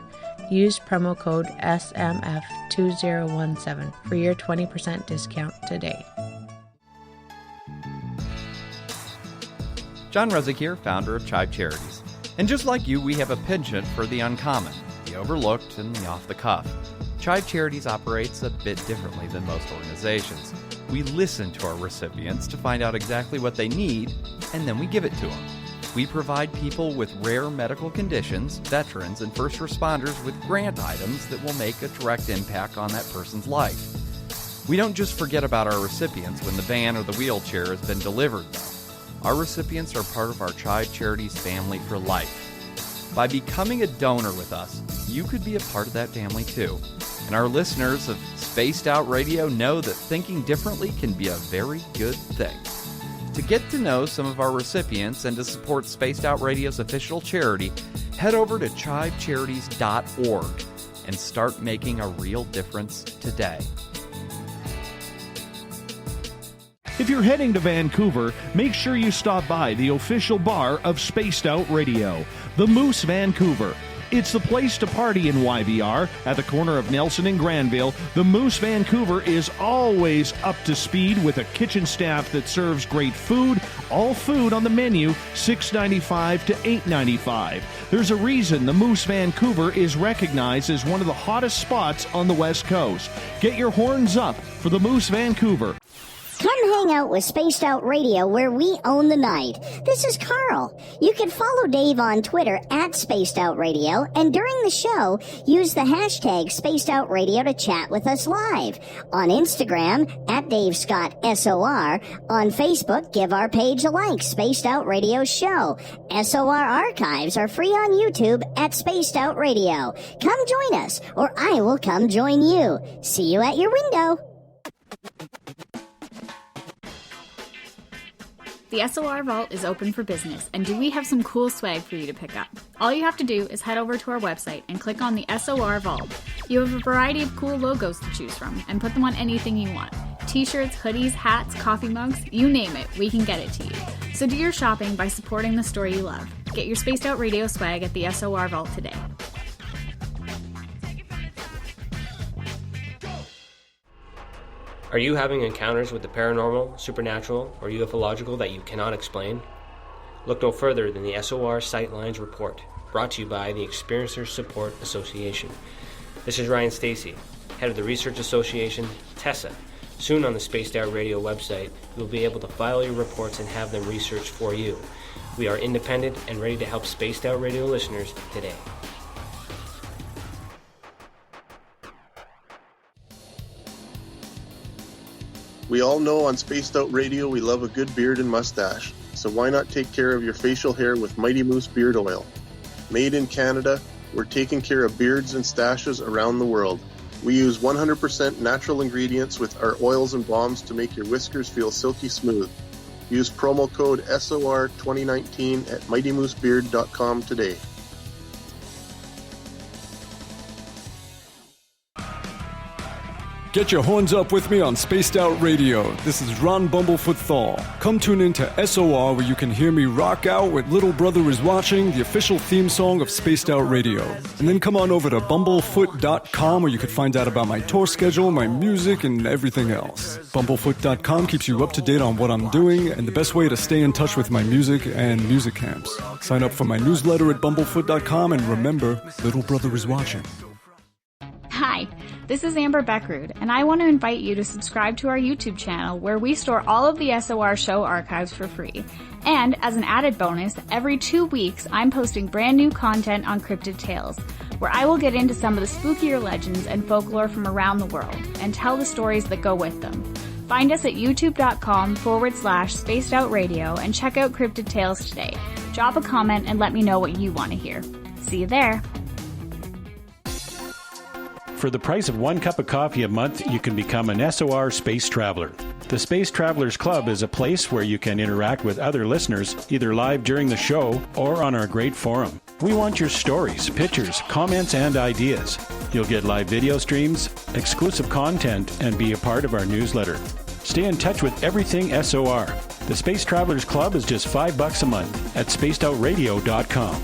Speaker 7: Use promo code SMF2017 for your 20% discount today.
Speaker 5: John Resig here, founder of CHIVE Charities. And just like you, we have a penchant for the uncommon, the overlooked, and the off-the-cuff. CHIVE Charities operates a bit differently than most organizations. We listen to our recipients to find out exactly what they need, and then we give it to them. We provide people with rare medical conditions, veterans, and first responders with grant items that will make a direct impact on that person's life. We don't just forget about our recipients when the van or the wheelchair has been delivered, though. Our recipients are part of our CHIVE Charities family for life. By becoming a donor with us, you could be a part of that family too. And our listeners of Spaced Out Radio know that thinking differently can be a very good thing. To get to know some of our recipients and to support Spaced Out Radio's official charity, head over to CHIVEcharities.org and start making a real difference today.
Speaker 3: If you're heading to Vancouver, make sure you stop by the official bar of Spaced Out Radio, the Moose Vancouver. It's the place to party in YVR. At the corner of Nelson and Granville, the Moose Vancouver is always up to speed with a kitchen staff that serves great food. All food on the menu, $6.95 to $8.95. There's a reason the Moose Vancouver is recognized as one of the hottest spots on the West Coast. Get your horns up for the Moose Vancouver.
Speaker 15: Come hang out with Spaced Out Radio, where we own the night. This is Carl. You can follow Dave on Twitter at Spaced Out Radio, and during the show, use the hashtag Spaced Out Radio to chat with us live. On Instagram, at Dave Scott SOR. On Facebook, give our page a like, Spaced Out Radio Show. SOR archives are free on YouTube at Spaced Out Radio. Come join us, or I will come join you. See you at your window.
Speaker 6: The SOR Vault is open for business, and do we have some cool swag for you to pick up? All you have to do is head over to our website and click on the SOR Vault. You have a variety of cool logos to choose from, and put them on anything you want. T-shirts, hoodies, hats, coffee mugs, you name it, we can get it to you. So do your shopping by supporting the store you love. Get your Spaced Out Radio swag at the SOR Vault today.
Speaker 14: Are you having encounters with the paranormal, supernatural, or ufological that you cannot explain? Look no further than the SOR Sightlines Report, brought to you by the Experiencers Support Association. This is Ryan Stacy, head of the Research Association, TESA. Soon on the Spaced Out Radio website, you'll be able to file your reports and have them researched for you. We are independent and ready to help Spaced Out Radio listeners today.
Speaker 10: We all know on Spaced Out Radio we love a good beard and mustache, so why not take care of your facial hair with Mighty Moose Beard Oil? Made in Canada, we're taking care of beards and stashes around the world. We use 100% natural ingredients with our oils and balms to make your whiskers feel silky smooth. Use promo code SOR2019 at MightyMooseBeard.com today.
Speaker 11: Get your horns up with me on Spaced Out Radio. This is Ron Bumblefoot Thal. Come tune in to SOR, where you can hear me rock out with Little Brother Is Watching, the official theme song of Spaced Out Radio. And then come on over to bumblefoot.com, where you can find out about my tour schedule, my music, and everything else. Bumblefoot.com keeps you up to date on what I'm doing and the best way to stay in touch with my music and music camps. Sign up for my newsletter at bumblefoot.com, and remember, Little Brother Is Watching.
Speaker 6: Hi, this is Amber Beckrud, and I want to invite you to subscribe to our YouTube channel, where we store all of the SOR show archives for free. And as an added bonus, every 2 weeks I'm posting brand new content on Cryptid Tales, where I will get into some of the spookier legends and folklore from around the world and tell the stories that go with them. Find us at youtube.com/Spaced Out Radio and check out Cryptid Tales today. Drop a comment and let me know what you want to hear. See you there.
Speaker 4: For the price of 1 cup of coffee a month, you can become an SOR Space Traveler. The Space Travelers Club is a place where you can interact with other listeners, either live during the show or on our great forum. We want your stories, pictures, comments, and ideas. You'll get live video streams, exclusive content, and be a part of our newsletter. Stay in touch with everything SOR. The Space Travelers Club is just $5 a month at spacedoutradio.com.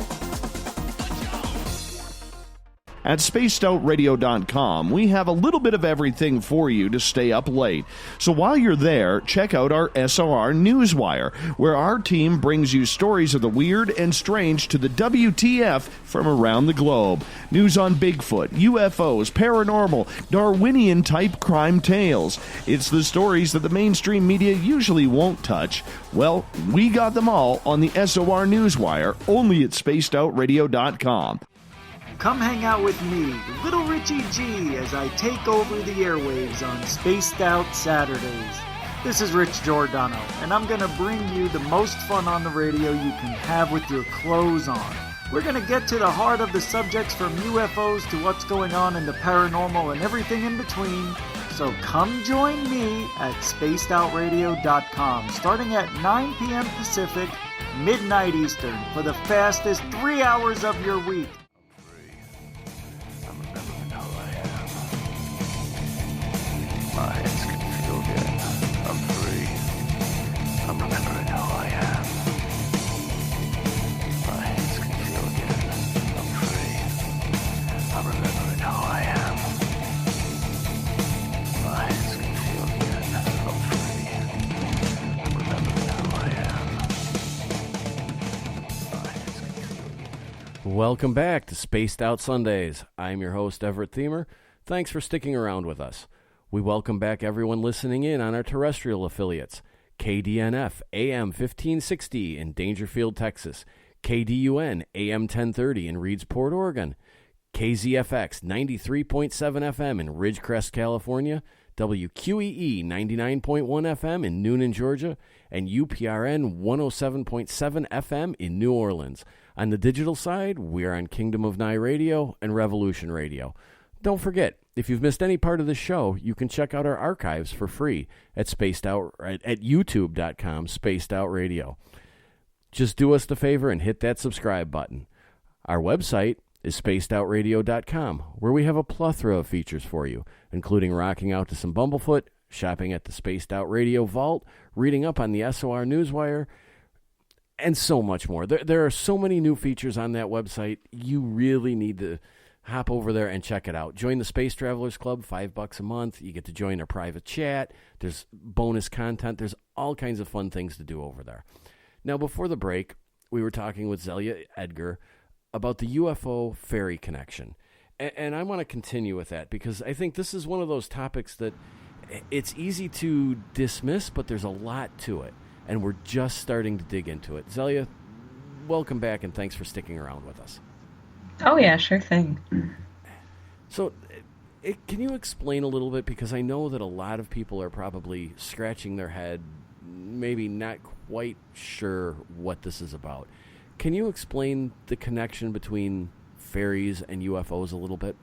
Speaker 3: At spacedoutradio.com, we have a little bit of everything for you to stay up late. So while you're there, check out our SOR Newswire, where our team brings you stories of the weird and strange to the WTF from around the globe. News on Bigfoot, UFOs, paranormal, Darwinian-type crime tales. It's the stories that the mainstream media usually won't touch. Well, we got them all on the SOR Newswire, only at spacedoutradio.com.
Speaker 9: Come hang out with me, Little Richie G, as I take over the airwaves on Spaced Out Saturdays. This is Rich Giordano, and I'm going to bring you the most fun on the radio you can have with your clothes on. We're going to get to the heart of the subjects, from UFOs to what's going on in the paranormal and everything in between. So come join me at spacedoutradio.com starting at 9 p.m. Pacific, midnight Eastern, for the fastest 3 hours of your week.
Speaker 8: My hands can feel again. I'm free. I'm remembering who I am. My hands can feel again. I'm free. I'm remembering who I am. My hands can feel again. I'm free. I'm remembering who I am.
Speaker 1: Welcome back to Spaced Out Sundays. I'm your host, Everett Thiemer. Thanks for sticking around with us. We welcome back everyone listening in on our terrestrial affiliates, KDNF AM 1560 in Dangerfield, Texas, KDUN AM 1030 in Reedsport, Oregon, KZFX 93.7 FM in Ridgecrest, California, WQEE 99.1 FM in Noonan, Georgia, and UPRN 107.7 FM in New Orleans. On the digital side, we're on Kingdom of Nye Radio and Revolution Radio. Don't forget, if you've missed any part of the show, you can check out our archives for free at youtube.com, Spaced Out Radio. Just do us the favor and hit that subscribe button. Our website is spacedoutradio.com, where we have a plethora of features for you, including rocking out to some Bumblefoot, shopping at the Spaced Out Radio Vault, reading up on the SOR Newswire, and so much more. There are so many new features on that website. You really need to hop over there and check it out. Join the Space Travelers Club, $5 a month. You get to join our private chat. There's bonus content. There's all kinds of fun things to do over there. Now, before the break, we were talking with Zelia Edgar about the UFO Fairy Connection. And I want to continue with that because I think this is one of those topics that it's easy to dismiss, but there's a lot to it. And we're just starting to dig into it. Zelia, welcome back and thanks for sticking around with us.
Speaker 2: Oh, yeah, sure thing.
Speaker 1: So, can you explain a little bit? Because I know that a lot of people are probably scratching their head, maybe not quite sure what this is about. Can you explain the connection between fairies and UFOs a little bit?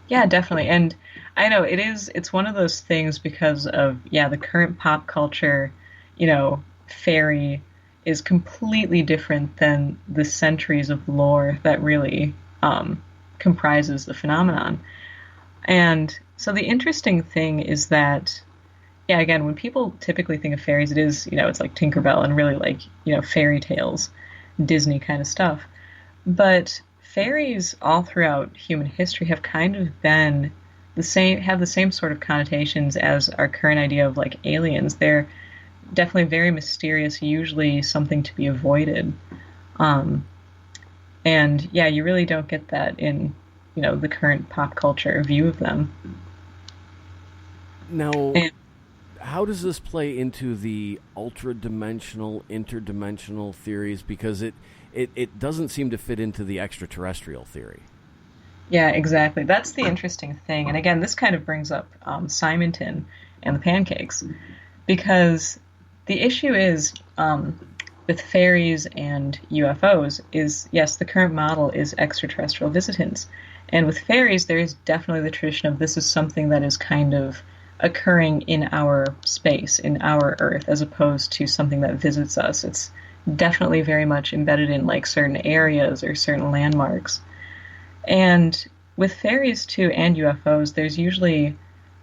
Speaker 2: Yeah, definitely. And I know it's one of those things because of, the current pop culture, fairy is completely different than the centuries of lore that really comprises the phenomenon. And so the interesting thing is that, again, when people typically think of fairies, it is, it's like Tinkerbell and really like, fairy tales, Disney kind of stuff. But fairies all throughout human history have kind of been have the same sort of connotations as our current idea of like aliens. They're definitely very mysterious, usually something to be avoided. And you really don't get that in, the current pop culture view of them.
Speaker 1: Now, how does this play into the ultra-dimensional, interdimensional theories? Because it doesn't seem to fit into the extraterrestrial theory.
Speaker 2: Yeah, exactly. That's the interesting thing. And again, this kind of brings up Simonton and the pancakes. Because the issue is, with fairies and UFOs is, yes, the current model is extraterrestrial visitants. And with fairies, there is definitely the tradition of this is something that is kind of occurring in our space, in our Earth, as opposed to something that visits us. It's definitely very much embedded in like certain areas or certain landmarks. And with fairies, too, and UFOs, there's usually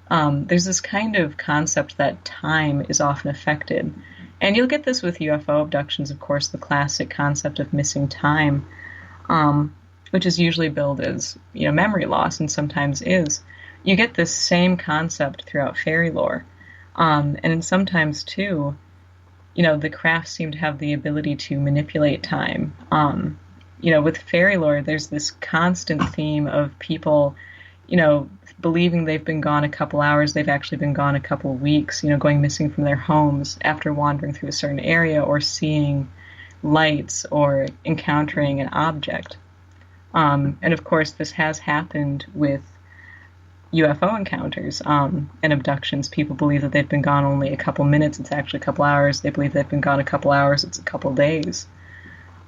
Speaker 2: there's this kind of concept that time is often affected. And you'll get this with UFO abductions, of course, the classic concept of missing time, which is usually billed as, memory loss, and sometimes is. You get this same concept throughout fairy lore. And sometimes, too, the crafts seem to have the ability to manipulate time. With fairy lore, there's this constant theme of people, believing they've been gone a couple hours, they've actually been gone a couple weeks, going missing from their homes after wandering through a certain area or seeing lights or encountering an object. And of course, this has happened with UFO encounters and abductions. People believe that they've been gone only a couple minutes, it's actually a couple hours. They believe they've been gone a couple hours, it's a couple days.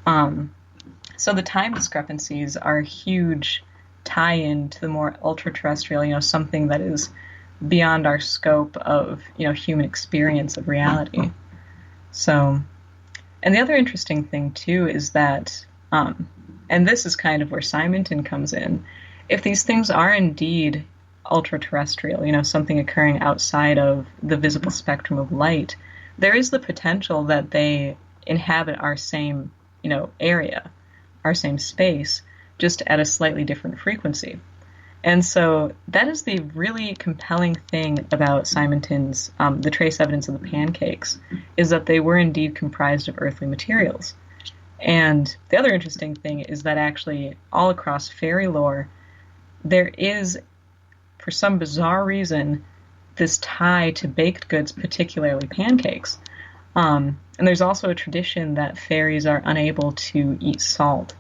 Speaker 2: So the time discrepancies are a huge tie-in to the more ultra-terrestrial, something that is beyond our scope of, human experience of reality. So, and the other interesting thing too is that, and this is kind of where Simonton comes in, if these things are indeed ultra-terrestrial, something occurring outside of the visible spectrum of light, there is the potential that they inhabit our same, area, our same space, just at a slightly different frequency. And so that is the really compelling thing about Simonton's, the trace evidence of the pancakes, is that they were indeed comprised of earthly materials. And the other interesting thing is that actually all across fairy lore, there is, for some bizarre reason, this tie to baked goods, particularly pancakes. And there's also a tradition that fairies are unable to eat salt.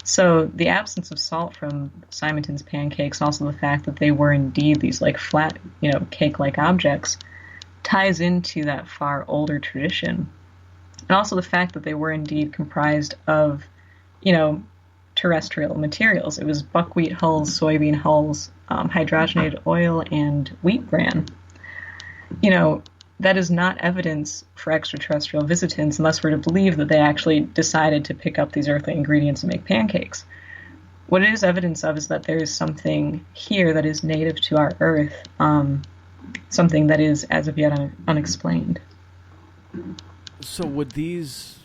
Speaker 2: So the absence of salt from Simonton's pancakes, also the fact that they were indeed these like flat, cake-like objects, ties into that far older tradition. And also the fact that they were indeed comprised of, terrestrial materials. It was buckwheat hulls, soybean hulls, hydrogenated oil, and wheat bran. That is not evidence for extraterrestrial visitants unless we're to believe that they actually decided to pick up these earthly ingredients and make pancakes. What it is evidence of is that there is something here that is native to our Earth, something that is as of yet unexplained.
Speaker 1: So would these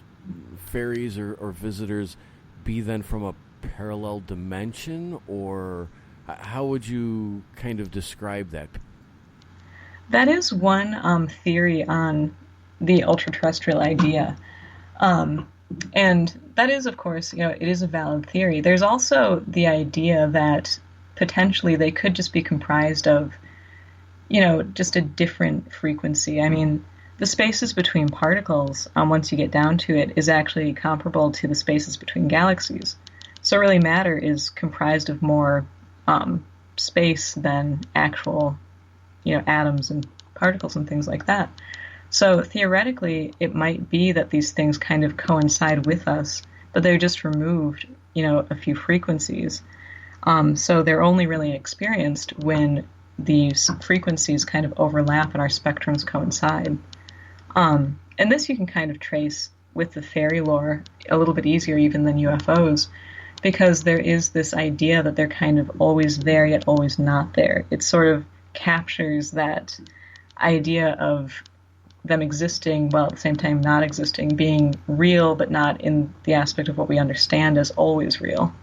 Speaker 1: fairies or visitors be then from a parallel dimension, or how would you kind of describe that?
Speaker 2: That is one theory on the ultra-terrestrial idea. And that is, of course, it is a valid theory. There's also the idea that potentially they could just be comprised of, just a different frequency. I mean, the spaces between particles, once you get down to it, is actually comparable to the spaces between galaxies. So really matter is comprised of more space than actual atoms and particles and things like that. So theoretically, it might be that these things kind of coincide with us, but they're just removed, a few frequencies. So they're only really experienced when these frequencies kind of overlap and our spectrums coincide. And this you can kind of trace with the fairy lore a little bit easier even than UFOs, because there is this idea that they're kind of always there yet always not there. It sort of captures that idea of them existing while at the same time not existing, being real but not in the aspect of what we understand as always real.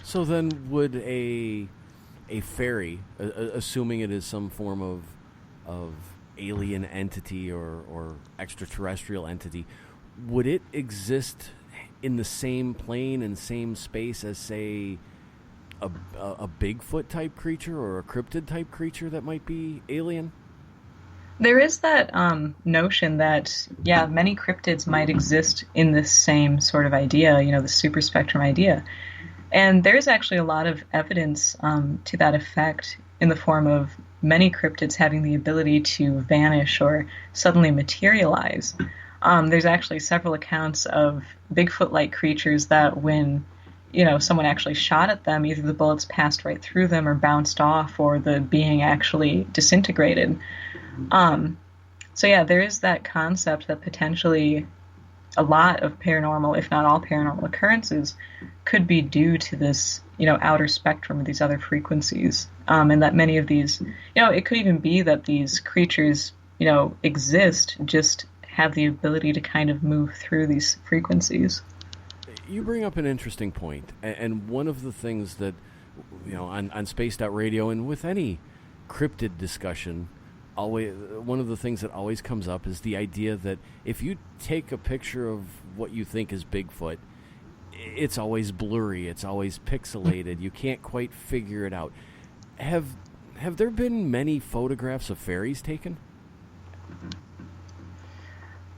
Speaker 1: So then would a fairy, assuming it is some form of alien entity or extraterrestrial entity, would it exist in the same plane and same space as, say, a Bigfoot type creature or a cryptid type creature that might be alien?
Speaker 2: There is that notion that, many cryptids might exist in this same sort of idea, the super spectrum idea. And there's actually a lot of evidence to that effect in the form of many cryptids having the ability to vanish or suddenly materialize. There's actually several accounts of Bigfoot-like creatures that when someone actually shot at them, either the bullets passed right through them or bounced off, or the being actually disintegrated. So there is that concept that potentially a lot of paranormal, if not all paranormal occurrences, could be due to this, outer spectrum of these other frequencies. And that many of these, it could even be that these creatures, exist, just have the ability to kind of move through these frequencies.
Speaker 1: You bring up an interesting point, and one of the things that, on Spaced Out Radio and with any cryptid discussion, one of the things that always comes up is the idea that if you take a picture of what you think is Bigfoot, it's always blurry, it's always pixelated, you can't quite figure it out. Have there been many photographs of fairies taken?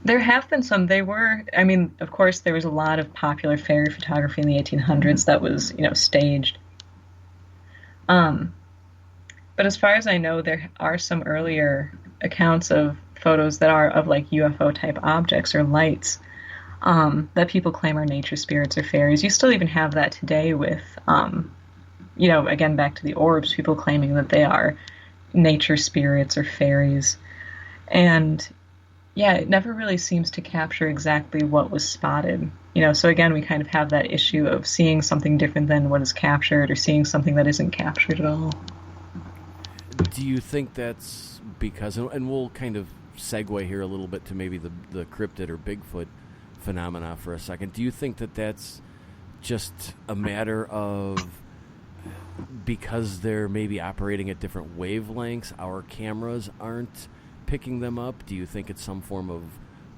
Speaker 2: There have been some. They were, of course, there was a lot of popular fairy photography in the 1800s that was, staged. But as far as I know, there are some earlier accounts of photos that are of like UFO-type objects or lights that people claim are nature spirits or fairies. You still even have that today with, again, back to the orbs, people claiming that they are, nature spirits or fairies. And yeah, it never really seems to capture exactly what was spotted. So again, we kind of have that issue of seeing something different than what is captured, or seeing something that isn't captured at all.
Speaker 1: Do you think that's because, and we'll kind of segue here a little bit to maybe the cryptid or Bigfoot phenomena for a second. Do you think that that's just a matter of, because they're maybe operating at different wavelengths, our cameras aren't picking them up? Do you think it's some form of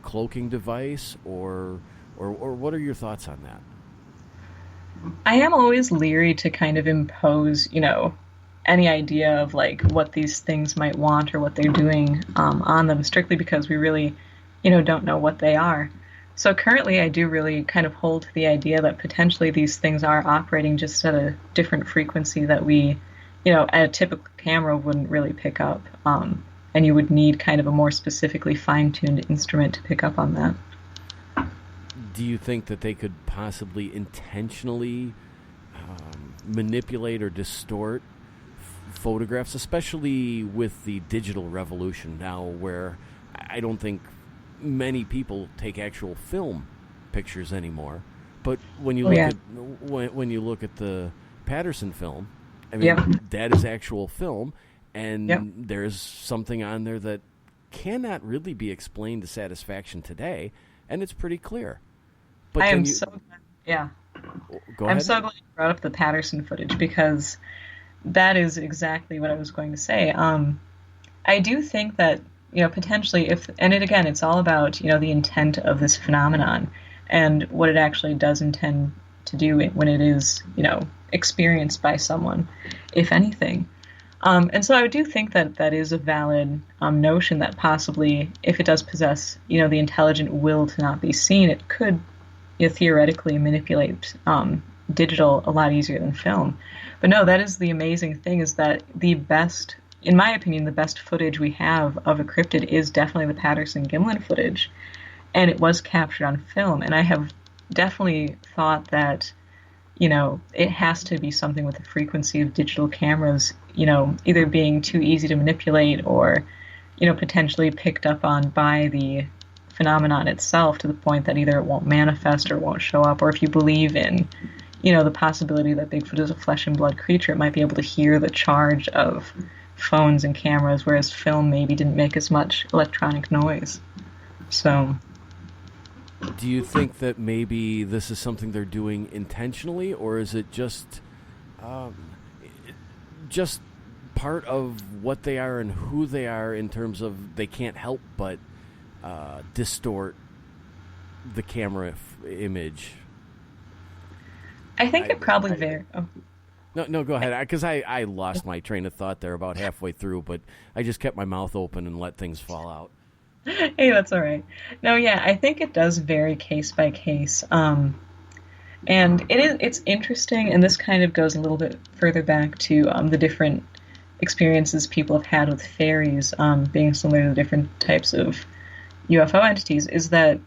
Speaker 1: cloaking device, or what are your thoughts on that?
Speaker 2: I am always leery to kind of impose, any idea of like what these things might want or what they're doing on them, strictly because we really, don't know what they are. So currently I do really kind of hold to the idea that potentially these things are operating just at a different frequency that we, a typical camera wouldn't really pick up. And you would need kind of a more specifically fine-tuned instrument to pick up on that.
Speaker 1: Do you think that they could possibly intentionally manipulate or distort photographs, especially with the digital revolution now, where I don't think many people take actual film pictures anymore? But when you look at when you look at the Patterson film, I mean, that is actual film. And there's something on there that cannot really be explained to satisfaction today, and it's pretty clear. But
Speaker 2: I'm so glad you brought up the Patterson footage, because that is exactly what I was going to say. I do think that, potentially it's all about, the intent of this phenomenon and what it actually does intend to do when it is, experienced by someone, if anything. And so I do think that that is a valid notion, that possibly, if it does possess, the intelligent will to not be seen, it could theoretically manipulate digital a lot easier than film. But no, that is the amazing thing, is that in my opinion, the best footage we have of a cryptid is definitely the Patterson-Gimlin footage. And it was captured on film. And I have definitely thought that, it has to be something with the frequency of digital cameras, either being too easy to manipulate or, potentially picked up on by the phenomenon itself, to the point that either it won't manifest or won't show up. Or if you believe in, the possibility that Bigfoot is a flesh and blood creature, it might be able to hear the charge of phones and cameras, whereas film maybe didn't make as much electronic noise. So...
Speaker 1: Do you think that maybe this is something they're doing intentionally, or is it just part of what they are and who they are, in terms of they can't help but distort the camera image?
Speaker 2: I think it probably varies.
Speaker 1: No, go ahead, because I lost my train of thought there about halfway through, but I just kept my mouth open and let things fall out.
Speaker 2: Hey, that's all right. No, yeah, I think it does vary case by case. And it's interesting, and this kind of goes a little bit further back to the different experiences people have had with fairies, being similar to the different types of UFO entities, is that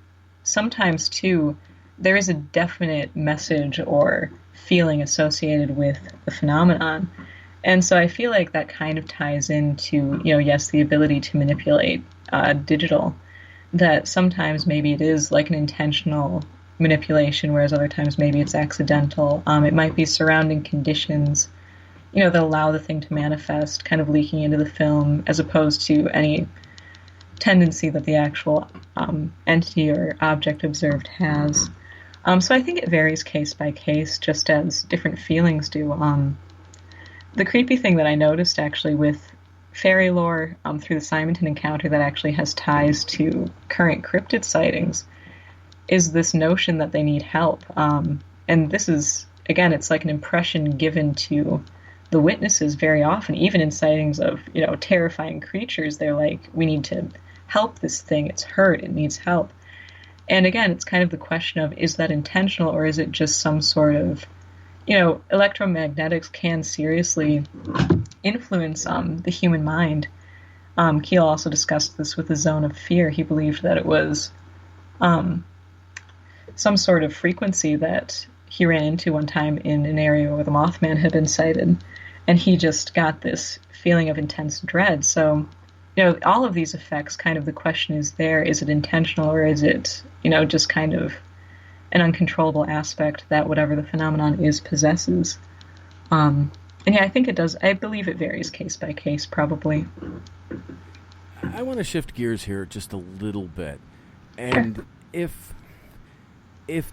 Speaker 2: sometimes, too, there is a definite message or feeling associated with the phenomenon. And so I feel like that kind of ties into, yes, the ability to manipulate digital, that sometimes maybe it is like an intentional manipulation, whereas other times maybe it's accidental. It might be surrounding conditions, that allow the thing to manifest, kind of leaking into the film, as opposed to any tendency that the actual entity or object observed has. So I think it varies case by case, just as different feelings do. The creepy thing that I noticed, actually, with fairy lore through the Simonton encounter that actually has ties to current cryptid sightings, is this notion that they need help. And this is, again, it's like an impression given to the witnesses very often, even in sightings of, terrifying creatures. They're like, we need to help this thing. It's hurt. It needs help. And again, it's kind of the question of, is that intentional, or is it just some sort of, electromagnetics can seriously influence the human mind. Keel also discussed this with the zone of fear. He believed that it was some sort of frequency that he ran into one time in an area where the Mothman had been sighted. and he just got this feeling of intense dread. So, all of these effects, kind of the question is there, is it intentional, or is it, just kind of an uncontrollable aspect that whatever the phenomenon is possesses? And yeah, I think it does. I believe it varies case by case, probably.
Speaker 1: I want to shift gears here just a little bit. And if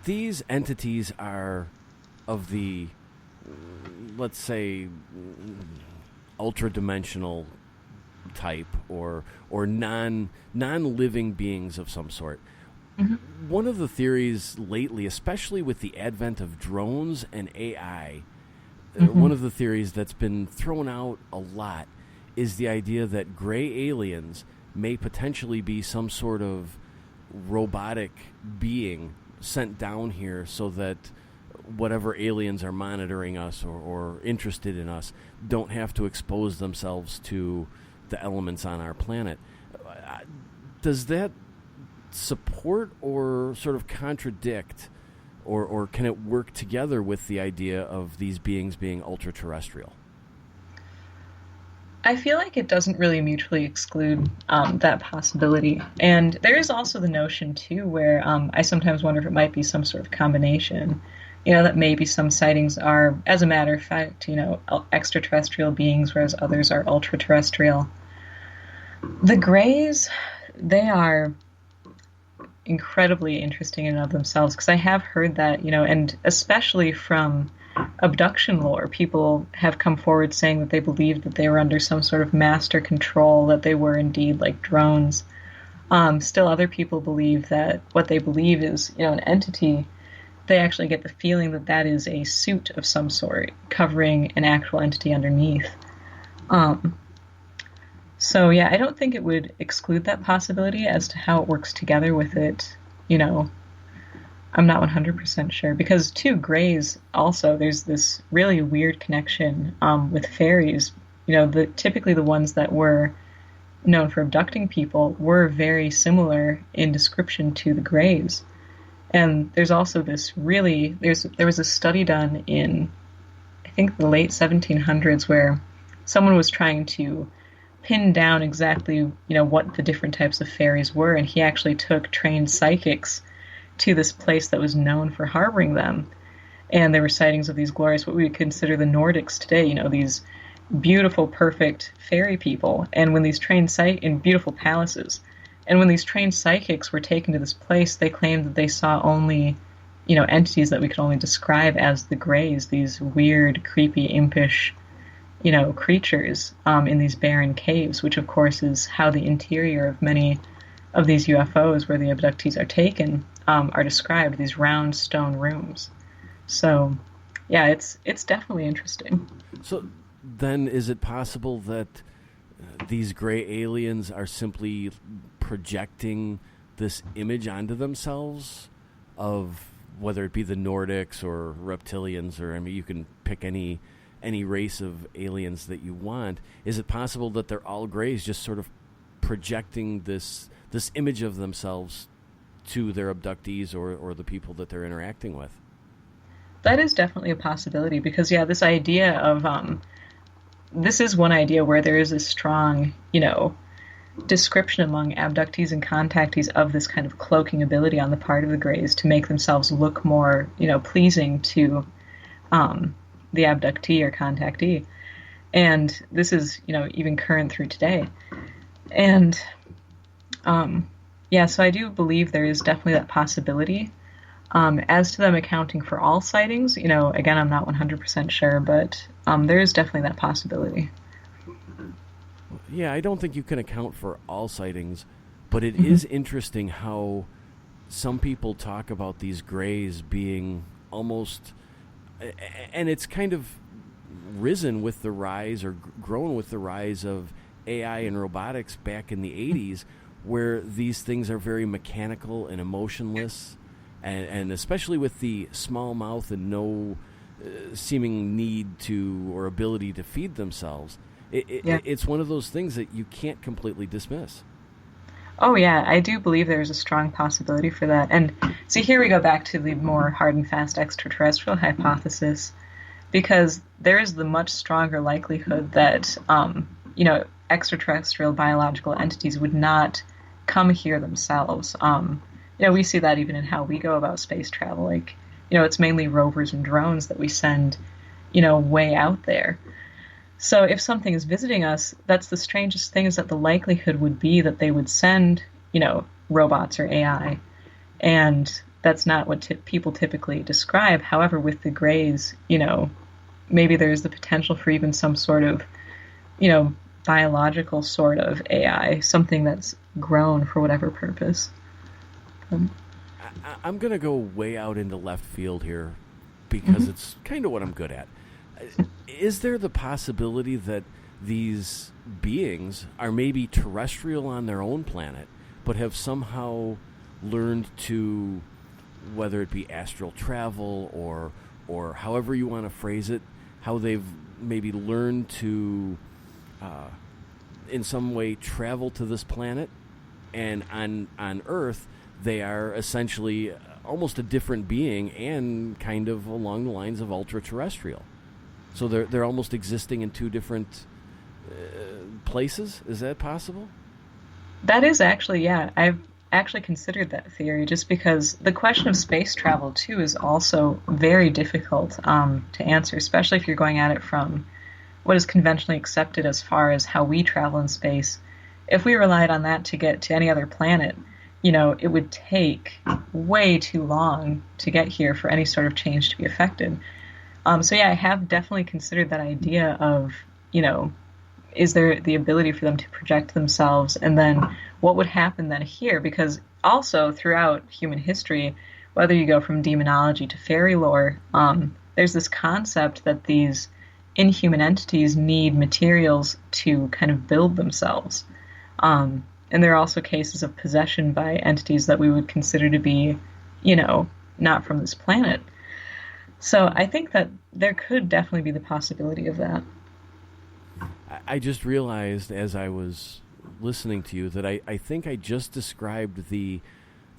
Speaker 1: these entities are of the, let's say, ultra-dimensional type or non-living beings of some sort, one of the theories lately, especially with the advent of drones and AI, one of the theories that's been thrown out a lot is the idea that gray aliens may potentially be some sort of robotic being sent down here so that whatever aliens are monitoring us or interested in us don't have to expose themselves to the elements on our planet. Does that support or sort of contradict, or can it work together with the idea of these beings being ultra-terrestrial?
Speaker 2: I feel like it doesn't really mutually exclude that possibility. And there is also the notion, too, where I sometimes wonder if it might be some sort of combination. That maybe some sightings are, as a matter of fact, extraterrestrial beings, whereas others are ultra-terrestrial. The Greys, they are incredibly interesting in and of themselves, because I have heard that, and especially from abduction lore, people have come forward saying that they believed that they were under some sort of master control, that they were indeed like drones. Still other people believe that what they believe is, an entity. They actually get the feeling that that is a suit of some sort covering an actual entity underneath. So yeah, I don't think it would exclude that possibility. As to how it works together with it, I'm not 100% sure, because too, Greys also, there's this really weird connection with fairies. Typically the ones that were known for abducting people were very similar in description to the Greys. And there's also this there was a study done in, I think, the late 1700s, where someone was trying to pin down exactly, what the different types of fairies were, and he actually took trained psychics to this place that was known for harboring them. And there were sightings of these glorious, what we would consider the Nordics today, these beautiful, perfect fairy people. And when these trained in beautiful palaces, and when these trained psychics were taken to this place, they claimed that they saw only, entities that we could only describe as the Greys, these weird, creepy, impish, creatures in these barren caves, which of course is how the interior of many of these UFOs where the abductees are taken are described, these round stone rooms. So, yeah, it's definitely interesting.
Speaker 1: So then is it possible that these gray aliens are simply projecting this image onto themselves of whether it be the Nordics or reptilians, or you can pick any race of aliens that you want? Is it possible that they're all Greys just sort of projecting this image of themselves to their abductees or the people that they're interacting with?
Speaker 2: That is definitely a possibility, because this idea of this is one idea where there is a strong, description among abductees and contactees of this kind of cloaking ability on the part of the Greys to make themselves look more, pleasing to the abductee or contactee. And this is, even current through today. And, so I do believe there is definitely that possibility. As to them accounting for all sightings, again, I'm not 100% sure, but there is definitely that possibility.
Speaker 1: Yeah, I don't think you can account for all sightings, but it is interesting how some people talk about these Greys being almost, and it's kind of risen with the rise or grown with the rise of AI and robotics back in the 80s, where these things are very mechanical and emotionless, and especially with the small mouth and no seeming need to or ability to feed themselves. It's one of those things that you can't completely dismiss.
Speaker 2: Oh, yeah, I do believe there's a strong possibility for that. And see, here we go back to the more hard and fast extraterrestrial hypothesis. because there is the much stronger likelihood that, extraterrestrial biological entities would not come here themselves. We see that even in how we go about space travel. Like, it's mainly rovers and drones that we send, way out there. So if something is visiting us, that's the strangest thing, is that the likelihood would be that they would send, robots or AI. And that's not what people typically describe. However, with the Greys, maybe there's the potential for even some sort of, biological sort of AI, something that's grown for whatever purpose.
Speaker 1: I'm going to go way out into left field here because it's kind of what I'm good at. Is there the possibility that these beings are maybe terrestrial on their own planet, but have somehow learned to, whether it be astral travel or however you want to phrase it, how they've maybe learned to in some way travel to this planet, and on Earth they are essentially almost a different being and kind of along the lines of ultra-terrestrial. So they're almost existing in two different places? Is that possible?
Speaker 2: That is actually, yeah. I've actually considered that theory, just because the question of space travel, too, is also very difficult to answer, especially if you're going at it from what is conventionally accepted as far as how we travel in space. If we relied on that to get to any other planet, it would take way too long to get here for any sort of change to be affected. So yeah, I have definitely considered that idea of, is there the ability for them to project themselves, and then what would happen then here? Because also throughout human history, whether you go from demonology to fairy lore, there's this concept that these inhuman entities need materials to kind of build themselves. And there are also cases of possession by entities that we would consider to be, not from this planet. So I think that there could definitely be the possibility of that.
Speaker 1: I just realized as I was listening to you that I think I just described the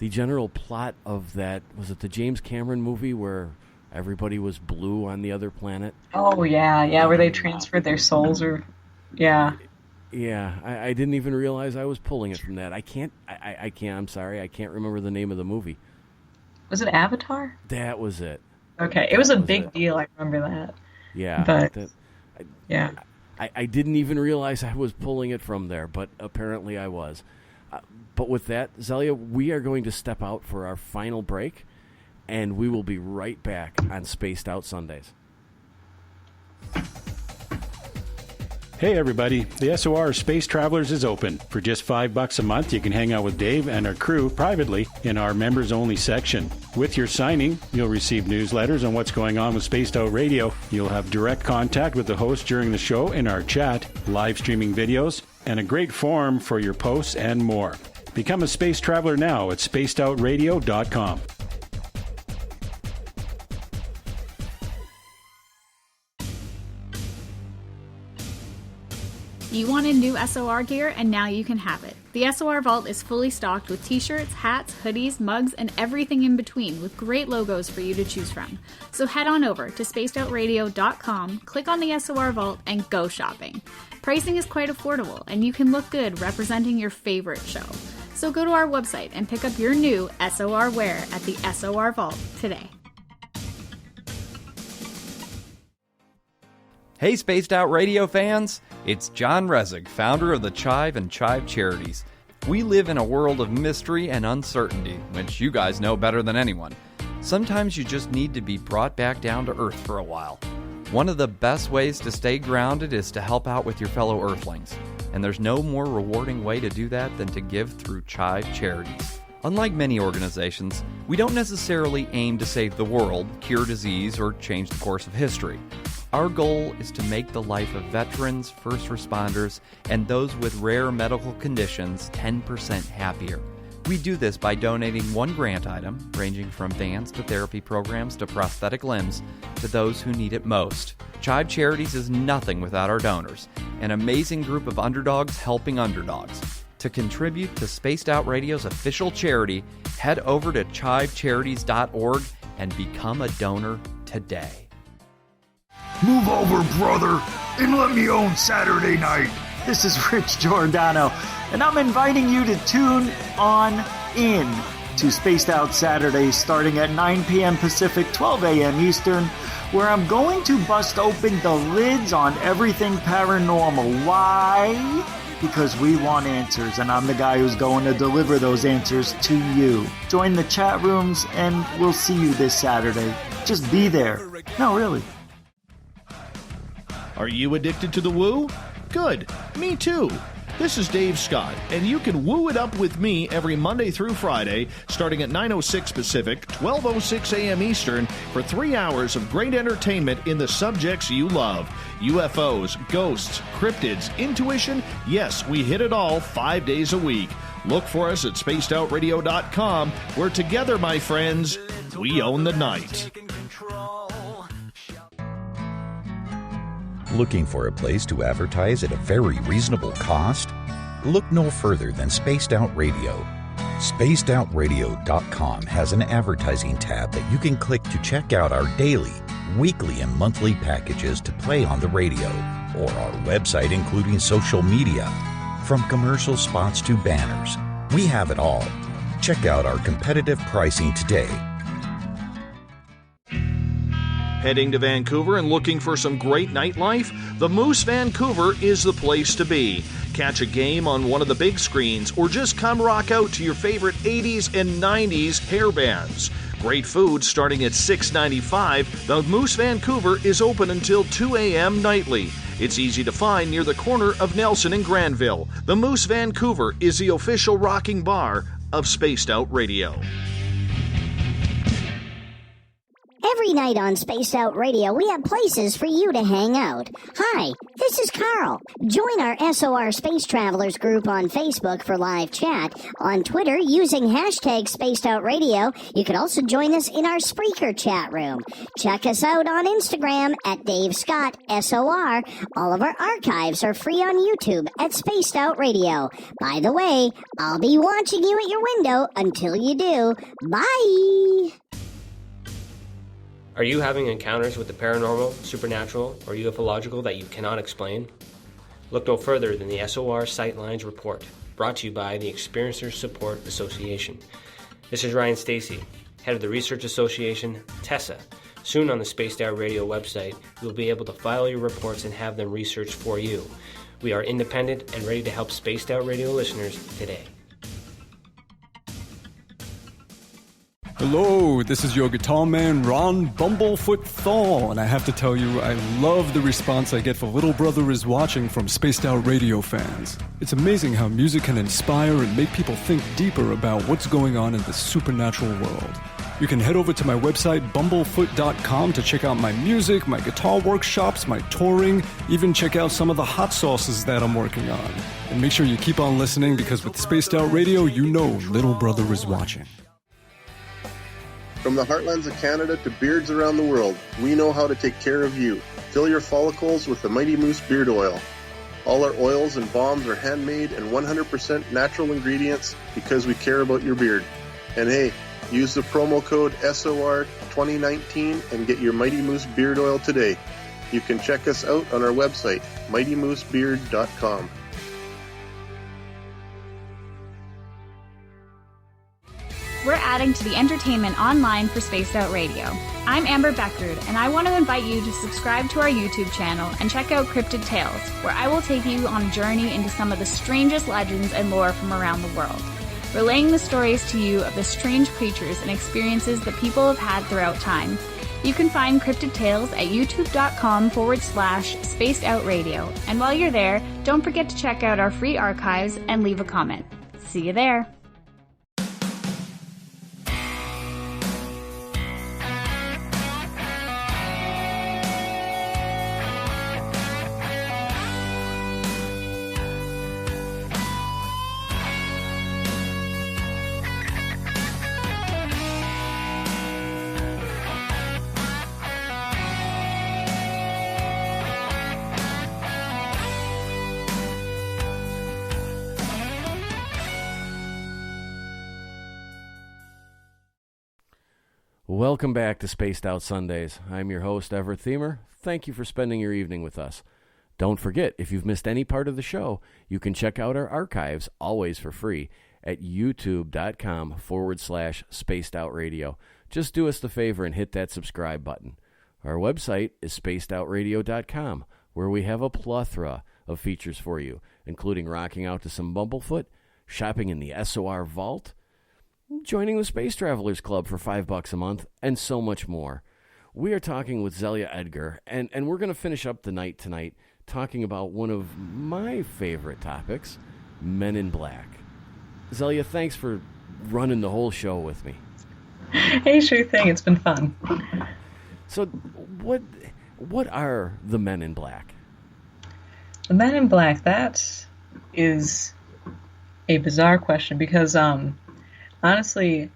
Speaker 1: general plot of that, was it the James Cameron movie where everybody was blue on the other planet?
Speaker 2: Oh, yeah, where they transferred their souls, or, yeah.
Speaker 1: Yeah, I didn't even realize I was pulling it from that. I'm sorry, I can't remember the name of the movie.
Speaker 2: Was it Avatar?
Speaker 1: That was it.
Speaker 2: Okay, it was a big deal, I remember that.
Speaker 1: Yeah.
Speaker 2: But, yeah.
Speaker 1: I didn't even realize I was pulling it from there, but apparently I was. But with that, Zelia, we are going to step out for our final break, and we will be right back on Spaced Out Sundays.
Speaker 4: Hey everybody, the SOR Space Travelers is open. For just $5 a month, you can hang out with Dave and our crew privately in our members-only section. With your signing, you'll receive newsletters on what's going on with Spaced Out Radio. You'll have direct contact with the host during the show in our chat, live streaming videos, and a great forum for your posts and more. Become a space traveler now at spacedoutradio.com.
Speaker 6: You wanted new SOR gear, and now you can have it. The SOR Vault is fully stocked with t-shirts, hats, hoodies, mugs, and everything in between, with great logos for you to choose from. So head on over to spacedoutradio.com, click on the SOR Vault, and go shopping. Pricing is quite affordable, and you can look good representing your favorite show. So go to our website and pick up your new SOR wear at the SOR Vault today.
Speaker 5: Hey Spaced Out Radio fans! It's John Resig, founder of the CHIVE and CHIVE Charities. We live in a world of mystery and uncertainty, which you guys know better than anyone. Sometimes you just need to be brought back down to earth for a while. One of the best ways to stay grounded is to help out with your fellow earthlings. And there's no more rewarding way to do that than to give through CHIVE Charities. Unlike many organizations, we don't necessarily aim to save the world, cure disease, or change the course of history. Our goal is to make the life of veterans, first responders, and those with rare medical conditions 10% happier. We do this by donating one grant item, ranging from vans to therapy programs to prosthetic limbs, to those who need it most. CHIVE Charities is nothing without our donors, an amazing group of underdogs helping underdogs. To contribute to Spaced Out Radio's official charity, head over to chivecharities.org and become a donor today.
Speaker 9: Move over, brother, and let me own Saturday night. This is Rich Giordano, and I'm inviting you to tune on in to Spaced Out Saturdays starting at 9 p.m. Pacific, 12 a.m. Eastern, where I'm going to bust open the lids on everything paranormal. Why? Because we want answers, and I'm the guy who's going to deliver those answers to you. Join the chat rooms, and we'll see you this Saturday. Just be there. No, really.
Speaker 3: Are you addicted to the woo? Good. Me too. This is Dave Scott, and you can woo it up with me every Monday through Friday, starting at 9:06 Pacific, 12:06 a.m. Eastern, for 3 hours of great entertainment in the subjects you love. UFOs, ghosts, cryptids, intuition. Yes, we hit it all 5 days a week. Look for us at spacedoutradio.com, where together, my friends, we own the night.
Speaker 17: Looking for a place to advertise at a very reasonable cost? Look no further than Spaced Out Radio. SpacedOutRadio.com has an advertising tab that you can click to check out our daily, weekly, and monthly packages to play on the radio, or our website including social media. From commercial spots to banners, we have it all. Check out our competitive pricing today.
Speaker 3: Heading to Vancouver and looking for some great nightlife? The Moose Vancouver is the place to be. Catch a game on one of the big screens, or just come rock out to your favorite 80s and 90s hair bands. Great food starting at $6.95. The Moose Vancouver is open until 2 a.m. nightly. It's easy to find near the corner of Nelson and Granville. The Moose Vancouver is the official rocking bar of Spaced Out Radio.
Speaker 15: Every night on Spaced Out Radio, we have places for you to hang out. Hi, this is Carl. Join our SOR Space Travelers group on Facebook for live chat. On Twitter, using hashtag Spaced Out Radio, you can also join us in our Spreaker chat room. Check us out on Instagram at Dave Scott SOR. All of our archives are free on YouTube at Spaced Out Radio. By the way, I'll be watching you at your window until you do. Bye!
Speaker 14: Are you having encounters with the paranormal, supernatural, or ufological that you cannot explain? Look no further than the SOR Sightlines Report, brought to you by the Experiencers Support Association. This is Ryan Stacy, head of the Research Association, TESA. Soon on the Spaced Out Radio website, you'll be able to file your reports and have them researched for you. We are independent and ready to help Spaced Out Radio listeners today.
Speaker 11: Hello, this is your guitar man, Ron Bumblefoot Thal, and I have to tell you, I love the response I get for Little Brother is Watching from Spaced Out Radio fans. It's amazing how music can inspire and make people think deeper about what's going on in the supernatural world. You can head over to my website, bumblefoot.com, to check out my music, my guitar workshops, my touring, even check out some of the hot sauces that I'm working on. And make sure you keep on listening, because with Spaced Out Radio, you know Little Brother is watching.
Speaker 10: From the heartlands of Canada to beards around the world, we know how to take care of you. Fill your follicles with the Mighty Moose Beard Oil. All our oils and balms are handmade and 100% natural ingredients because we care about your beard. And hey, use the promo code SOR2019 and get your Mighty Moose Beard Oil today. You can check us out on our website, mightymoosebeard.com.
Speaker 6: We're adding to the entertainment online for Spaced Out Radio. I'm Amber Beckrud, and I want to invite you to subscribe to our YouTube channel and check out Cryptid Tales, where I will take you on a journey into some of the strangest legends and lore from around the world, relaying the stories to you of the strange creatures and experiences that people have had throughout time. You can find Cryptid Tales at youtube.com/Spaced Out Radio. And while you're there, don't forget to check out our free archives and leave a comment. See you there.
Speaker 1: Welcome back to Spaced Out Sundays. I'm your host, Everett Thiemer. Thank you for spending your evening with us. Don't forget, if you've missed any part of the show, you can check out our archives, always for free, at youtube.com/spacedoutradio. Just do us the favor and hit that subscribe button. Our website is spacedoutradio.com, where we have a plethora of features for you, including rocking out to some Bumblefoot, shopping in the SOR Vault, joining the Space Travelers Club for $5 a month, and so much more. We are talking with Zelia Edgar, and we're going to finish up the night tonight talking about one of my favorite topics, Men in Black. Zelia, thanks for running the whole show with me.
Speaker 2: Hey, sure thing. It's been fun.
Speaker 1: So, what are the Men in Black?
Speaker 2: The Men in Black, that is a bizarre question because, honestly,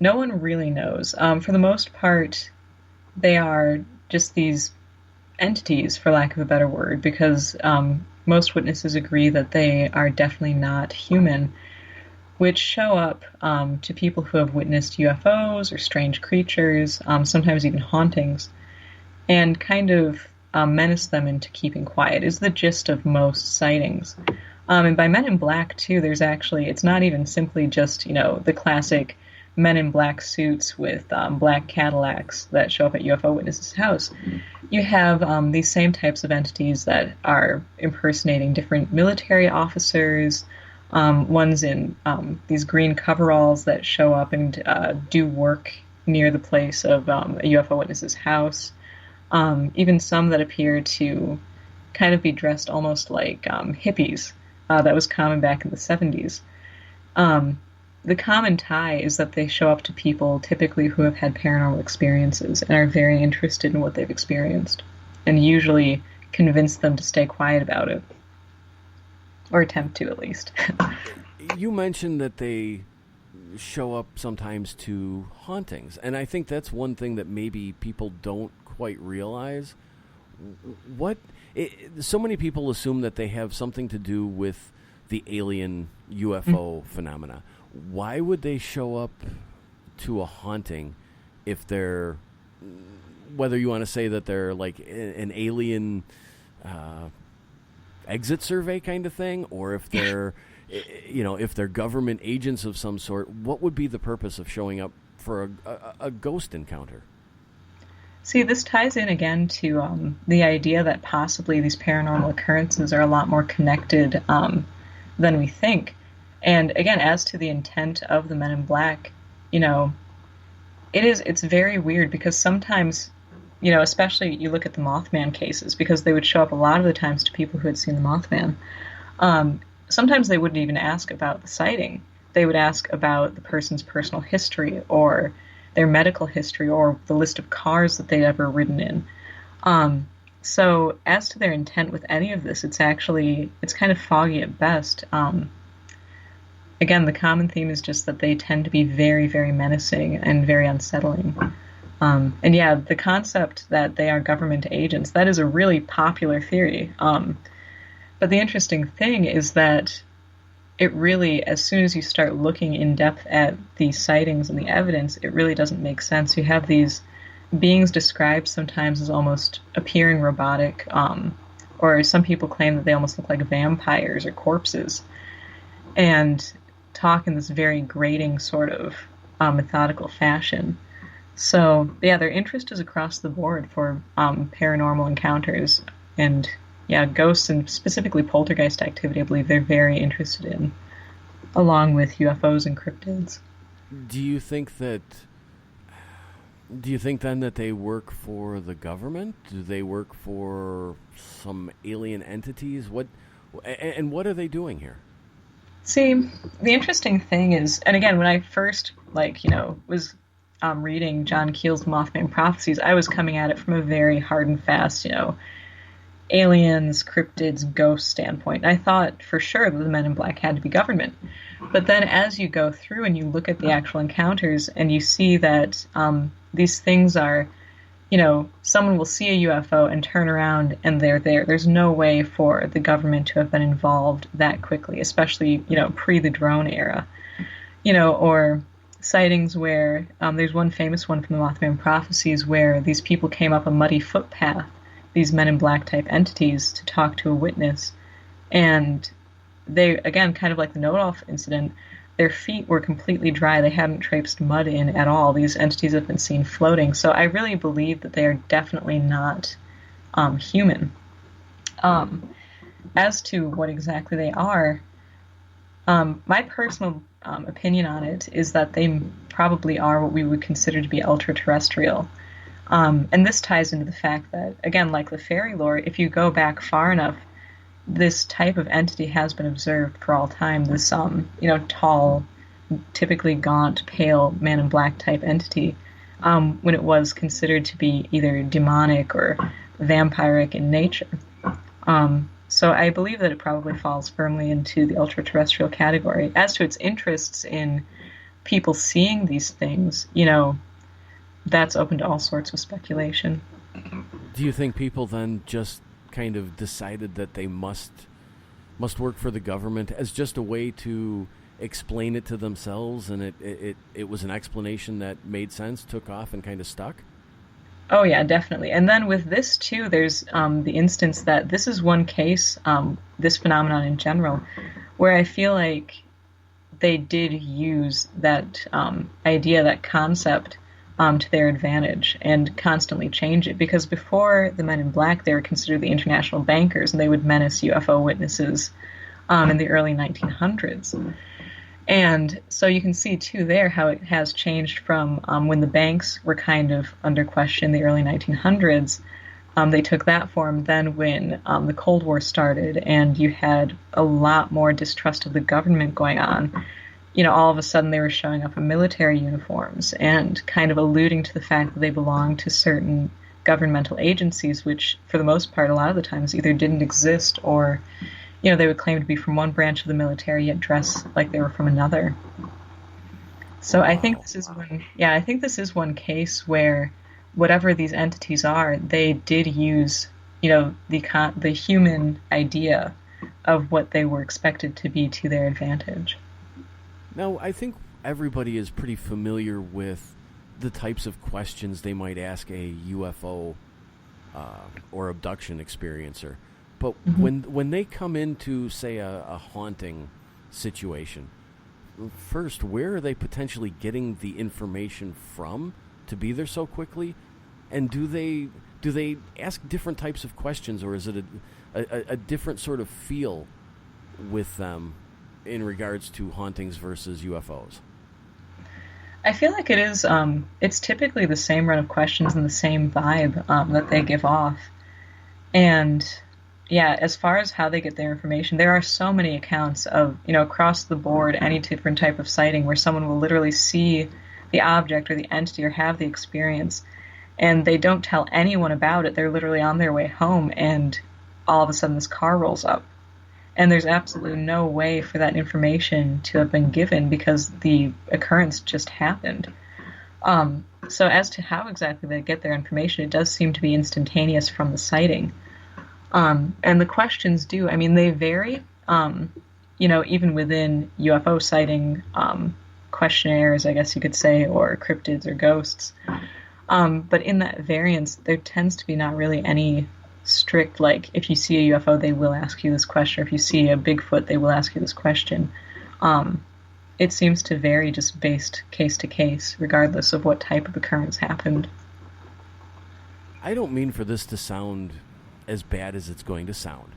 Speaker 2: no one really knows. For the most part, they are just these entities, for lack of a better word, because most witnesses agree that they are definitely not human, which show up to people who have witnessed UFOs or strange creatures, sometimes even hauntings, and kind of menace them into keeping quiet, is the gist of most sightings. And by Men in Black, too, there's actually, it's not even simply just, the classic Men in Black suits with black Cadillacs that show up at UFO witnesses' house. You have these same types of entities that are impersonating different military officers, ones in these green coveralls that show up and do work near the place of a UFO witness's house. Even some that appear to kind of be dressed almost like hippies. That was common back in the 70s. The common tie is that they show up to people typically who have had paranormal experiences and are very interested in what they've experienced, and usually convince them to stay quiet about it. Or attempt to, at least.
Speaker 1: You mentioned that they show up sometimes to hauntings, and I think that's one thing that maybe people don't quite realize. So many people assume that they have something to do with the alien UFO phenomena. Why would they show up to a haunting if they're, whether you want to say that they're like an alien exit survey kind of thing, or if they're, if they're government agents of some sort, what would be the purpose of showing up for a ghost encounter?
Speaker 2: See, this ties in again to the idea that possibly these paranormal occurrences are a lot more connected than we think. And again, as to the intent of the Men in Black, it's very weird because sometimes, especially you look at the Mothman cases, because they would show up a lot of the times to people who had seen the Mothman. Sometimes they wouldn't even ask about the sighting. They would ask about the person's personal history or their medical history or the list of cars that they'd ever ridden in. So as to their intent with any of this, it's kind of foggy at best. Again, the common theme is just that they tend to be very, very menacing and very unsettling. And yeah, the concept that they are government agents, that is a really popular theory. But the interesting thing is that it really, as soon as you start looking in depth at the sightings and the evidence, it really doesn't make sense. You have these beings described sometimes as almost appearing robotic, or some people claim that they almost look like vampires or corpses, and talk in this very grating sort of methodical fashion. So, yeah, their interest is across the board for paranormal encounters, and yeah, ghosts and specifically poltergeist activity, I believe they're very interested in, along with UFOs and cryptids.
Speaker 1: Do you think then that they work for the government? Do they work for some alien entities? What are they doing here?
Speaker 2: See, the interesting thing is, and again, when I first, was reading John Keel's Mothman Prophecies, I was coming at it from a very hard and fast, aliens, cryptids, ghosts standpoint. I thought for sure that the Men in Black had to be government. But then as you go through and you look at the actual encounters and you see that these things are, someone will see a UFO and turn around and they're there. There's no way for the government to have been involved that quickly, especially, pre the drone era. Or sightings where there's one famous one from the Mothman prophecies where these people came up a muddy footpath, these men in black type entities, to talk to a witness. And they, again, kind of like the Nodolf incident, their feet were completely dry. They hadn't traipsed mud in at all. These entities have been seen floating. So I really believe that they are definitely not human. As to what exactly they are, my personal opinion on it is that they probably are what we would consider to be ultra-terrestrial. And this ties into the fact that, again, like the fairy lore, if you go back far enough, this type of entity has been observed for all time. This, tall, typically gaunt, pale, man in black type entity, when it was considered to be either demonic or vampiric in nature. So I believe that it probably falls firmly into the ultra-terrestrial category. As to its interests in people seeing these things, that's open to all sorts of speculation.
Speaker 1: Do you think people then just kind of decided that they must work for the government as just a way to explain it to themselves, and it was an explanation that made sense, took off, and kind of stuck?
Speaker 2: Oh yeah, definitely. And then with this too, there's the instance that this is one case, this phenomenon in general, where I feel like they did use that idea, that concept, to their advantage and constantly change it. Because before the Men in Black, they were considered the international bankers, and they would menace UFO witnesses in the early 1900s. And so you can see, too, there how it has changed from when the banks were kind of under question in the early 1900s. They took that form. Then when the Cold War started and you had a lot more distrust of the government going on, all of a sudden they were showing up in military uniforms and kind of alluding to the fact that they belonged to certain governmental agencies, which, for the most part, a lot of the times either didn't exist or they would claim to be from one branch of the military yet dress like they were from another. So I think this is one case where whatever these entities are, they did use, the human idea of what they were expected to be to their advantage.
Speaker 1: Now, I think everybody is pretty familiar with the types of questions they might ask a UFO or abduction experiencer. But when they come into, say, a haunting situation, first, where are they potentially getting the information from to be there so quickly? And do they ask different types of questions, or is it a different sort of feel with them in regards to hauntings versus UFOs?
Speaker 2: I feel like it is. It's typically the same run of questions and the same vibe that they give off. And yeah, as far as how they get their information, there are so many accounts of, across the board, any different type of sighting where someone will literally see the object or the entity or have the experience, and they don't tell anyone about it. They're literally on their way home, and all of a sudden this car rolls up. And there's absolutely no way for that information to have been given because the occurrence just happened. So as to how exactly they get their information, it does seem to be instantaneous from the sighting. And the questions they vary, even within UFO sighting questionnaires, I guess you could say, or cryptids or ghosts. But in that variance, there tends to be not really any strict, like, if you see a UFO, they will ask you this question. Or if you see a Bigfoot, they will ask you this question. It seems to vary just based case to case, regardless of what type of occurrence happened.
Speaker 1: I don't mean for this to sound as bad as it's going to sound,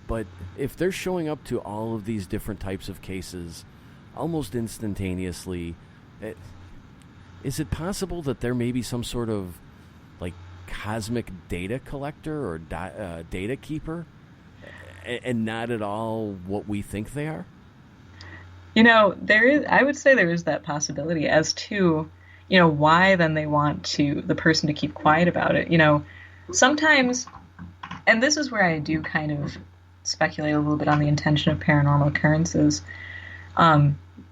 Speaker 1: but if they're showing up to all of these different types of cases almost instantaneously, is it possible that there may be some sort of like cosmic data collector or data keeper and not at all what we think they are?
Speaker 2: I would say there is that possibility. As to why then they want the person to keep quiet about it. Sometimes, and this is where I do kind of speculate a little bit on the intention of paranormal occurrences,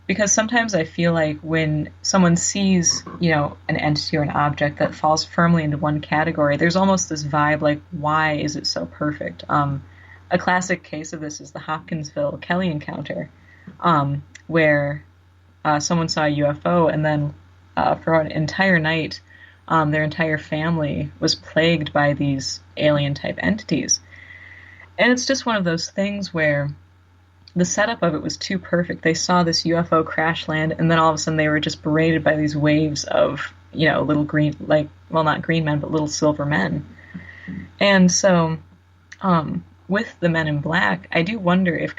Speaker 2: because sometimes I feel like when someone sees, an entity or an object that falls firmly into one category, there's almost this vibe like, why is it so perfect? A classic case of this is the Hopkinsville Kelly encounter, where someone saw a UFO, and then for an entire night, their entire family was plagued by these alien-type entities. And it's just one of those things where the setup of it was too perfect. They saw this UFO crash land, and then all of a sudden they were just berated by these waves of, little green, not green men, but little silver men. And so, with the Men in Black, I do wonder if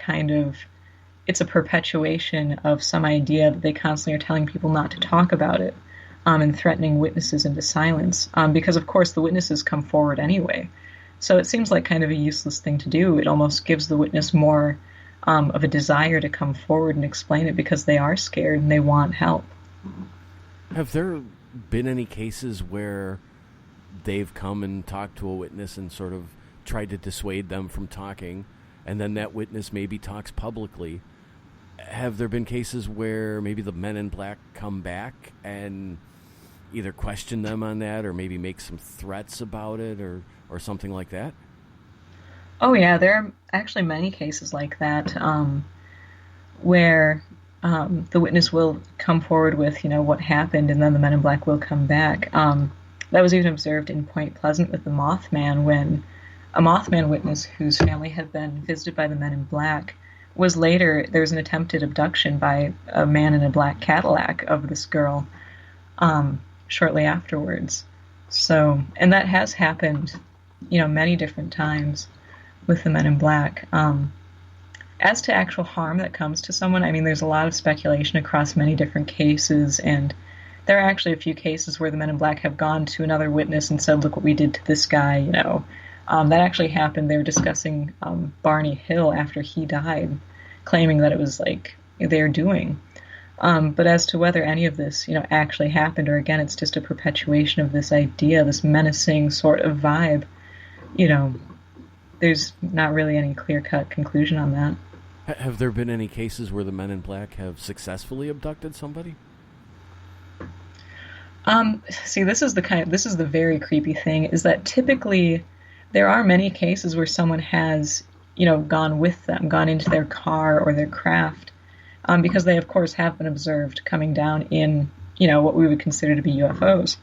Speaker 2: it's a perpetuation of some idea that they constantly are telling people not to talk about it, and threatening witnesses into silence, because of course the witnesses come forward anyway. So it seems like kind of a useless thing to do. It almost gives the witness more of a desire to come forward and explain it because they are scared and they want help.
Speaker 1: Have there been any cases where they've come and talked to a witness and sort of tried to dissuade them from talking, and then that witness maybe talks publicly? Have there been cases where maybe the Men in Black come back and either question them on that or maybe make some threats about it or something like that?
Speaker 2: Oh, yeah, there are actually many cases like that where the witness will come forward with, what happened, and then the Men in Black will come back. That was even observed in Point Pleasant with the Mothman, when a Mothman witness whose family had been visited by the Men in Black was later, there was an attempted abduction by a man in a black Cadillac of this girl shortly afterwards. So, and that has happened, many different times with the Men in Black. As to actual harm that comes to someone, I mean, there's a lot of speculation across many different cases, and there are actually a few cases where the Men in Black have gone to another witness and said, look what we did to this guy, That actually happened. They were discussing Barney Hill after he died, claiming that it was like their doing. But as to whether any of this, actually happened, or again, it's just a perpetuation of this idea, this menacing sort of vibe, there's not really any clear-cut conclusion on that.
Speaker 1: Have there been any cases where the Men in Black have successfully abducted somebody?
Speaker 2: See, this is the very creepy thing, is that typically there are many cases where someone has, gone with them, gone into their car or their craft, because they, of course, have been observed coming down in, what we would consider to be UFOs.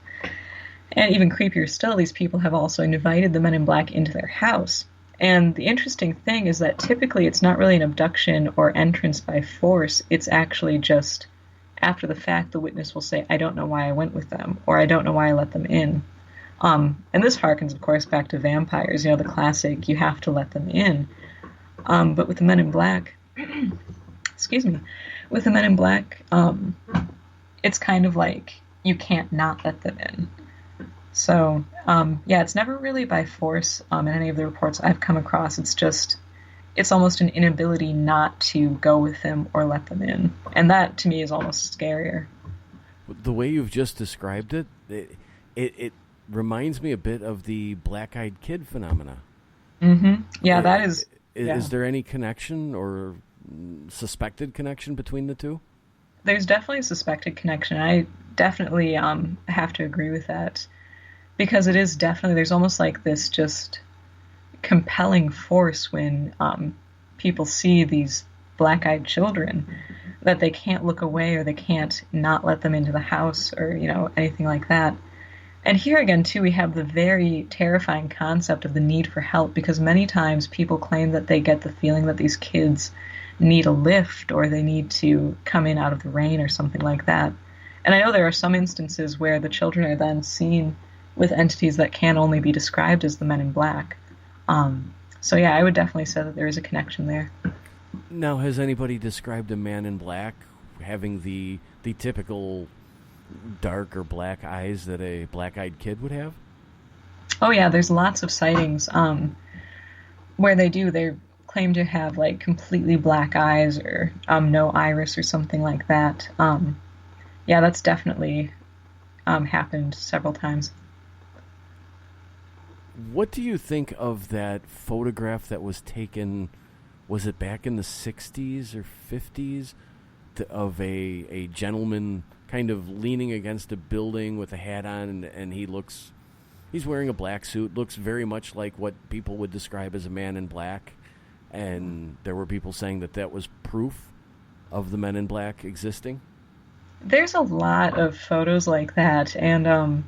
Speaker 2: And even creepier still, these people have also invited the Men in Black into their house. And the interesting thing is that typically it's not really an abduction or entrance by force. It's actually just after the fact the witness will say, I don't know why I went with them, or I don't know why I let them in. And this harkens, of course, back to vampires, the classic, you have to let them in. But with the Men in Black, with the Men in Black, it's kind of like you can't not let them in. So, it's never really by force in any of the reports I've come across. It's almost an inability not to go with them or let them in. And that, to me, is almost scarier.
Speaker 1: The way you've just described it, it reminds me a bit of the black-eyed kid phenomena.
Speaker 2: Mm-hmm. Yeah, that is...
Speaker 1: Is there any connection or suspected connection between the two?
Speaker 2: There's definitely a suspected connection. I definitely have to agree with that. Because it is definitely, there's almost like this just compelling force when people see these black-eyed children, that they can't look away or they can't not let them into the house or, anything like that. And here again, too, we have the very terrifying concept of the need for help, because many times people claim that they get the feeling that these kids need a lift or they need to come in out of the rain or something like that. And I know there are some instances where the children are then seen with entities that can only be described as the Men in Black. So I would definitely say that there is a connection there.
Speaker 1: Now, has anybody described a Man in Black having the typical dark or black eyes that a black-eyed kid would have?
Speaker 2: Oh yeah, there's lots of sightings where they claim to have like completely black eyes or no iris or something like that. That's definitely happened several times.
Speaker 1: What do you think of that photograph that was taken, was it back in the 60s or 50s, of a gentleman kind of leaning against a building with a hat on, and he's wearing a black suit, looks very much like what people would describe as a Man in Black, and there were people saying that was proof of the Men in Black existing?
Speaker 2: There's a lot of photos like that, and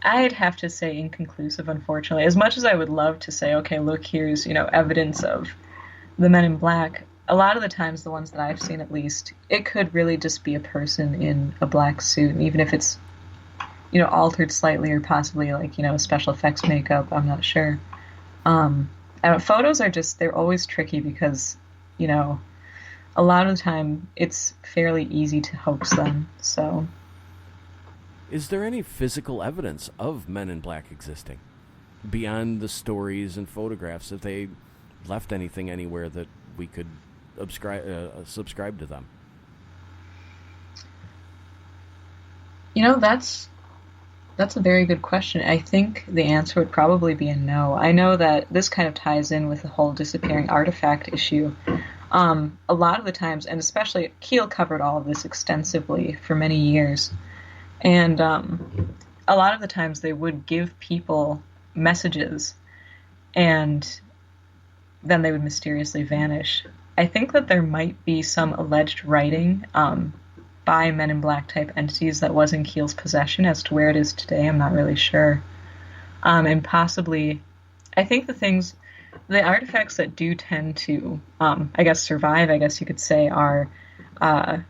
Speaker 2: I'd have to say inconclusive, unfortunately. As much as I would love to say, okay, look, here's, evidence of the Men in Black, a lot of the times, the ones that I've seen at least, it could really just be a person in a black suit, and even if it's, altered slightly or possibly like, special effects makeup, I'm not sure. Photos are they're always tricky because, a lot of the time it's fairly easy to hoax them, so...
Speaker 1: Is there any physical evidence of Men in Black existing? Beyond the stories and photographs, if they left anything anywhere that we could subscribe to them?
Speaker 2: That's a very good question. I think the answer would probably be a no. I know that this kind of ties in with the whole disappearing artifact issue. A lot of the times, and especially Keel covered all of this extensively for many years, and a lot of the times they would give people messages and then they would mysteriously vanish. I think that there might be some alleged writing by Men in Black type entities that was in Keel's possession. As to where it is today, I'm not really sure. And possibly, I think the artifacts that do tend to, survive, I guess you could say, are, I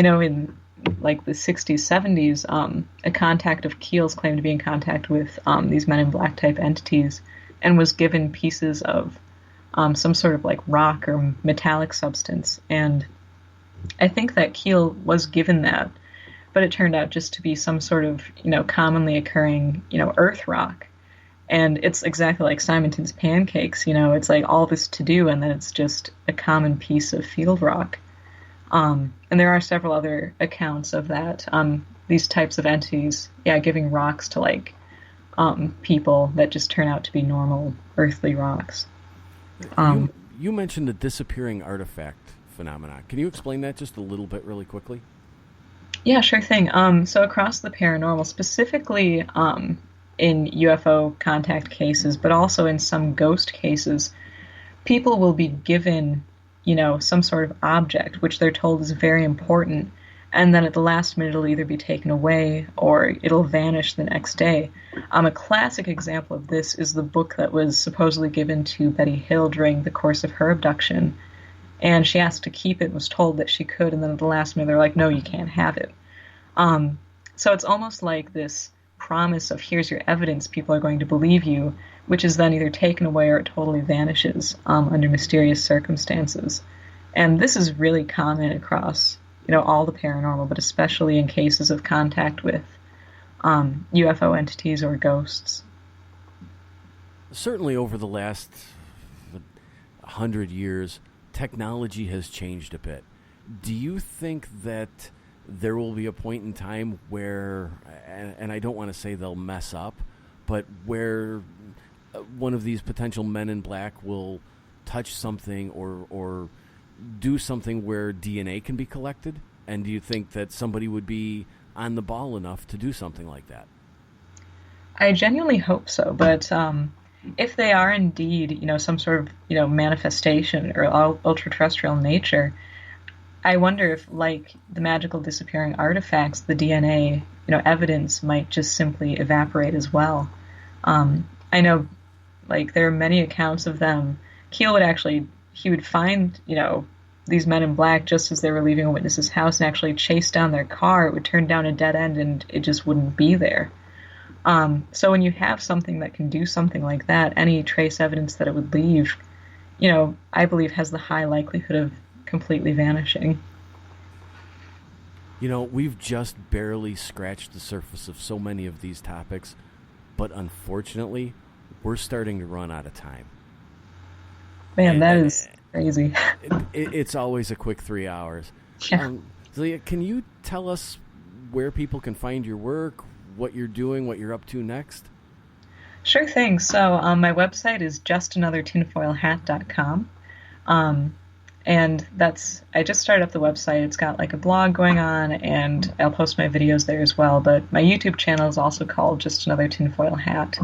Speaker 2: know in like the 60s, 70s, a contact of Keel's claimed to be in contact with these Men in Black type entities and was given pieces of some sort of like rock or metallic substance. And I think that Keel was given that, but it turned out just to be some sort of, commonly occurring, earth rock. And it's exactly like Simonton's pancakes, it's like all this to do, and then it's just a common piece of field rock. And there are several other accounts of that, these types of entities, giving rocks to like people that just turn out to be normal earthly rocks.
Speaker 1: You mentioned the disappearing artifact phenomenon. Can you explain that just a little bit really quickly?
Speaker 2: Yeah, sure thing. So across the paranormal, specifically in UFO contact cases, but also in some ghost cases, people will be given, some sort of object, which they're told is very important, and then at the last minute it'll either be taken away or it'll vanish the next day. A classic example of this is the book that was supposedly given to Betty Hill during the course of her abduction, and she asked to keep it and was told that she could, and then at the last minute they're like, no, you can't have it. So it's almost like this promise of here's your evidence, people are going to believe you, which is then either taken away or it totally vanishes under mysterious circumstances. And this is really common across, all the paranormal, but especially in cases of contact with UFO entities or ghosts.
Speaker 1: Certainly over the last 100 years, technology has changed a bit. Do you think that there will be a point in time where, and I don't want to say they'll mess up, but where one of these potential Men in Black will touch something or do something where DNA can be collected? And do you think that somebody would be on the ball enough to do something like that?
Speaker 2: I genuinely hope so, but if they are indeed, some sort of, manifestation or ultra-terrestrial nature, I wonder if, like the magical disappearing artifacts, the DNA, evidence might just simply evaporate as well. I know, like, there are many accounts of them. Keel would find, these Men in Black just as they were leaving a witness's house and actually chase down their car. It would turn down a dead end and it just wouldn't be there. So when you have something that can do something like that, any trace evidence that it would leave, I believe has the high likelihood of completely vanishing.
Speaker 1: We've just barely scratched the surface of so many of these topics, but unfortunately, we're starting to run out of time.
Speaker 2: Man, that is crazy.
Speaker 1: It's always a quick 3 hours.
Speaker 2: Yeah.
Speaker 1: Zelia, can you tell us where people can find your work, what you're doing, what you're up to next?
Speaker 2: Sure thing. So my website is justanothertinfoilhat.com. And I just started up the website. It's got like a blog going on, and I'll post my videos there as well. But my YouTube channel is also called Just Another Tinfoil Hat.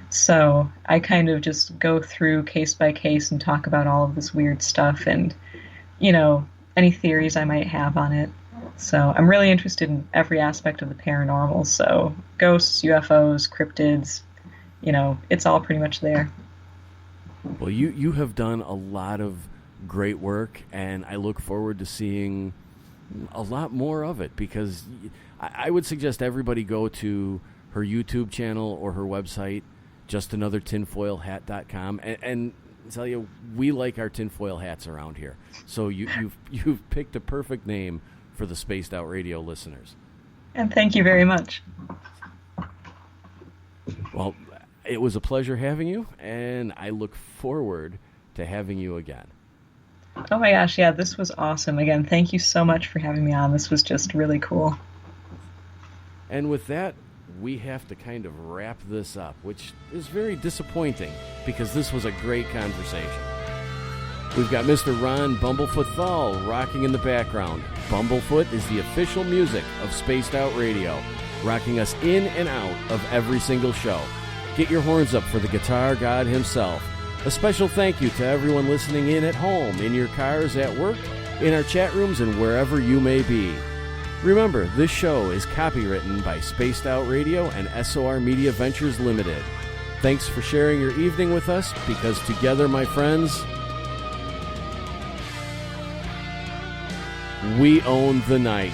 Speaker 2: So I kind of just go through case by case and talk about all of this weird stuff and, any theories I might have on it. So I'm really interested in every aspect of the paranormal. So ghosts, UFOs, cryptids, it's all pretty much there.
Speaker 1: Well, you have done a lot of great work, and I look forward to seeing a lot more of it, because I would suggest everybody go to her YouTube channel or her website, justanothertinfoilhat.com, and tell you, we like our tinfoil hats around here. So you've picked a perfect name for the Spaced Out Radio listeners.
Speaker 2: And thank you very much.
Speaker 1: Well, it was a pleasure having you, and I look forward to having you again.
Speaker 2: Oh my gosh, yeah, this was awesome. Again, thank you so much for having me on. This was just really cool.
Speaker 1: And with that, we have to kind of wrap this up, which is very disappointing because this was a great conversation. We've got Mr. Ron Bumblefoot THAL rocking in the background. Bumblefoot is the official music of Spaced Out Radio, rocking us in and out of every single show. Get your horns up for the guitar god himself. A special thank you to everyone listening in at home, in your cars, at work, in our chat rooms, and wherever you may be. Remember, this show is copywritten by Spaced Out Radio and SOR Media Ventures Limited. Thanks for sharing your evening with us, because together, my friends, we own the night.